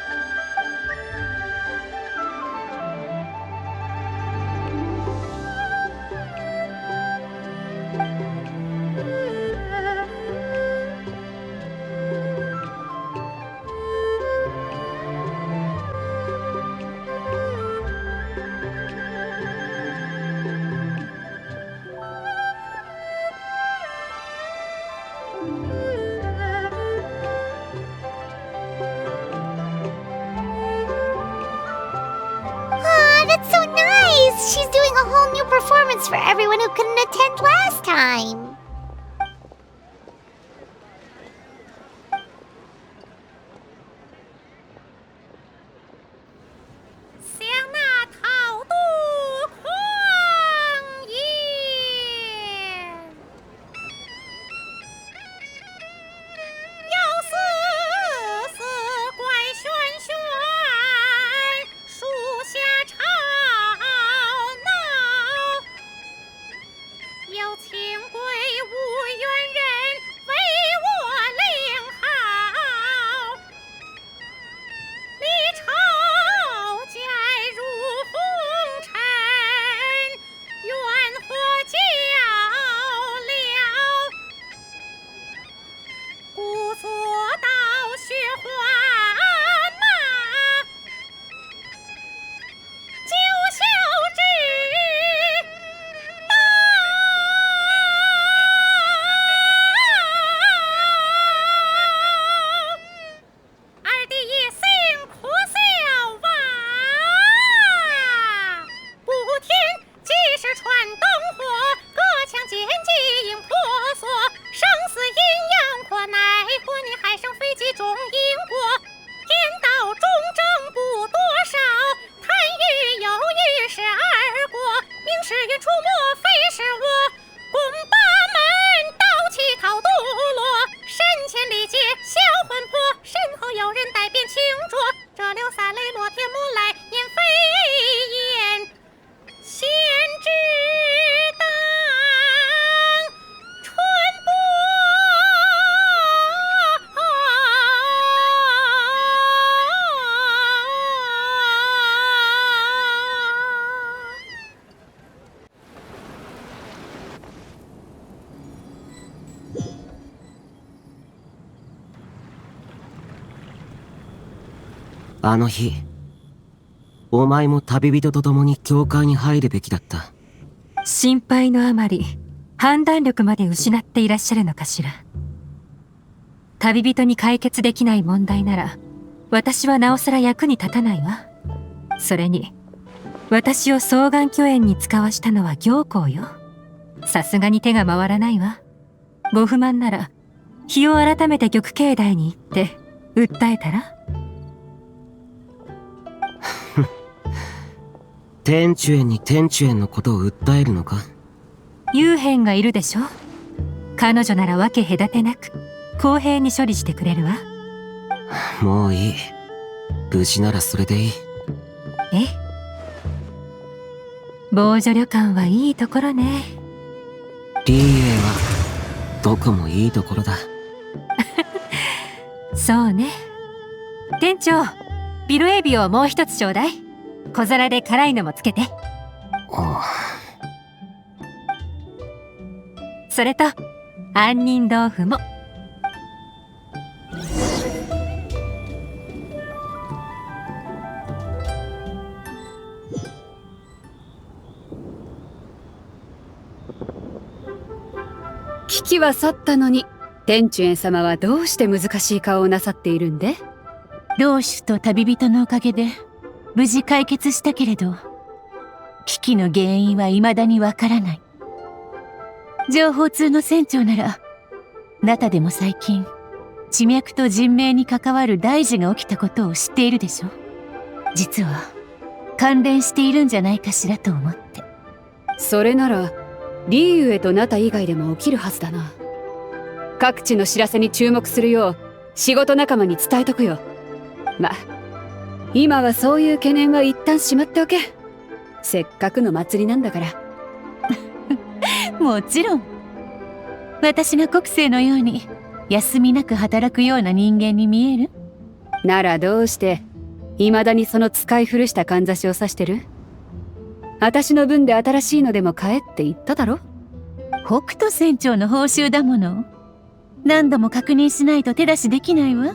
She's doing a whole new performance for everyone who couldn't attend last time.あの日、お前も旅人と共に教会に入るべきだった。心配のあまり、判断力まで失っていらっしゃるのかしら。旅人に解決できない問題なら、私はなおさら役に立たないわ。それに、私を双眼鏡園に使わしたのは行幸よ。さすがに手が回らないわ。ご不満なら、日を改めて玉境内に行って、訴えたら？天主園に天主園のことを訴えるのか？幽変がいるでしょ。彼女なら分け隔てなく公平に処理してくれるわ。もういい。無事ならそれでいい。え？防除旅館はいいところね。リーエはどこもいいところだ。そうね。店長、ビロエビをもう一つちょうだい。小皿で辛いのもつけて。それと杏仁豆腐も。危機は去ったのに、天主園様はどうして難しい顔をなさっているんで？老主と旅人のおかげで無事解決したけれど、危機の原因は未だにわからない。情報通の船長なら、ナタでも最近地脈と人命に関わる大事が起きたことを知っているでしょ。実は関連しているんじゃないかしらと思って。それならリーユエとナタ以外でも起きるはずだな。各地の知らせに注目するよう仕事仲間に伝えとくよ。ま、今はそういう懸念は一旦しまっておけ。せっかくの祭りなんだから。もちろん。私が国生のように休みなく働くような人間に見える？ならどうして未だにその使い古したかんざしを指してる？私の分で新しいのでも買えって言っただろ。北斗船長の報酬だもの。何度も確認しないと手出しできないわ。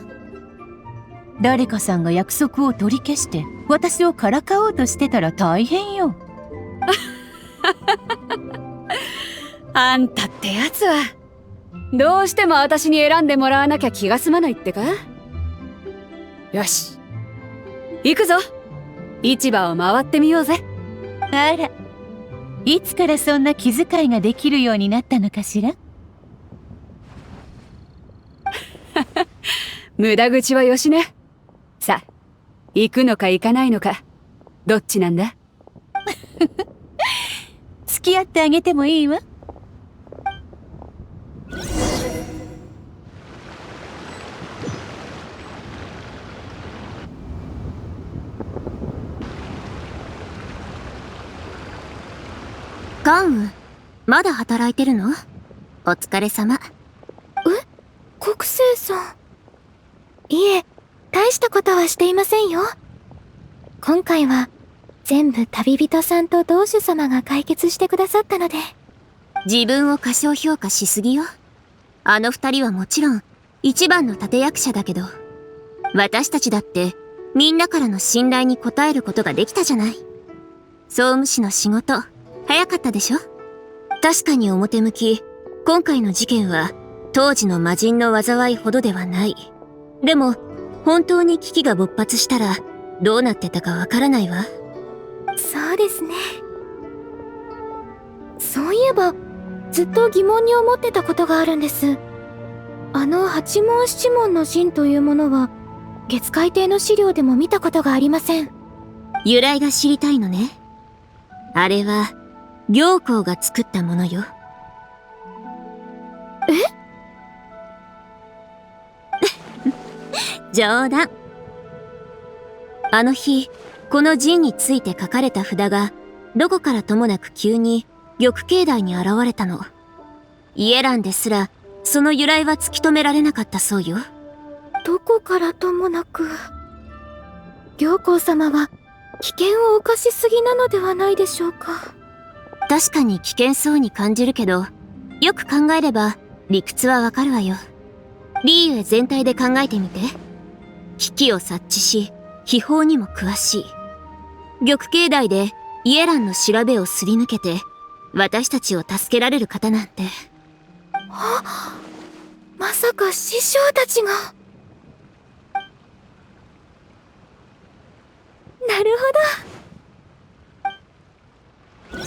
誰かさんが約束を取り消して私をからかおうとしてたら大変よ。あんたってやつはどうしても私に選んでもらわなきゃ気が済まないってか？よし、行くぞ。市場を回ってみようぜ。あら、いつからそんな気遣いができるようになったのかしら？無駄口はよしね。さあ、行くのか行かないのか、どっちなんだ？付き合ってあげてもいいわ。ガンウ、まだ働いてるの？お疲れ様。国生さん。いえ、大したことはしていませんよ。今回は全部旅人さんと同主様が解決してくださったので。自分を過小評価しすぎよ。あの二人はもちろん一番の立役者だけど、私たちだってみんなからの信頼に応えることができたじゃない。総務士の仕事早かったでしょ？確かに表向き今回の事件は当時の魔人の災いほどではない。でも本当に危機が勃発したらどうなってたかわからないわ。そうですね。そういえばずっと疑問に思ってたことがあるんです。あの八問七問の陣というものは月海亭の資料でも見たことがありません。由来が知りたいのね。あれは行幸が作ったものよ。え？冗談。あの日この陣について書かれた札がどこからともなく急に玉境内に現れたの。イエランですらその由来は突き止められなかったそうよ。どこからともなく。行幸様は危険を冒しすぎなのではないでしょうか。確かに危険そうに感じるけど、よく考えれば理屈はわかるわよ。リーユエ全体で考えてみて。危機を察知し秘宝にも詳しい。玉境内でイエランの調べをすり抜けて私たちを助けられる方なんて。まさか師匠たちが。なるほど。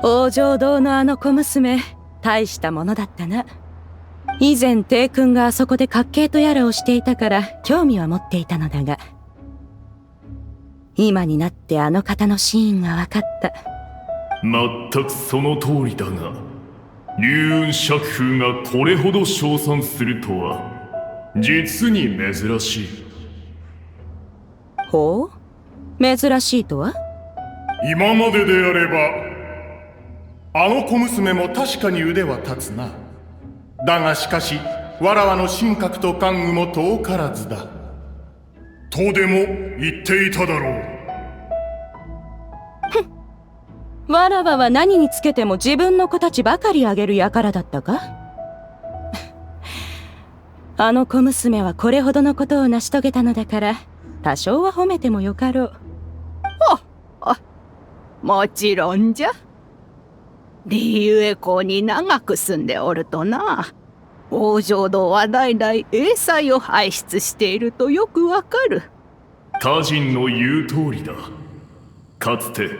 王城堂のあの小娘、大したものだったな。以前帝君があそこで滑稽とやらをしていたから興味は持っていたのだが、今になってあの方の真意が分かった。全くその通りだが、龍雲釈風がこれほど称賛するとは実に珍しい。ほう、珍しいとは？今までであればあの小娘も確かに腕は立つな。だがしかしわらわの神格と玩具も遠からずだとでも言っていただろう。ふん、わらわは何につけても自分の子たちばかりあげる輩だったか？あの小娘はこれほどのことを成し遂げたのだから、多少は褒めてもよかろう。もちろんじゃ。理由へ公に長く住んでおるとな、王城堂は代々英才を輩出しているとよくわかる。歌人の言う通りだ。かつて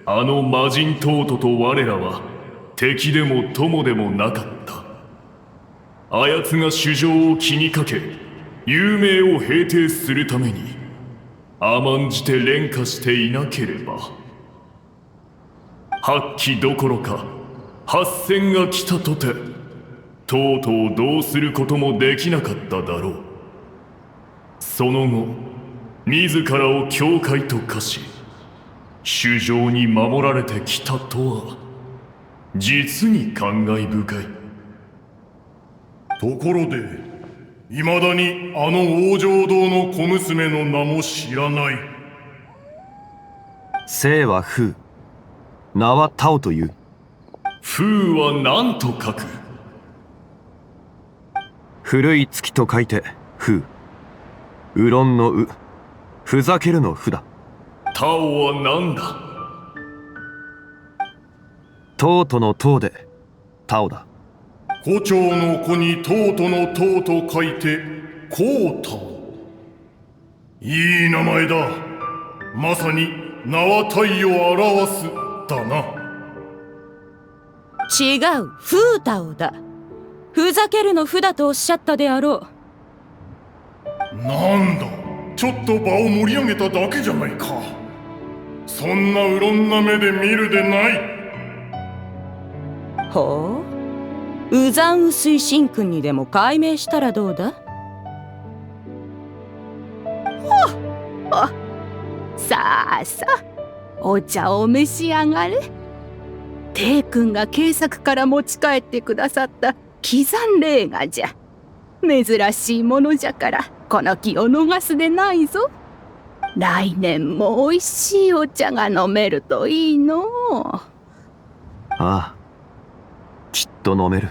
あの魔人トートと我らは敵でも友でもなかった。あやつが主情を気にかけ有名を平定するために甘んじて廉価していなければ、8期どころか8戦が来たとてとうとうどうすることもできなかっただろう。その後自らを教会と化し主情に守られてきたとは実に感慨深い。ところでいまだにあの王城堂の小娘の名も知らない。姓はフー、名はタオという。フーは何と書く？古い月と書いてフー。うろんのう、ふざけるのふだ。タオは何だ？トートのトーでタオだ。胡蝶の子にトートのトーと書いてコウタオ。いい名前だ。まさに名は太陽を表すだな。違う、フータオだ。ふざけるのふだとおっしゃったであろう。なんだ、ちょっと場を盛り上げただけじゃないか。そんなうろんな目で見るでない。ほう、ウザンウスイシン君にでも改名したらどうだ？さあさあ、お茶を召し上がれ。帝君が慶作から持ち帰ってくださった喜山霊画じゃ。珍しいものじゃからこの気を逃すでないぞ。来年もおいしいお茶が飲めるといいのう。ああ、きっと飲める。